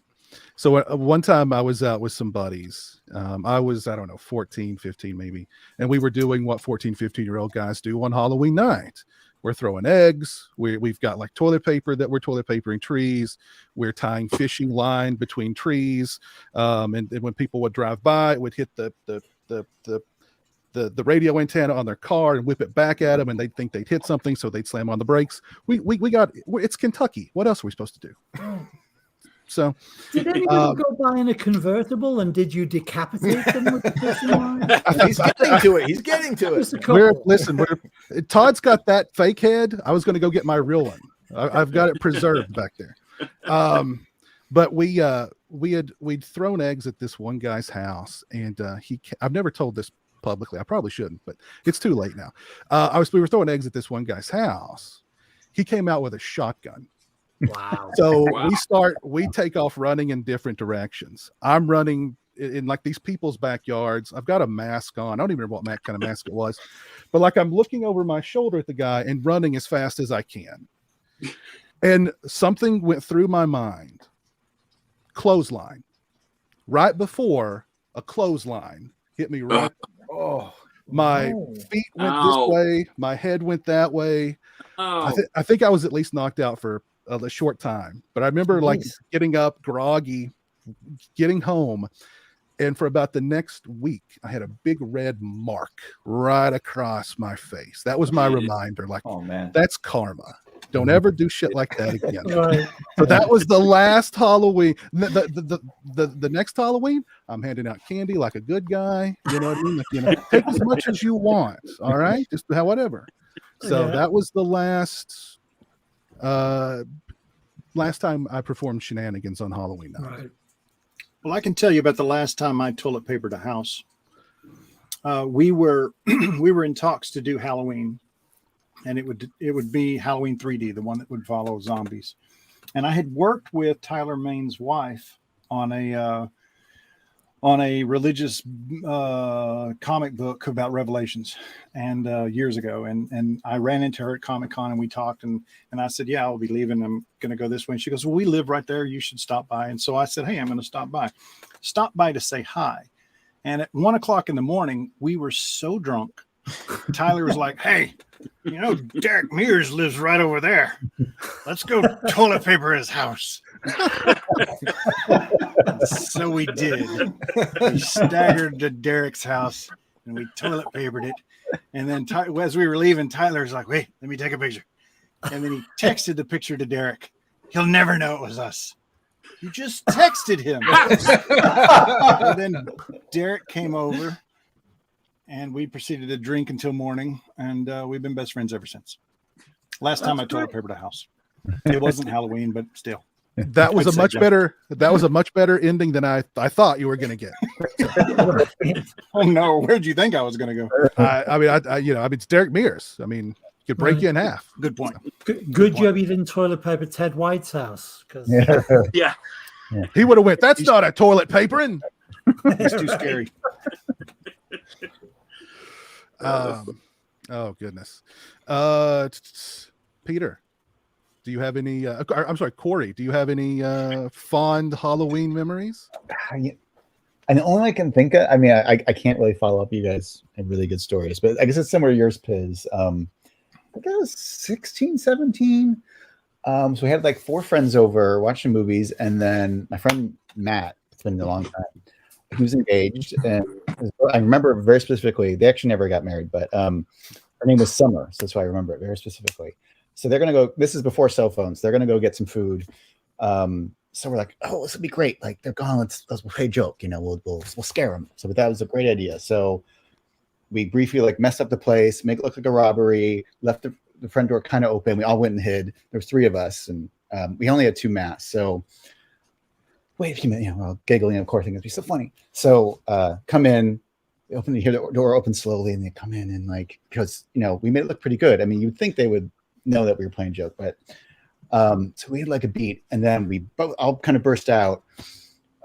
S1: So one time I was out with some buddies. I was, 14, 15 maybe. And we were doing what 14, 15-year-old guys do on Halloween night. We're throwing eggs. We've got like toilet paper that we're toilet papering trees. We're tying fishing line between trees. And when people would drive by, it would hit the radio antenna on their car and whip it back at them, and they'd think they'd hit something, so they'd slam on the brakes. It's Kentucky. What else are we supposed to do? So,
S3: did anybody go by in a convertible, and did you decapitate them with the fishing line?
S9: He's getting to it. He's getting to
S1: it. Todd's got that fake head. I was going to go get my real one. I've got it preserved back there. But we'd thrown eggs at this one guy's house, and I've never told this publicly. I probably shouldn't, but it's too late now. We were throwing eggs at this one guy's house. He came out with a shotgun.
S3: Wow.
S1: So we take off running in different directions. I'm running in like these people's backyards. I've got a mask on. I don't even remember what kind of mask it was, but like I'm looking over my shoulder at the guy and running as fast as I can. And something went through my mind. Clothesline. Right before a clothesline hit me right. My feet went this way. My head went that way. I think I was at least knocked out for a short time, but I remember like getting up groggy, getting home, and for about the next week I had a big red mark right across my face. That was my reminder, like, oh man, that's karma. Don't ever do shit like that again. Right. So that was the last Halloween. The next Halloween, I'm handing out candy like a good guy. You know what I mean? Like, take as much as you want. All right, just whatever. So that was the last time I performed shenanigans on Halloween night. Right.
S6: Well, I can tell you about the last time I toilet papered a house. We were in talks to do Halloween, and it would be Halloween 3D, the one that would follow zombies. And I had worked with Tyler Maine's wife on a religious comic book about Revelations, and years ago, and I ran into her at Comic-Con, and we talked, and I said, yeah, I'll be leaving. I'm going to go this way. And she goes, well, we live right there. You should stop by. And so I said, hey, I'm going to stop by to say hi. And at 1 o'clock in the morning, we were so drunk. Tyler was like, hey, Derek Mears lives right over there. Let's go toilet paper his house. So we did. We staggered to Derek's house and we toilet papered it. And then as we were leaving, Tyler's like, wait, let me take a picture. And then he texted the picture to Derek. He'll never know it was us. You just texted him. And then Derek came over and we proceeded to drink until morning, and we've been best friends ever since. Last time I toilet papered a house. It wasn't Halloween, but still.
S1: That was a much better. That was a much better ending than I thought you were going to get.
S6: Oh no, where'd you think I was going to go?
S1: I mean, it's Derek Mears. I mean, you could break you in half.
S6: Good point.
S3: Good job you didn't toilet paper Ted White's house.
S4: Yeah.
S1: He would have went. That's not a toilet papering.
S6: It's too scary.
S1: Oh goodness. Peter, do you have any? I'm sorry, Corey. Do you have any fond Halloween memories?
S2: And the only I can think of, I mean, I can't really follow up. You guys have really good stories, but I guess it's similar to yours, Piz. I think I was 16, 17. So we had like 4 friends over watching movies, and then my friend Matt, it's been a long time, he was engaged, and I remember very specifically, they actually never got married, but her name was Summer, so that's why I remember it very specifically. So they're going to go, this is before cell phones, they're going to go get some food. So we're like, oh, this would be great. Like, they're gone. Let's play a joke. You know, we'll scare them. So that was a great idea. So we briefly like messed up the place, make it look like a robbery, left the front door kind of open. We all went and hid. There was 3 of us, and we only had 2 masks. So wait a few minutes, we're all giggling, of course, thinking it'd be so funny. So come in, you hear the door open slowly, and they come in, and like, because we made it look pretty good. I mean, you'd think they would know that we were playing a joke, but so we had like a beat, and then we both all kind of burst out.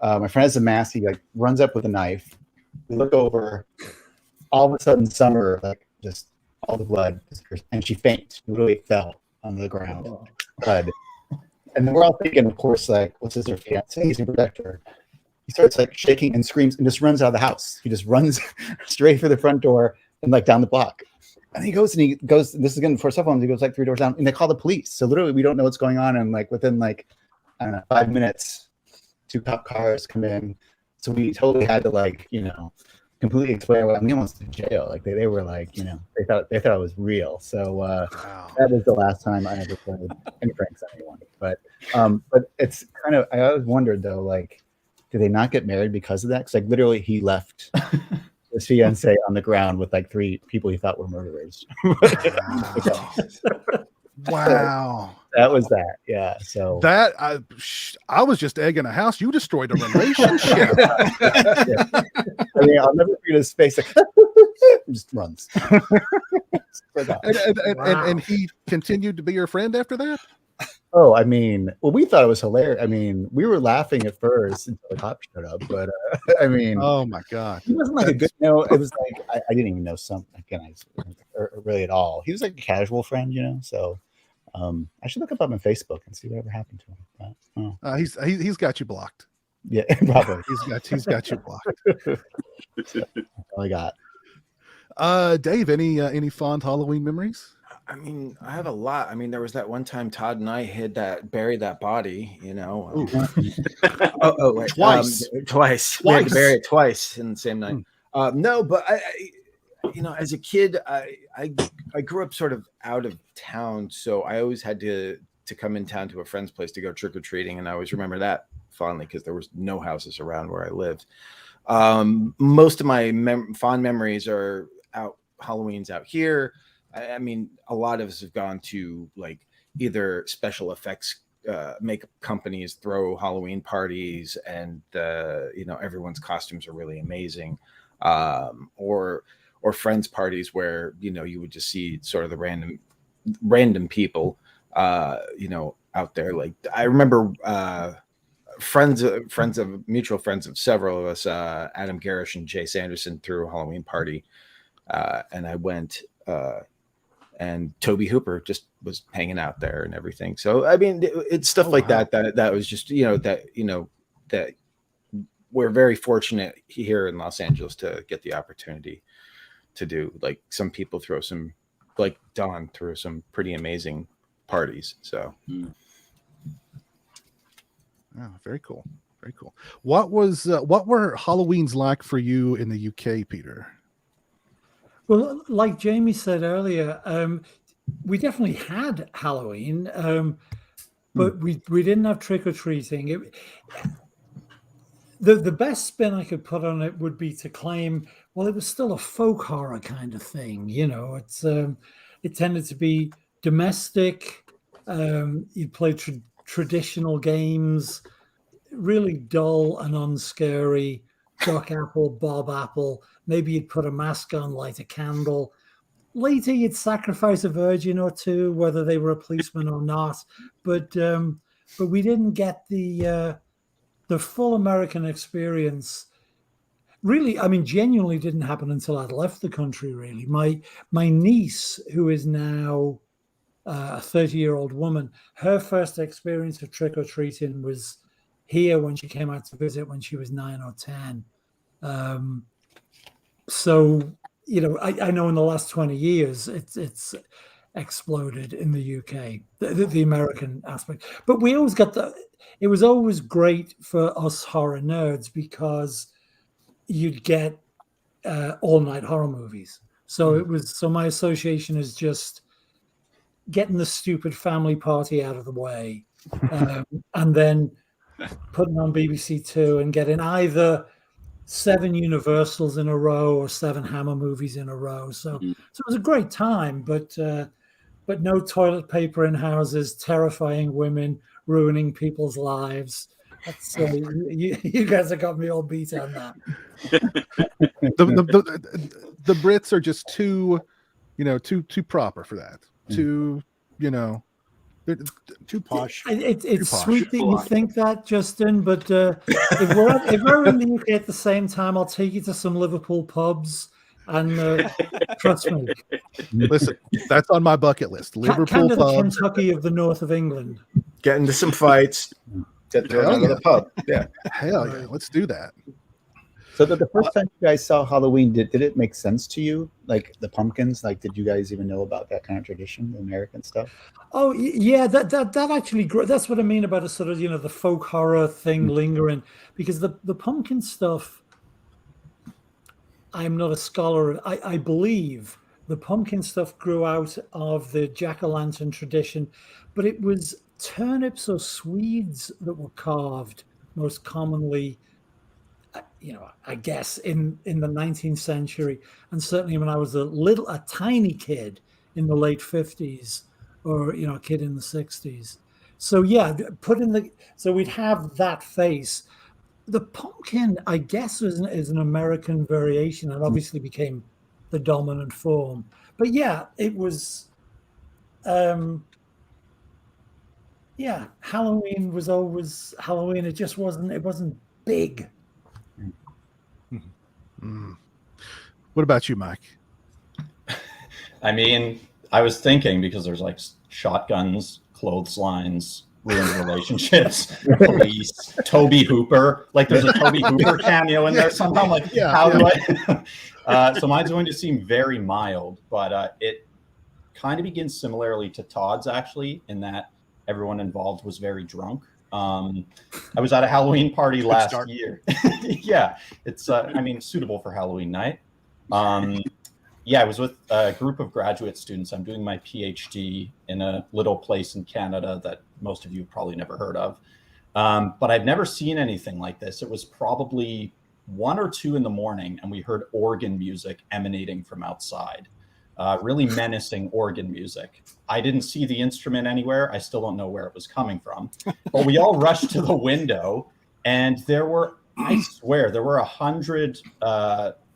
S2: My friend has a mask. He like runs up with a knife. We look over. All of a sudden, Summer, like, just all the blood, and she faints. She literally fell on the ground. Blood. And then we're all thinking, of course, like, what's his her fiance? He's a protector. He starts like shaking and screams and just runs out of the house. He just runs straight for the front door and like down the block. And he goes, this is again before cell phones, he goes like 3 doors down, and they call the police. So literally we don't know what's going on. And like within like, I don't know, 5 minutes, 2 cop cars come in. So we totally had to like, completely explain why we almost in jail. Like they were like, they thought it was real. So that was the last time I ever played any pranks on anyone. But it's kind of, I always wondered though, like, did they not get married because of that? Because like literally he left his fiance on the ground with like 3 people he thought were murderers.
S1: Wow.
S2: That was that. Yeah. So
S1: that I was just egging a house. You destroyed a relationship.
S2: Yeah. I mean, I'll never forget his face. Like, just runs.
S1: And he continued to be your friend after that?
S2: Oh, I mean, well, we thought it was hilarious. I mean, we were laughing at first until the cop showed up, but I mean,
S1: oh my god,
S2: he wasn't like a good. It was like I didn't even know something really at all. He was like a casual friend, So I should look up on Facebook and see whatever happened to him. But,
S1: he's got you blocked.
S2: Yeah, probably.
S1: he's got you blocked.
S2: That's all I got.
S1: Dave, any fond Halloween memories?
S8: I mean, I have a lot. I mean, there was that one time Todd and I buried that body, Wait, twice. We had to bury it twice in the same night. No, but I as a kid, I grew up sort of out of town, so I always had to come in town to a friend's place to go trick or treating, and I always remember that fondly because there was no houses around where I lived. Most of my fond memories are Halloween's out here. I mean, a lot of us have gone to like either special effects makeup companies throw Halloween parties, and everyone's costumes are really amazing, or friends parties where you would just see sort of the random people out there. Like I remember mutual friends of several of us, Adam Garish and Jay Sanderson, threw a Halloween party, and I went. And Toby Hooper just was hanging out there and everything. So I mean, it's stuff like that was just that we're very fortunate here in Los Angeles to get the opportunity to do. Like some people throw some, like Don threw some pretty amazing parties. So,
S1: very cool, very cool. What were Halloweens like for you in the UK, Peter?
S3: Well, like Jamie said earlier, we definitely had Halloween, but we didn't have trick-or-treating. The best spin I could put on it would be to claim well, it was still a folk horror kind of thing. You know, it tended to be domestic. You play traditional games, really dull and unscary. Duck Apple, Bob Apple. Maybe you'd put a mask on, light a candle. Later, you'd sacrifice a virgin or two, whether they were a policeman or not. But we didn't get the full American experience. Really, I mean, genuinely didn't happen until I'd left the country. Really, my niece, who is now a 30-year-old woman, her first experience of trick or treating was here when she came out to visit when she was 9 or 10. So, you know, I know in the last 20 years it's exploded in the UK, the American aspect. But we always got it was always great for us horror nerds because you'd get all-night horror movies. So my association is just getting the stupid family party out of the way, and then putting on BBC Two and getting either 7 Universals in a row or 7 Hammer movies in a row. So it was a great time, but no toilet paper in houses, terrifying women, ruining people's lives. That's you guys have got me all beat on that.
S1: The Brits are just too proper for that. Too, they're too posh.
S3: It's
S1: too
S3: sweet
S1: posh.
S3: that you think that, Justin, but if we're in the UK at the same time, I'll take you to some Liverpool pubs, and trust me.
S1: Listen, that's on my bucket list. Liverpool
S3: kind of the
S1: pubs.
S3: Kentucky of the north of England.
S11: Get into some fights. Get thrown out of the pub. Yeah.
S1: Hell yeah, let's do that.
S2: So the first time you guys saw Halloween, did it make sense to you? Like the pumpkins? Like, did you guys even know about that kind of tradition, the American stuff?
S3: Oh yeah, that actually that's what I mean about a sort of the folk horror thing lingering, because the pumpkin stuff. I'm not a scholar. I believe the pumpkin stuff grew out of the jack-o'-lantern tradition, but it was turnips or swedes that were carved most commonly. I guess in the 19th century, and certainly when I was a tiny kid in the late 50s, or a kid in the 60s. So yeah, so we'd have that face. The pumpkin, I guess, is an American variation, and obviously became the dominant form. But yeah, it was. Halloween was always Halloween. It just wasn't. It wasn't big.
S1: What about you, Mike?
S10: I mean, I was thinking, because there's like shotguns, clotheslines, ruined relationships, police, Toby Hooper. Like there's a Toby Hooper cameo in there somehow. Like, how do I? So mine's going to seem very mild, but it kind of begins similarly to Todd's, actually, in that everyone involved was very drunk. I was at a Halloween party last year. Yeah, it's suitable for Halloween night. I was with a group of graduate students. I'm doing my PhD in a little place in Canada that most of you have probably never heard of. But I've never seen anything like this. It was probably 1 or 2 in the morning, and we heard organ music emanating from outside. Really menacing organ music. I didn't see the instrument anywhere. I still don't know where it was coming from. But we all rushed to the window, and there were 100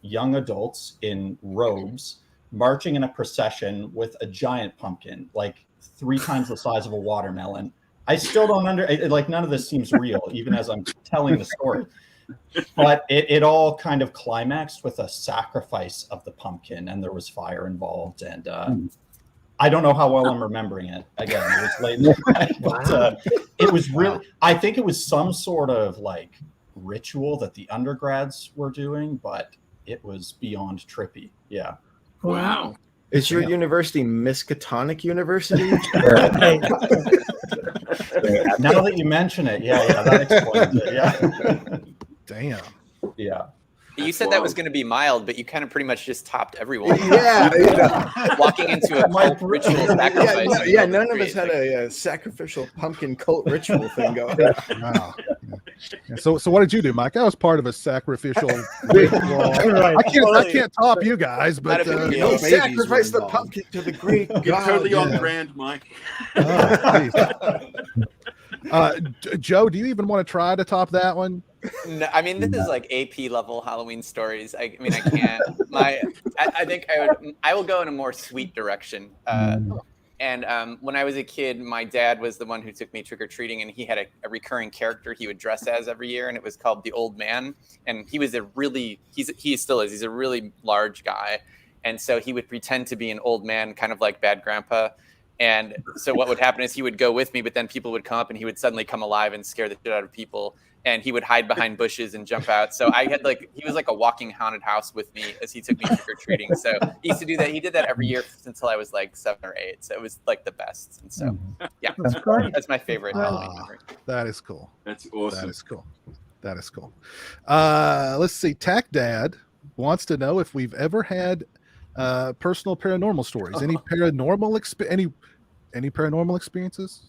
S10: young adults in robes marching in a procession with a giant pumpkin, like 3 times the size of a watermelon. I still don't none of this seems real, even as I'm telling the story. But it all kind of climaxed with a sacrifice of the pumpkin, and there was fire involved. And I don't know how well I'm remembering it. Again, it was late in the night, but it was really, I think it was some sort of like ritual that the undergrads were doing, but it was beyond trippy. Yeah.
S11: Wow. Is your university Miskatonic University?
S10: Now that you mention it, that explains it. Yeah.
S1: Damn.
S10: Yeah.
S5: You said that was going to be mild, but you kind of pretty much just topped everyone.
S11: Yeah.
S5: Walking into a cult ritual sacrifice.
S11: None of us had a sacrificial pumpkin cult ritual thing going.
S1: Wow. Yeah, so what did you do, Mike? I was part of a sacrificial ritual.
S3: Right.
S1: I can't top you guys, but
S5: Not a big deal.
S11: Don't
S6: babies
S11: sacrifice
S6: were
S11: the
S6: involved.
S11: pumpkin to the great
S4: You're
S11: God.
S4: totally on
S1: yeah.
S4: brand, Mike.
S1: Joe, do you even want to try to top that one?
S5: No, I mean, this is like AP level Halloween stories. I mean, I can't. I think I will go in a more sweet direction. And when I was a kid, my dad was the one who took me trick or treating, and he had a recurring character he would dress as every year, and it was called the Old Man. And he was he still is. He's a really large guy, and so he would pretend to be an old man, kind of like Bad Grandpa. And so what would happen is he would go with me, but then people would come up, and he would suddenly come alive and scare the shit out of people. And he would hide behind bushes and jump out. So I had he was like a walking haunted house with me as he took me trick or treating. So he used to do that. He did that every year until I was like 7 or 8. So it was like the best. And so, yeah,
S3: That's great.
S5: that's my favorite Halloween memory.
S1: That is cool.
S4: That's awesome.
S1: That is cool. That is cool. Let's see. Tack Dad wants to know if we've ever had personal paranormal stories. Any paranormal any paranormal experiences?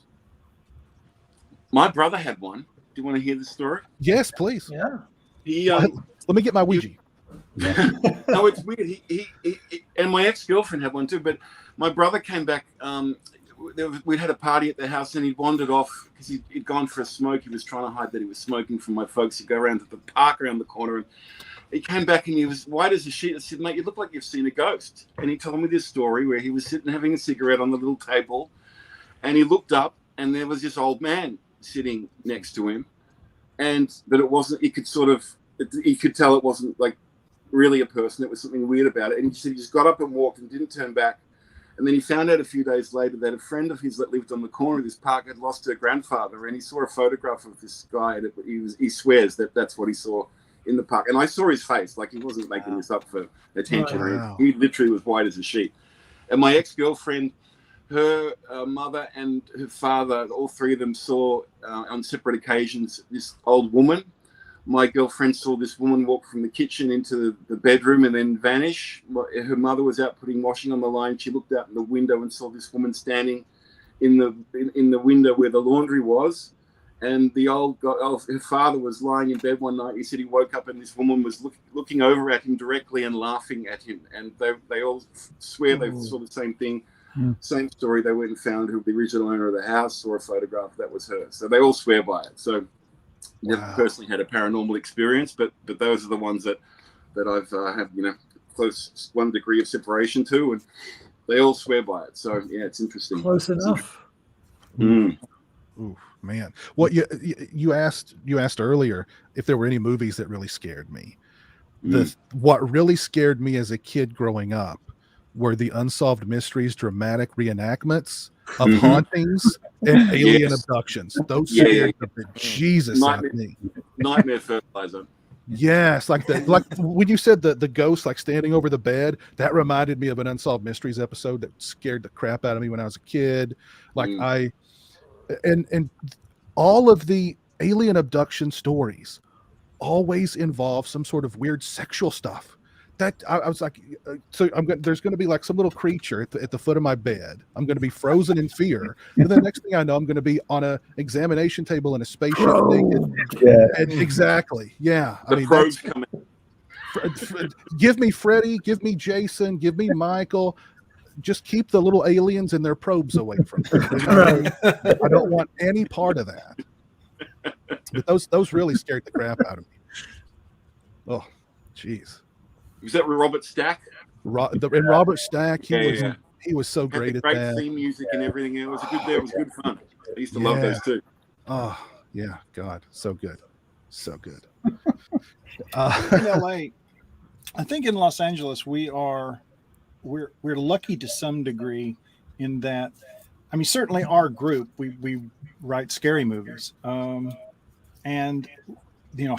S4: My brother had one. Do you want to hear the story?
S1: Yes, please.
S3: Yeah.
S4: He
S1: Let me get my Ouija.
S4: no, it's weird. He and my ex-girlfriend had one too. But my brother came back. We'd had a party at the house, and he wandered off because he'd gone for a smoke. He was trying to hide that he was smoking from my folks. He'd go around to the park around the corner, and he came back, and he was white as a sheet. I said, "Mate, you look like you've seen a ghost." And he told me this story where he was sitting having a cigarette on the little table, and he looked up, and there was this old man sitting next to him, and that it wasn't. He could tell it wasn't like really a person. It was something weird about it. And he said he just got up and walked and didn't turn back. And then he found out a few days later that a friend of his that lived on the corner of this park had lost her grandfather, and he saw a photograph of this guy. And he swears that that's what he saw in the park. And I saw his face, like he wasn't making this up for attention.
S1: Wow.
S4: He literally was white as a sheet. And my ex-girlfriend, her mother and her father, all three of them saw on separate occasions this old woman. My girlfriend saw this woman walk from the kitchen into the bedroom and then vanish. Her mother was out putting washing on the line. She looked out in the window and saw this woman standing in the window where the laundry was. And her father was lying in bed one night. He said he woke up and this woman was looking over at him directly and laughing at him. And they all swear they saw the same thing. Same story. They went and found who the original owner of the house, saw a photograph that was her. So they all swear by it. So never personally had a paranormal experience, but those are the ones that I've have close 1 degree of separation to, and they all swear by it. So yeah, it's interesting.
S3: Close enough.
S1: Ooh, man. Well, you asked earlier if there were any movies that really scared me. What really scared me as a kid growing up were the Unsolved Mysteries dramatic reenactments of hauntings and alien abductions. Those scared the Jesus out of me.
S4: Nightmare fertilizer.
S1: Yes, like when you said the ghost like standing over the bed, that reminded me of an Unsolved Mysteries episode that scared the crap out of me when I was a kid. Like and all of the alien abduction stories always involve some sort of weird sexual stuff. That I was like, so there's going to be like some little creature at the foot of my bed. I'm going to be frozen in fear, and the next thing I know, I'm going to be on a examination table in a spaceship naked.
S2: Yeah.
S1: Exactly. Yeah.
S4: The probes coming.
S1: Give me Freddy. Give me Jason. Give me Michael. Just keep the little aliens and their probes away from me. I don't want any part of that. But those really scared the crap out of me. Oh, jeez.
S4: Was that with Robert Stack?
S1: And Robert Stack, he was so great at
S4: great
S1: that.
S4: Theme music and everything. It was good fun. I used to love those too.
S1: Oh yeah, God, so good, so good.
S6: In LA, I think in Los Angeles we're lucky to some degree in that. I mean, certainly our group we write scary movies, and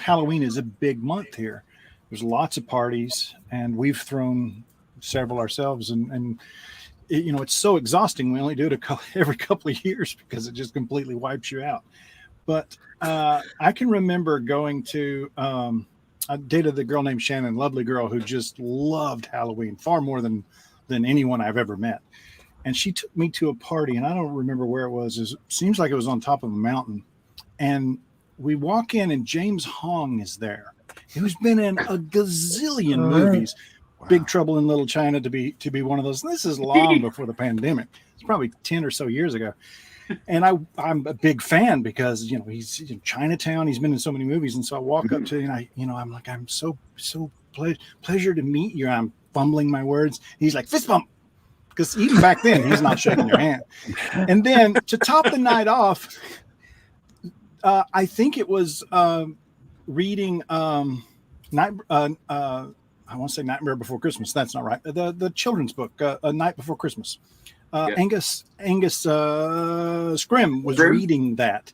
S6: Halloween is a big month here. There's lots of parties, and we've thrown several ourselves, and it's so exhausting. We only do it every couple of years because it just completely wipes you out. But I can remember going to I dated a girl named Shannon, lovely girl who just loved Halloween far more than anyone I've ever met. And she took me to a party, and I don't remember where it was. It seems like it was on top of a mountain, and we walk in and James Hong is there, who's been in a gazillion movies.
S1: Wow.
S6: Big Trouble in Little China to be one of those. And this is long before the pandemic. It's probably 10 or so years ago. And I'm a big fan because, you know, he's in Chinatown. He's been in so many movies. And so I walk up to him and I'm like, I'm so pleasure to meet you. I'm fumbling my words. He's like, fist bump. Because even back then, he's not shaking your hand. And then to top the night off, I think it was reading I want to say Nightmare Before Christmas. That's not right. The children's book, A Night Before Christmas. Angus Scrim was reading that.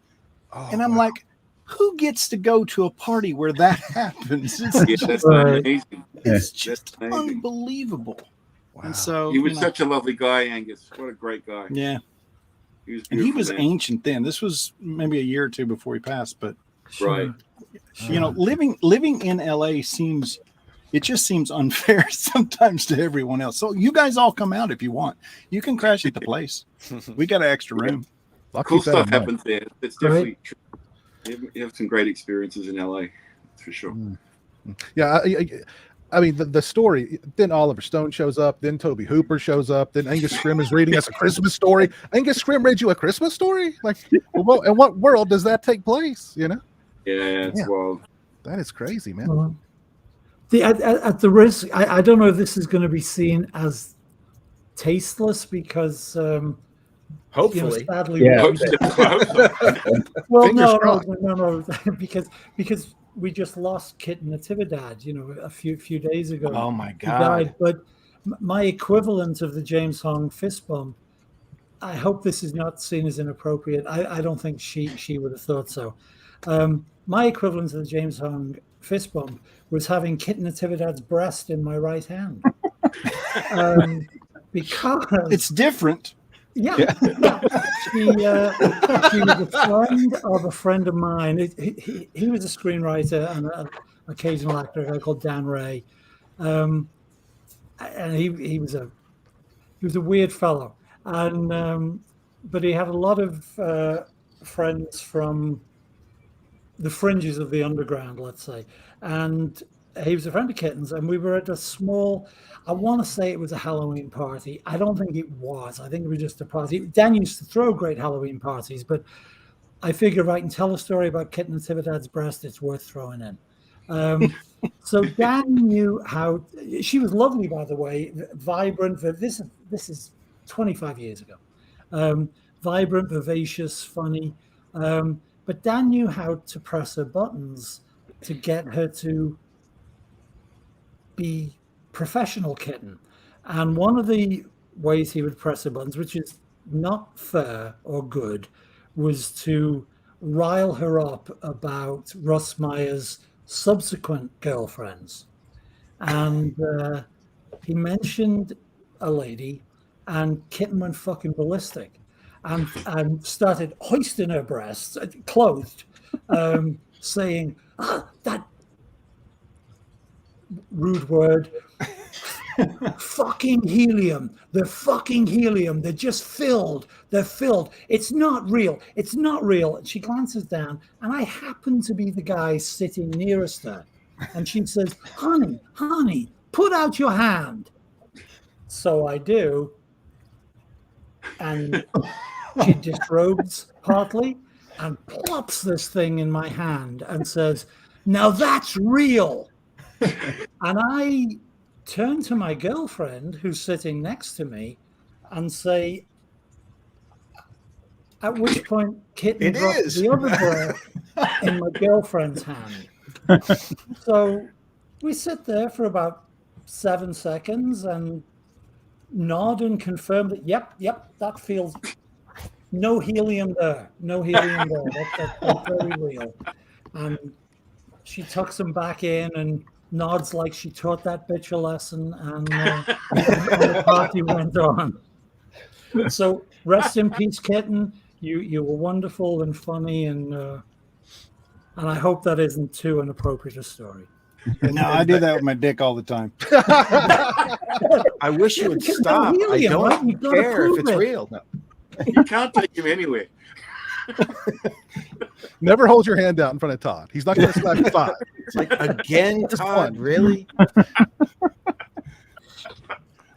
S1: Oh,
S6: and I'm
S1: wow.
S6: like, who gets to go to a party where that happens?
S4: That's amazing.
S6: It's just unbelievable.
S1: Wow.
S6: And so
S4: He was such a lovely guy, Angus. What a great guy.
S6: Yeah.
S4: He was
S6: ancient then. This was maybe a year or two before he passed, but
S4: right.
S6: You know, living in LA seems unfair sometimes to everyone else. So you guys all come out if you want. You can crash at the place. We got an extra room.
S4: Cool stuff happens there. It's definitely true. You have some great experiences in LA, for sure.
S1: Yeah, I mean the story. Then Oliver Stone shows up. Then Toby Hooper shows up. Then Angus Scrim is reading us a Christmas story. Angus Scrim read you a Christmas story? Like, well, in what world does that take place? You know?
S4: Yeah, it's wild.
S1: That is crazy, man.
S3: At the risk, I don't know if this is going to be seen as tasteless because
S9: hopefully,
S3: you know, sadly, well, no, because we just lost Kit Natividad, you know, a few days ago.
S6: Oh my
S3: He
S6: God!
S3: died. But my equivalent of the James Hong fist bump, I hope this is not seen as inappropriate. I don't think she would have thought so. My equivalent of the James Hong fist bump was having Kit Natividad's breast in my right hand. Because
S6: it's different.
S3: Yeah. She was a friend of a friend of mine. He was a screenwriter and an occasional actor, a guy called Dan Ray. And he was a weird fellow. And but he had a lot of friends from the fringes of the underground, let's say. And he was a friend of Kitten's, and we were at a small, I want to say it was a Halloween party. I don't think it was. I think it was just a party. Dan used to throw great Halloween parties, but I figure if I can tell a story about Kit Natividad's breast, it's worth throwing in. So Dan knew how, she was lovely, by the way, vibrant. This is 25 years ago. Vibrant, vivacious, funny. But Dan knew how to press her buttons to get her to be professional Kitten. And one of the ways he would press her buttons, which is not fair or good, was to rile her up about Russ Meyer's subsequent girlfriends. And he mentioned a lady, and Kitten went fucking ballistic and started hoisting her breasts, clothed, saying, that rude word, fucking helium. They're fucking helium. They're just filled. They're filled. It's not real. It's not real. And she glances down, and I happen to be the guy sitting nearest her. And she says, honey, put out your hand. So I do. And she disrobes partly and plops this thing in my hand and says, now that's real. And I turn to my girlfriend who's sitting next to me and say, at which point Kitten drops the other breath in my girlfriend's hand. So we sit there for about 7 seconds and nod and confirm that, yep, that feels, no helium there. That's very real. And she tucks him back in and nods like she taught that bitch a lesson, and the party went on. So rest in peace, Kitten. You were wonderful and funny, and I hope that isn't too inappropriate a story.
S6: No, I do that with my dick all the time.
S11: I wish you would stop. I don't care if it's real. No.
S4: You can't take him anywhere.
S1: Never hold your hand out in front of Todd. He's not going to slap you 5.
S11: It's like, again,
S1: Just
S11: Todd,
S1: one.
S11: really?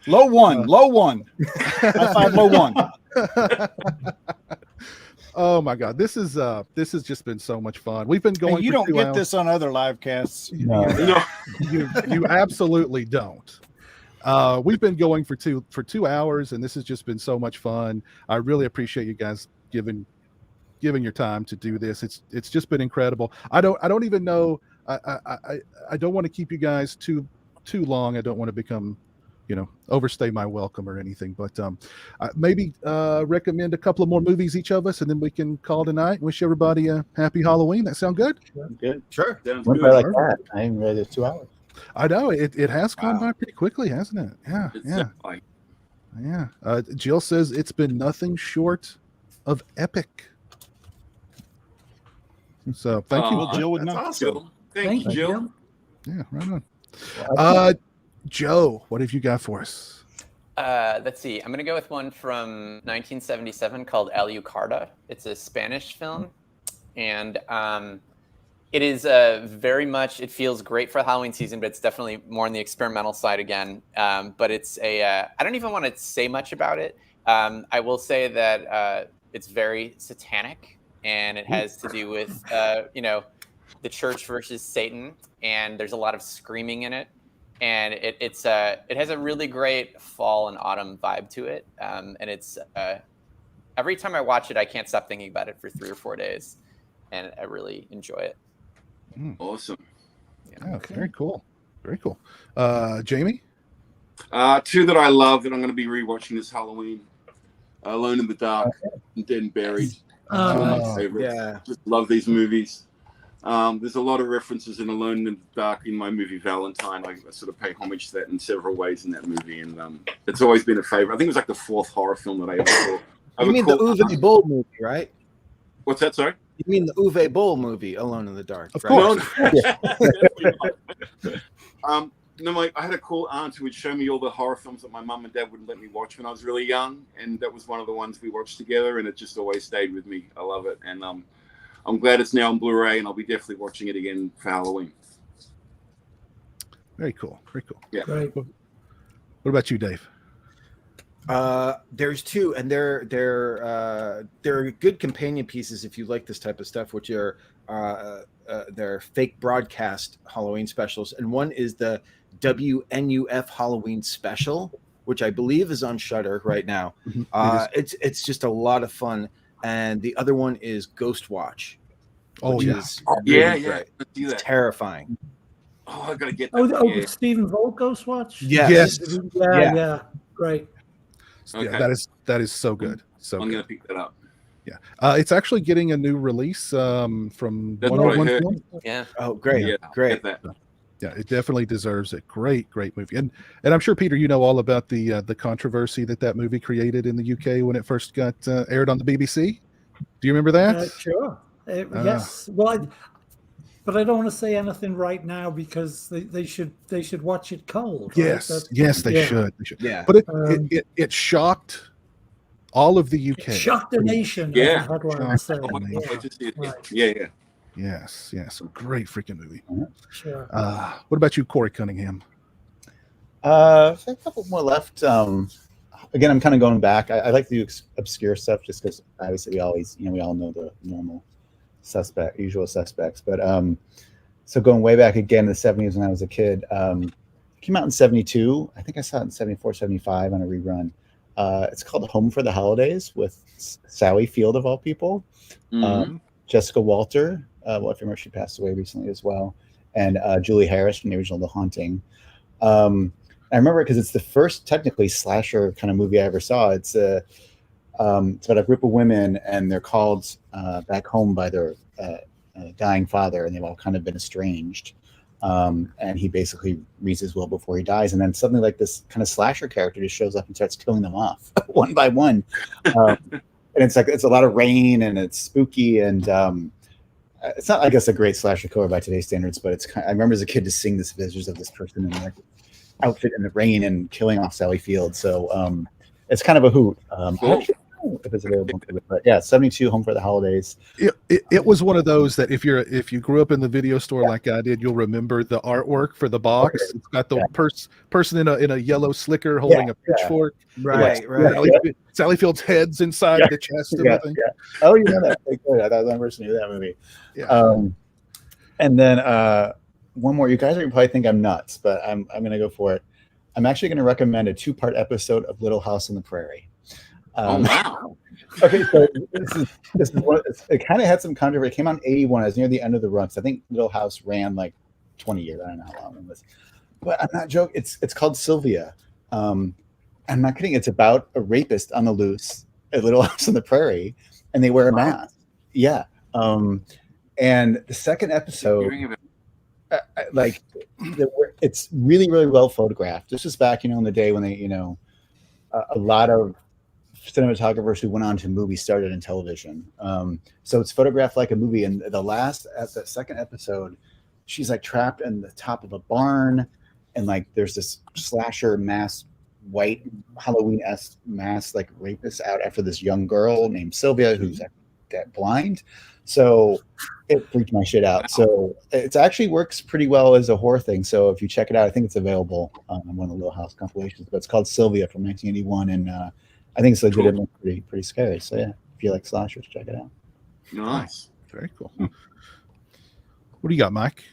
S6: Low one. High five, low one.
S1: Oh my God, this has just been so much fun. We've been going.
S6: And you
S1: for
S6: don't
S1: 2
S6: get
S1: hours.
S6: this on other live casts.
S2: No.
S1: You absolutely don't. We've been going for 2 hours, and this has just been so much fun. I really appreciate you guys giving your time to do this. It's just been incredible. I don't even know. I don't want to keep you guys too long. I don't want to become, overstay my welcome or anything, but maybe recommend a couple of more movies each of us, and then we can call tonight. Wish everybody a happy Halloween. That sound good?
S2: Good.
S11: Sure.
S4: Sounds
S2: Went
S4: good.
S2: by like that. I ain't ready. 2 hours.
S1: I know it has gone by pretty quickly, hasn't it? Yeah,
S4: It's
S1: yeah,
S4: like,
S1: yeah. Jill says it's been nothing short of epic. So thank you.
S6: Well, Jill would
S7: That's
S6: know.
S7: awesome.
S4: Jill. Thank you, Jill.
S1: Yeah, right on. Joe, what have you got for us?
S5: Let's see. I'm going to go with one from 1977 called Alucarda. It's a Spanish film. And it is very much, it feels great for the Halloween season, but it's definitely more on the experimental side again. But it's I don't even want to say much about it. I will say that it's very satanic, and it has to do with, the church versus Satan. And there's a lot of screaming in it. And it has a really great fall and autumn vibe to it. And it's every time I watch it, I can't stop thinking about it for 3 or 4 days. And I really enjoy it.
S4: Awesome.
S1: Yeah, very cool. Very cool. Jamie?
S4: 2 that I love that I'm going to be rewatching this Halloween. Alone in the Dark and Dead and Buried.
S3: Nice.
S11: Yeah.
S4: Just love these movies. There's a lot of references in Alone in the Dark in my movie Valentine. I sort of pay homage to that in several ways in that movie, and it's always been a favorite. I think it was like the 4th horror film that I ever saw.
S11: You mean the Uwe Boll movie, right?
S4: What's that? Sorry.
S11: You mean the Uwe Boll movie, Alone in the Dark?
S1: Of
S11: right?
S1: course.
S4: No, I had a cool aunt who would show me all the horror films that my mum and dad wouldn't let me watch when I was really young, and that was one of the ones we watched together, and it just always stayed with me. I love it, and I'm glad it's now on Blu-ray, and I'll be definitely watching it again for Halloween.
S1: Very cool. Very cool.
S4: Yeah.
S3: Great.
S1: What about you, Dave?
S11: There's 2, and they're good companion pieces if you like this type of stuff, which are they're fake broadcast Halloween specials, and one is the WNUF Halloween Special, which I believe is on Shudder right now. It's just a lot of fun, and the other one is Ghost Watch. Which is really great.
S4: Let's do that.
S11: It's terrifying.
S4: Oh, I gotta get that.
S3: The Stephen Volk Ghost Watch?
S11: Yes.
S3: Yeah. Great.
S4: Okay.
S1: Yeah, that is so good. So
S4: I'm
S1: good.
S4: gonna pick that up.
S1: Yeah, it's actually getting a new release from
S4: That's what I
S1: 101
S4: heard.
S1: Film.
S5: Yeah.
S11: Oh, great.
S4: Yeah,
S11: Great.
S4: Get that.
S1: Yeah, it definitely deserves it. Great movie. And I'm sure, Peter, you know all about the controversy that movie created in the UK when it first got aired on the BBC. Do you remember that?
S3: Sure. Yes. Well, but I don't want to say anything right now because they should watch it cold. Right?
S1: Yes, they should. They should.
S11: Yeah.
S1: But it shocked all of the UK.
S3: It shocked the nation.
S4: Yeah.
S3: As the headline said.
S4: Oh, I
S3: Yeah.
S4: just did.
S3: Right.
S4: Yeah.
S1: Yes. Great freaking movie.
S3: Sure.
S1: What about you, Corey Cunningham?
S2: A couple more left. Again, I'm kind of going back. I like to do obscure stuff just because obviously we all know the normal usual suspects. But so going way back again in the 70s when I was a kid, it came out in 72. I think I saw it in 74, 75 on a rerun. It's called Home for the Holidays with Sally Field of all people. Jessica Walter, if you remember, she passed away recently as well, and Julie Harris from the original The Haunting. I remember it because it's the first technically slasher kind of movie I ever saw. It's about a group of women, and they're called back home by their dying father, and they've all kind of been estranged. And he basically reads his will before he dies, and then suddenly, like, this kind of slasher character just shows up and starts killing them off one by one. And it's a lot of rain, and it's spooky, and it's not, I guess, a great slasher killer by today's standards, but I remember as a kid just seeing this visuals of this person in like outfit in the rain and killing off Sally Field. So it's kind of a hoot.
S4: Cool.
S2: know if it's available. But yeah, 72 Home for the Holidays.
S1: It was one of those that if you grew up in the video store like I did, you'll remember the artwork for the box. Okay. It's got the person in a yellow slicker holding a pitchfork.
S11: Right.
S1: Sally Field's head's inside the chest of the thing.
S2: Oh, you know that. Good. I thought one person knew that movie. Yeah. And then one more. You guys are gonna probably think I'm nuts, but I'm gonna go for it. I'm actually going to recommend a 2-part episode of Little House on the Prairie.
S4: Oh wow!
S2: Okay, so this is one. It kind of had some controversy. It came out in '81. I was near the end of the run. So I think Little House ran like 20 years. I don't know how long it was, but I'm not joking. It's called Sylvia. I'm not kidding. It's about a rapist on the loose at Little House on the Prairie, and they wear a mask. Yeah. And the second episode. It's really, really well photographed. This was back, in the day when they, a lot of cinematographers who went on to movies started in television. So it's photographed like a movie. And the second episode, she's like trapped in the top of a barn, and like there's this slasher mask, white Halloween-esque mask, like rapist out after this young girl named Sylvia who's blind. So it freaked my shit out. So it actually works pretty well as a horror thing. So if you check it out, I think it's available on one of the Little House compilations. But it's called Sylvia from 1981, and I think it's legitimately pretty scary. So yeah, if you like slashers, check it out.
S4: Nice,
S1: very cool. What do you got, Mike?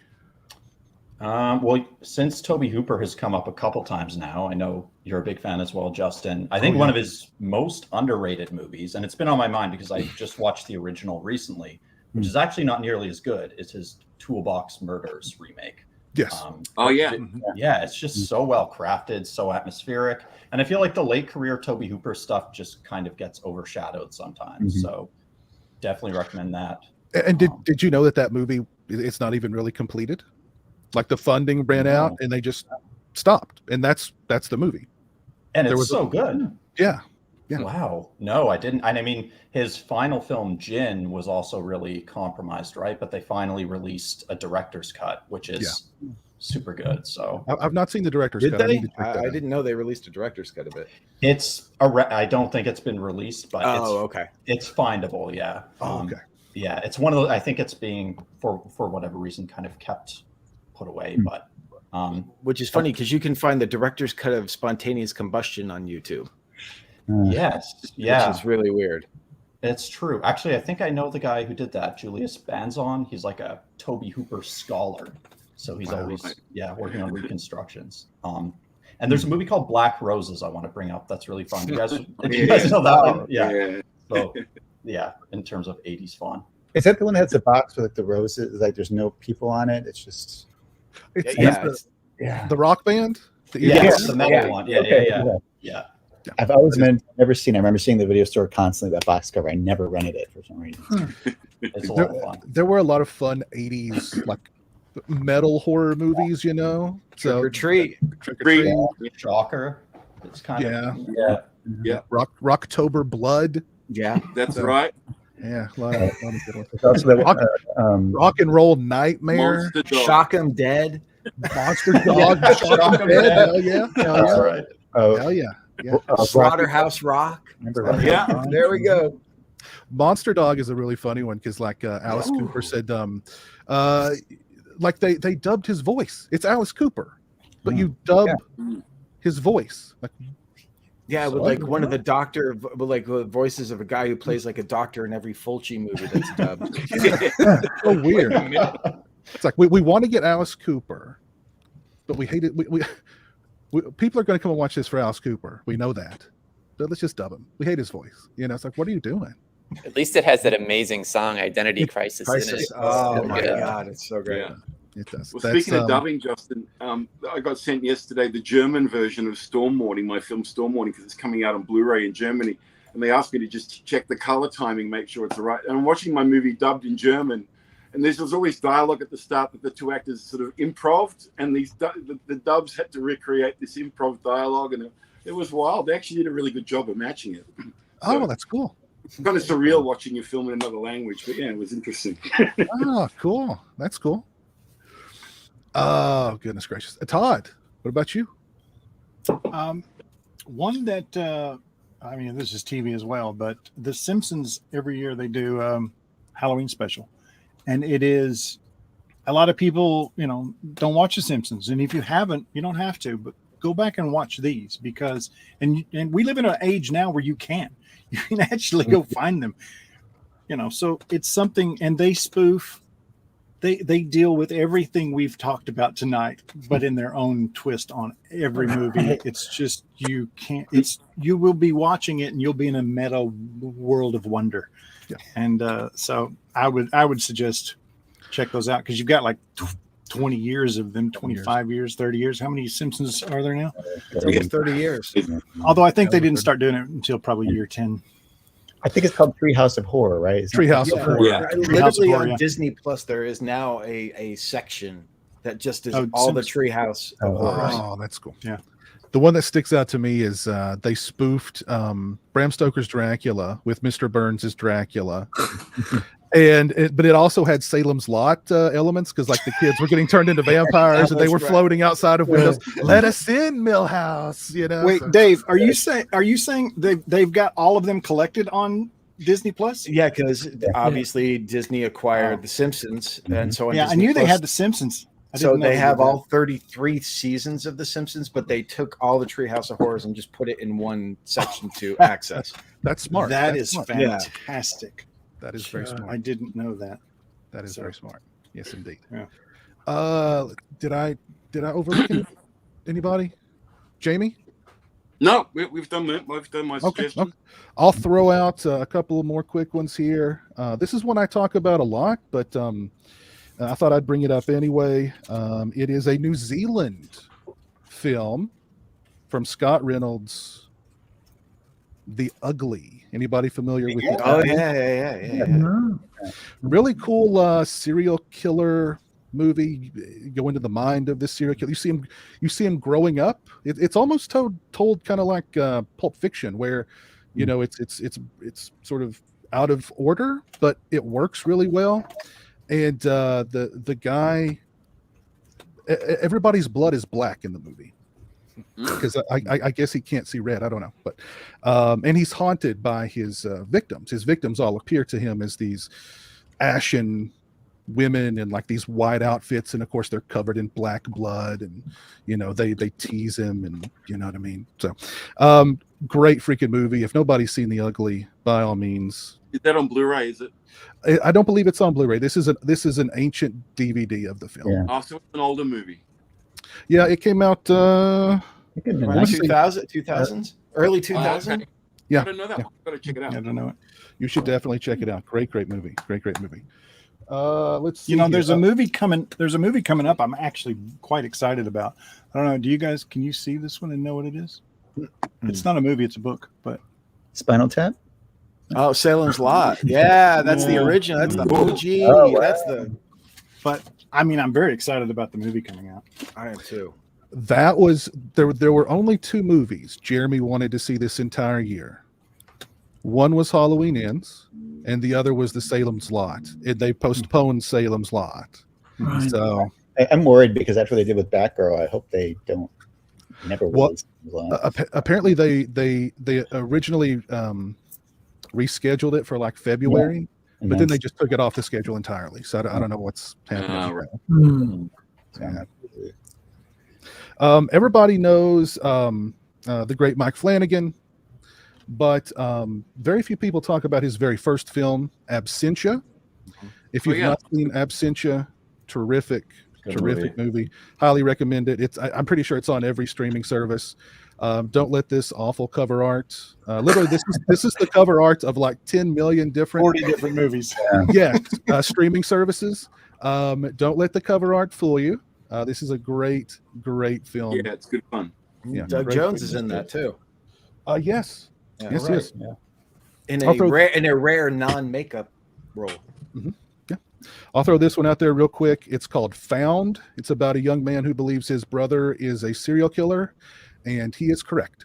S10: Well, since Tobe Hooper has come up a couple times now, I know you're a big fan as well, Justin. I think one of his most underrated movies, and it's been on my mind because I just watched the original recently, which is actually not nearly as good, is his Toolbox Murders remake.
S1: Yes.
S10: Yeah, it's just so well crafted, so atmospheric. And I feel like the late career Tobe Hooper stuff just kind of gets overshadowed sometimes. So definitely recommend that.
S1: And did you know that movie, it's not even really completed? Like the funding ran out and they just stopped, and that's the movie.
S10: And it's so good.
S1: Yeah.
S10: Wow. No, I didn't. I mean, his final film, Jinn, was also really compromised, right? But they finally released a director's cut, which is super good. So
S1: I've not seen the director's cut.
S11: I didn't know they released a director's cut of it.
S10: I don't think it's been released, but it's findable. Yeah.
S1: Okay.
S10: Yeah, it's one of those. I think it's being for whatever reason kind of kept put away, but
S11: which is funny because you can find the director's cut of Spontaneous Combustion on YouTube.
S10: Yes, yeah,
S11: which is really weird.
S10: It's true. Actually, I think I know the guy who did that, Julius Banzon. He's like a Tobe Hooper scholar, so he's always working on reconstructions. And there's a movie called Black Roses I want to bring up. That's really fun. You guys know that one? Yeah. So yeah, in terms of 80s fun.
S2: Is that the one that has the box with like the roses? Like there's no people on it. It's just
S1: the rock band.
S10: The metal one. Yeah.
S2: I've always never seen it. I remember seeing the video store constantly, that box cover. I never rented it for some reason.
S10: It's a lot of fun.
S1: There were a lot of fun 80s like metal horror movies, So
S11: Trick or Treat.
S10: Shocker. It's kind of
S1: Rocktober Blood.
S11: Yeah,
S4: that's right.
S1: Yeah, a lot of good ones. Also Rock and Roll Nightmare.
S11: Shock 'em Dead.
S1: Monster Dog. Shock 'em Dead. Hell yeah.
S10: That's right.
S1: Hell yeah.
S11: Slaughterhouse Rock.
S2: Yeah,
S11: there we go.
S1: Monster Dog is a really funny one because like Alice Cooper said like they dubbed his voice. It's Alice Cooper, but you dub his voice. Like
S11: with like one of the doctor, like voices of a guy who plays like a doctor in every Fulci movie that's dubbed.
S1: So weird. It's like we want to get Alice Cooper, but we hate it. People are going to come and watch this for Alice Cooper. We know that. But let's just dub him. We hate his voice. It's like, what are you doing?
S5: At least it has that amazing song, Identity Crisis. In it.
S11: Oh my God, it's so great.
S4: Yeah.
S1: It does.
S4: Well, speaking of dubbing, Justin, I got sent yesterday the German version of Storm Warning, my film Storm Warning, because it's coming out on Blu-ray in Germany. And they asked me to just check the color timing, make sure it's right. And I'm watching my movie dubbed in German. And there's always dialogue at the start that the two actors sort of improved, and the dubs had to recreate this improv dialogue, and it was wild. They actually did a really good job of matching it.
S1: So, that's cool.
S4: It's kind of surreal watching you film in another language, but yeah, it was interesting.
S1: Oh, cool. That's cool. Oh, goodness gracious. Todd, what about you?
S6: One that I mean, this is TV as well, but The Simpsons, every year they do Halloween special. And it is, a lot of people, don't watch The Simpsons. And if you haven't, you don't have to, but go back and watch these because, and we live in an age now where you can actually go find them, so it's something, and they spoof, they deal with everything we've talked about tonight, but in their own twist on every movie. It's just, you will be watching it and you'll be in a meta world of wonder.
S1: Yeah.
S6: And so I would suggest check those out because you've got like 20 years of them, 25 years, 30 years. How many Simpsons are there now?
S11: 30 years.
S6: Although I think they didn't start doing it until probably year 10.
S2: I think it's called Treehouse of Horror, right?
S1: Treehouse of Horror.
S11: Yeah. Literally on Disney Plus, there is now a section that just is all the Treehouse of Horror.
S1: Oh, that's cool.
S6: Yeah.
S1: The one that sticks out to me is they spoofed Bram Stoker's Dracula with Mr. Burns' Dracula. But it also had Salem's Lot elements because like the kids were getting turned into vampires and they were floating outside of windows. Let us in, Millhouse.
S6: Wait, Dave, are you saying they've got all of them collected on Disney Plus?
S11: Yeah, because obviously Disney acquired The Simpsons, and so on
S6: I knew they had The Simpsons.
S11: So they have all 33 seasons of The Simpsons, but they took all the Treehouse of Horrors and just put it in one section to access.
S1: That's smart.
S6: That is fantastic.
S1: That is very smart.
S6: I didn't know that.
S1: That is very smart. Yes, indeed.
S6: Yeah.
S1: Did I overlook anybody? Jamie?
S4: No, we've done that. We've done my suggestion.
S1: Okay. I'll throw out a couple of more quick ones here. This is one I talk about a lot, but I thought I'd bring it up anyway. It is a New Zealand film from Scott Reynolds, The Ugly. Anybody familiar with it?
S11: Oh, yeah.
S1: Really cool serial killer movie. You go into the mind of this serial killer. You see him growing up. It's almost told kind of like Pulp Fiction, where it's sort of out of order, but it works really well. And the guy, everybody's blood is black in the movie because I guess he can't see red. I don't know, but and he's haunted by his victims. His victims all appear to him as these ashen women in like these white outfits, and of course they're covered in black blood, and they tease him, and you know what I mean. So great freaking movie. If nobody's seen The Ugly, by all means.
S4: Is that on Blu-ray? Is it?
S1: I don't believe it's on Blu-ray. This is an ancient DVD of the film.
S2: Yeah.
S4: Also, an older movie.
S1: Yeah, it came out
S11: 2000s, early 2000s.
S4: Okay.
S1: Yeah.
S4: I don't know that.
S1: Yeah.
S4: I've got to check it out.
S6: I don't know it.
S1: You should definitely check it out. Great movie. Great movie. Let's see.
S6: There's a movie coming. There's a movie coming up. I'm actually quite excited about. I don't know. Do you guys? Can you see this one and know what it is? It's not a movie. It's a book. But
S2: Spinal Tap.
S11: Oh, Salem's Lot. Yeah, that's the original. That's the OG.
S2: Oh, wow.
S11: That's the.
S6: But I mean, I'm very excited about the movie coming out.
S11: I am too.
S1: That was there were only two movies Jeremy wanted to see this entire year. One was Halloween Ends, and the other was the Salem's Lot. They postponed Salem's Lot.
S3: Right.
S1: So
S2: I'm worried because that's what they did with Batgirl. I hope they don't never release Salem's Lot.
S1: Apparently they originally rescheduled it for like February, but then they just took it off the schedule entirely. So I don't know what's happening. Everybody knows the great Mike Flanagan, but very few people talk about his very first film, Absentia. If you've not seen Absentia, terrific movie. Highly recommend it. I'm pretty sure it's on every streaming service. Don't let this awful cover art. Literally, this is the cover art of like 10 million different
S6: 40 different movies.
S1: Streaming services. Don't let the cover art fool you. This is a great film.
S4: Yeah, it's good fun.
S1: Yeah,
S11: Doug Jones is in that too.
S1: Yes.
S11: Yeah,
S1: yes,
S11: right.
S1: yes.
S11: Yeah. In a rare non-makeup role.
S1: Mm-hmm. Yeah. I'll throw this one out there real quick. It's called Found. It's about a young man who believes his brother is a serial killer, and he is correct.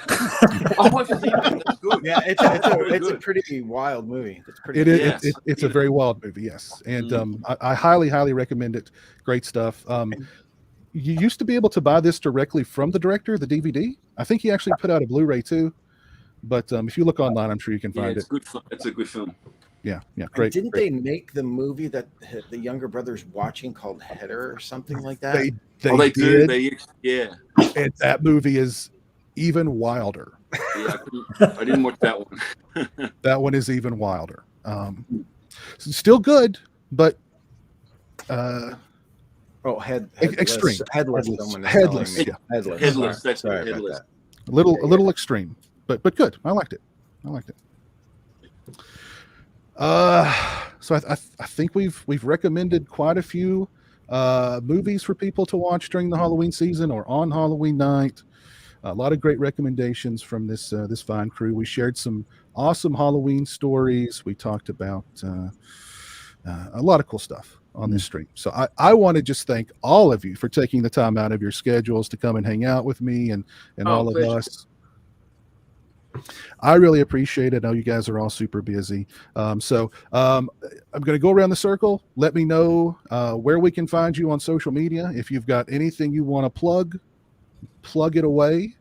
S4: I've seen that. That's good.
S11: Yeah, it's a pretty wild movie.
S1: It's a very wild movie, yes. And I highly recommend it. Great stuff. You used to be able to buy this directly from the director, the DVD. I think he actually put out a Blu-ray too. But if you look online, I'm sure you can
S4: Yeah,
S1: find
S4: it's
S1: it.
S4: good. It's a good film.
S1: Yeah,
S11: And
S1: great.
S11: didn't
S1: great.
S11: they make the movie that the younger brother's watching called Header or something like that?
S1: They
S4: do.
S1: did.
S4: Yeah.
S1: And that movie is even wilder.
S4: Yeah, I didn't watch that one.
S1: That one is even wilder. Still good, but extreme.
S11: Headless.
S1: Headless. Yeah.
S11: Headless.
S4: That's
S11: Sorry about
S4: headless.
S11: that.
S1: A little extreme, but good. I liked it. So I think we've recommended quite a few movies for people to watch during the Halloween season or on Halloween night. A lot of great recommendations from this fine crew. We shared some awesome Halloween stories. We talked about a lot of cool stuff on this stream. So I want to just thank all of you for taking the time out of your schedules to come and hang out with me and all of us. I really appreciate it. I know you guys are all super busy. So I'm going to go around the circle. Let me know where we can find you on social media. If you've got anything you want to plug it away.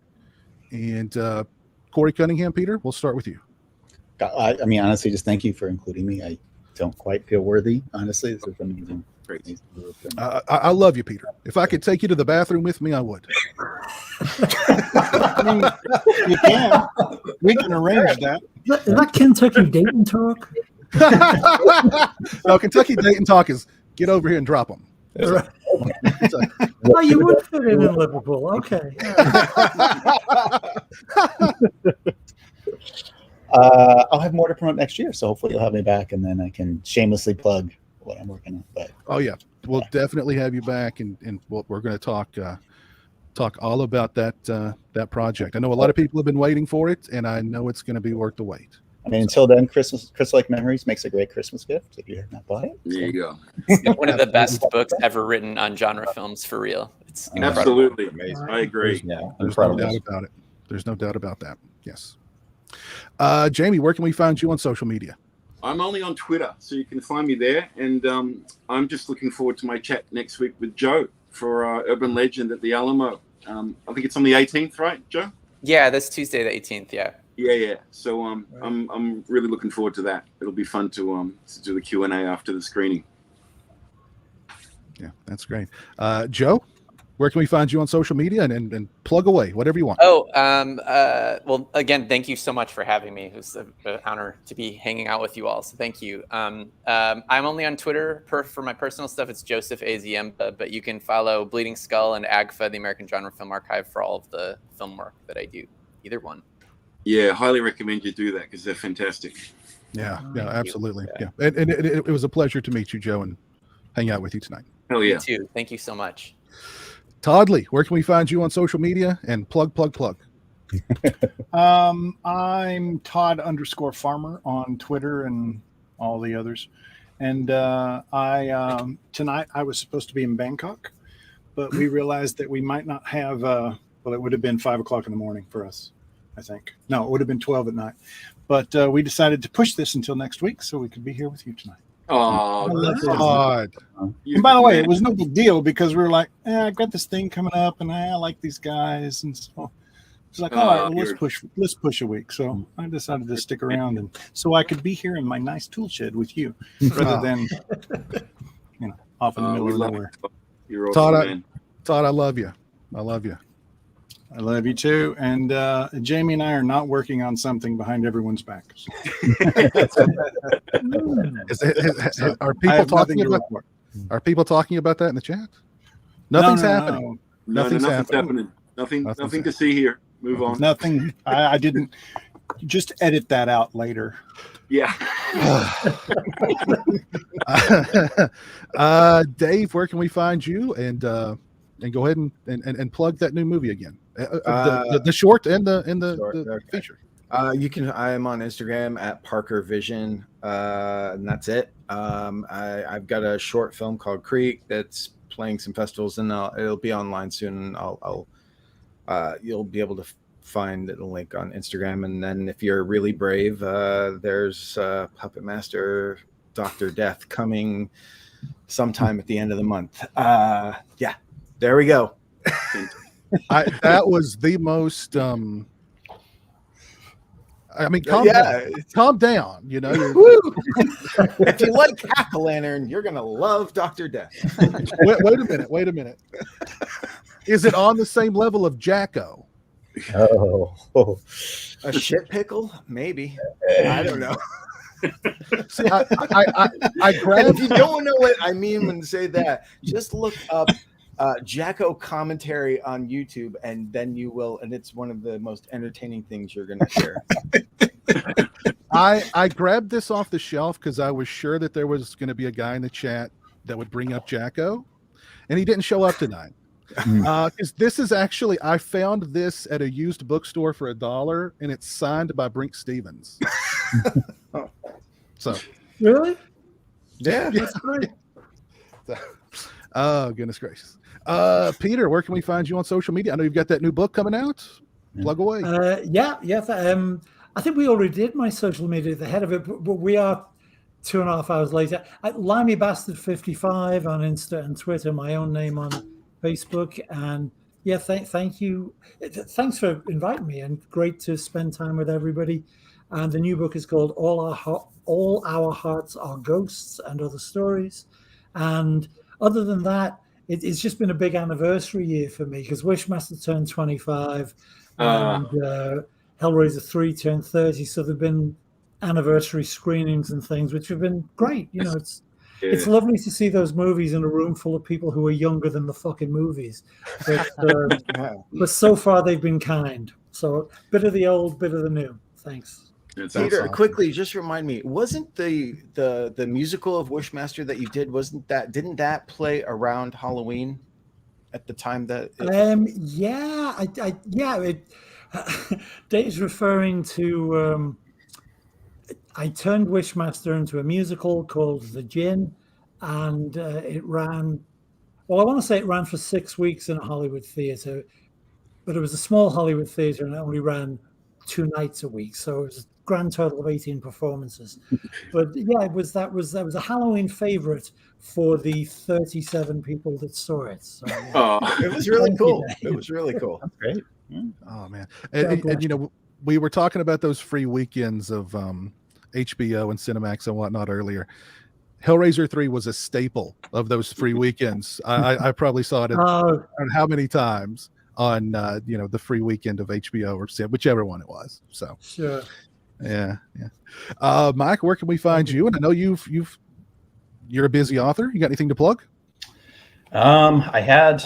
S1: And Corey Cunningham, Peter, we'll start with you.
S2: I mean, honestly, just thank you for including me. I don't quite feel worthy, honestly. This is amazing.
S1: I love you, Peter. If I could take you to the bathroom with me, I would.
S6: I mean, you can. We can arrange that.
S3: Is that Kentucky Dayton talk?
S1: No, Kentucky Dayton talk is get over here and drop them.
S3: Oh, you would fit in Liverpool. Okay.
S2: I'll have more to promote next year, so hopefully you'll have me back, and then I can shamelessly plug what I'm working on. But
S1: yeah, we'll definitely have you back, and we're going to talk all about that project. I know a lot of people have been waiting for it, and I know it's going to be worth the wait.
S2: I mean, until then, Crystal-like Memories makes a great Christmas gift if you have not bought it.
S4: There you go.
S5: It's one of the best books ever written on genre films, for real. It's
S4: absolutely amazing. I agree.
S1: There's no doubt about it. There's no doubt about that. Yes. Jamie, where can we find you on social media?
S4: I'm only on Twitter, so you can find me there. And I'm just looking forward to my chat next week with Joe for Urban Legend at the Alamo. I think it's on the 18th, right, Joe?
S5: Yeah, that's Tuesday the 18th. Yeah.
S4: Yeah. So I'm really looking forward to that. It'll be fun to do the Q&A after the screening.
S1: Yeah, that's great. Joe, where can we find you on social media and plug away whatever you want?
S5: Well, again, thank you so much for having me. It was an honor to be hanging out with you all. So thank you. I'm only on Twitter for my personal stuff. It's Joseph A. Ziemba, but you can follow Bleeding Skull and AGFA, the American Genre Film Archive, for all of the film work that I do. Either one.
S4: Yeah, highly recommend you do that because they're fantastic.
S1: Yeah, absolutely. Yeah. And it was a pleasure to meet you, Joe, and hang out with you tonight.
S4: Hell yeah.
S5: Me too. Thank you so much.
S1: Toddley, where can we find you on social media? And plug.
S6: I'm Todd_Farmer on Twitter and all the others. And tonight I was supposed to be in Bangkok, but we realized that we might not have, it would have been 5 o'clock in the morning for us, I think. No, it would have been 12 at night. But we decided to push this until next week so we could be here with you tonight.
S4: Oh,
S1: God.
S6: And by the way, it was no big deal because we were like, I've got this thing coming up and I like these guys. And so it's like, all right, well, let's push a week. So I decided to stick around and so I could be here in my nice tool shed with you rather than, off in the middle of nowhere.
S4: You're awesome, man.
S1: Todd, I love you. I love you.
S6: I love you too. And Jamie and I are not working on something behind everyone's back.
S1: Are people talking about? Are people talking about that in the chat? Nothing's happening.
S4: No, nothing's happening. Nothing to see here. Move on.
S6: Nothing. I didn't. Just edit that out later.
S4: Yeah.
S1: Dave, where can we find you? And go ahead and plug that new movie again. The short and the feature.
S11: You can. I am on Instagram at Parker Vision, and that's it. I've got a short film called Creek that's playing some festivals, and it'll be online soon. You'll be able to find the link on Instagram, and then if you're really brave, there's Puppet Master Dr. Death coming sometime at the end of the month. Yeah, there we go.
S1: That was the most I mean,
S11: Yeah.
S1: calm down. You know,
S11: Woo! If you like Jack-o'-lantern, you're gonna love Dr. Death.
S1: wait a minute. Is it on the same level of Jacko?
S2: Oh.
S11: A shit pickle? Maybe. I don't know.
S1: See, I
S11: And
S1: grabbed.
S11: if you don't know what I mean when I say that, just look up Jacko commentary on YouTube, and then you will. And it's one of the most entertaining things you're going to hear.
S1: I grabbed this off the shelf because I was sure that there was going to be a guy in the chat that would bring up Jacko, and he didn't show up tonight. Because this is actually, I found this at a used bookstore for $1, and it's signed by Brink Stevens. So
S3: Really?
S11: Yeah,
S3: That's great.
S1: oh goodness gracious. Peter, where can we find you on social media? I know you've got that new book coming out. Plug away.
S3: I think we already did my social media at the head of it, but we are 2.5 hours later. Limey Bastard 55 on Insta and Twitter, my own name on Facebook, and yeah, thank you. Thanks for inviting me, and great to spend time with everybody. And the new book is called All Our Hearts Are Ghosts and Other Stories. And other than that, it's just been a big anniversary year for me because Wishmaster turned 25 and Hellraiser 3 turned 30. So there've been anniversary screenings and things, which have been great. You know, it's lovely to see those movies in a room full of people who are younger than the fucking movies. But so far they've been kind. So bit of the old, bit of the new. Thanks.
S11: Peter, quickly, just remind me, wasn't the musical of Wishmaster that you did, didn't that play around Halloween at the time that
S3: Dave's referring to I turned Wishmaster into a musical called The Gin, and it ran, well, I want to say it ran for 6 weeks in a Hollywood theater, but it was a small Hollywood theater and it only ran 2 nights a week, so it was a grand total of 18 performances. But yeah, that was a Halloween favorite for the 37 people that saw it. So yeah.
S11: It was really cool. It was really cool.
S2: That's great.
S1: Oh man, and you know, we were talking about those free weekends of HBO and Cinemax and whatnot earlier. Hellraiser 3 was a staple of those free weekends. I probably saw it how many times on the free weekend of HBO or whichever one it was. So
S3: sure.
S1: Yeah. Mike, where can we find you? And I know you're a busy author. You got anything to plug?
S10: I had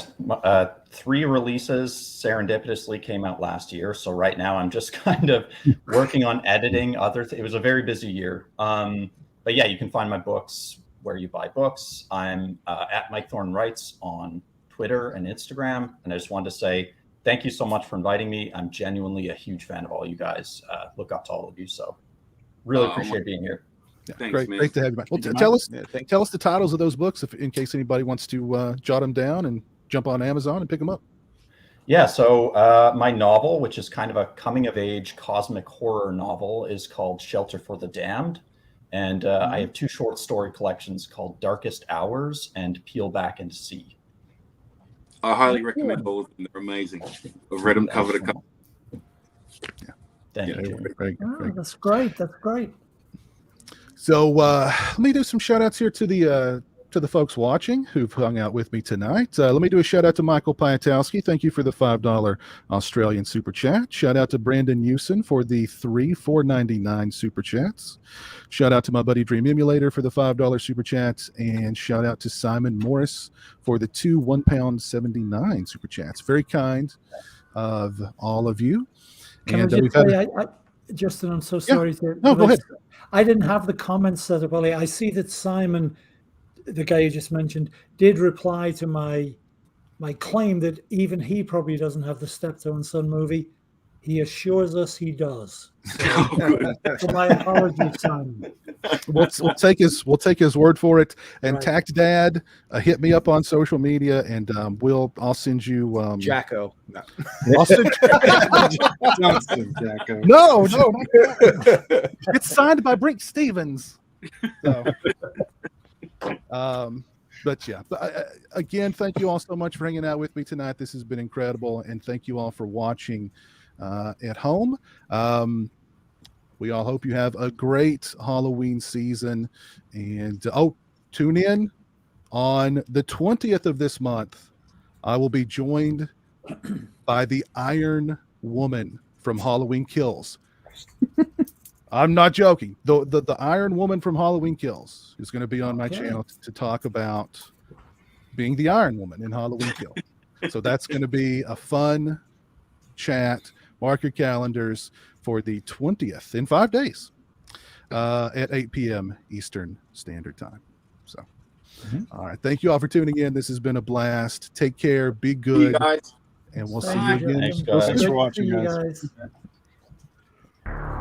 S10: 3 releases serendipitously came out last year. So right now I'm just kind of working on editing it was a very busy year. But yeah, you can find my books where you buy books. I'm at Mike Thorne Writes on Twitter and Instagram. And I just wanted to say thank you so much for inviting me. I'm genuinely a huge fan of all you guys. Look up to all of you. So really appreciate being here.
S1: Yeah,
S4: Thanks,
S1: great to have you back. Well,
S11: Thank you,
S1: tell us the titles of those books in case anybody wants to jot them down and jump on Amazon and pick them up.
S10: Yeah, so my novel, which is kind of a coming-of-age cosmic horror novel, is called Shelter for the Damned. And I have 2 short story collections called Darkest Hours and Peel Back and See.
S4: I highly recommend all of them. They're amazing. I've read them cover to cover.
S10: Yeah. Thank you.
S1: Very
S3: That's great. That's great.
S1: So let me do some shout outs here to the folks watching who've hung out with me tonight. Let me do a shout out to Michael Piatowski. Thank you for the $5 Australian super chat. Shout out to Brandon Hewson for the 3 $4.99 super chats. Shout out to my buddy Dream Emulator for the $5 super chats, and shout out to Simon Morris for the 2 £1.79 super chats. Very kind of all of you.
S3: Can I just say, Justin, I'm so sorry to.
S1: No, go ahead.
S3: I didn't have the comments set up earlier. I see that Simon, the guy you just mentioned, did reply to my claim that even he probably doesn't have the Steptoe and Son movie. He assures us he does. So my apologies, Simon.
S1: We'll take his word for it. And right. Tact Dad, hit me up on social media, and I'll send you
S11: Jacko. No.
S1: I'll send
S6: Johnson, Jacko.
S1: No, it's signed by Brink Stevens. So, but yeah, again, thank you all so much for hanging out with me tonight. This has been incredible, and thank you all for watching at home. We all hope you have a great Halloween season. And tune in on the 20th of this month. I will be joined by the Iron Woman from Halloween Kills. I'm not joking. The Iron Woman from Halloween Kills is going to be on my channel to talk about being the Iron Woman in Halloween Kill. So that's going to be a fun chat. Mark your calendars for the 20th in 5 days at 8 p.m. Eastern Standard Time. So, all right. Thank you all for tuning in. This has been a blast. Take care. Be good.
S4: guys.
S1: And we'll see
S4: Bye.
S1: you again.
S10: Thanks, guys.
S6: Thanks for watching, guys.
S3: guys.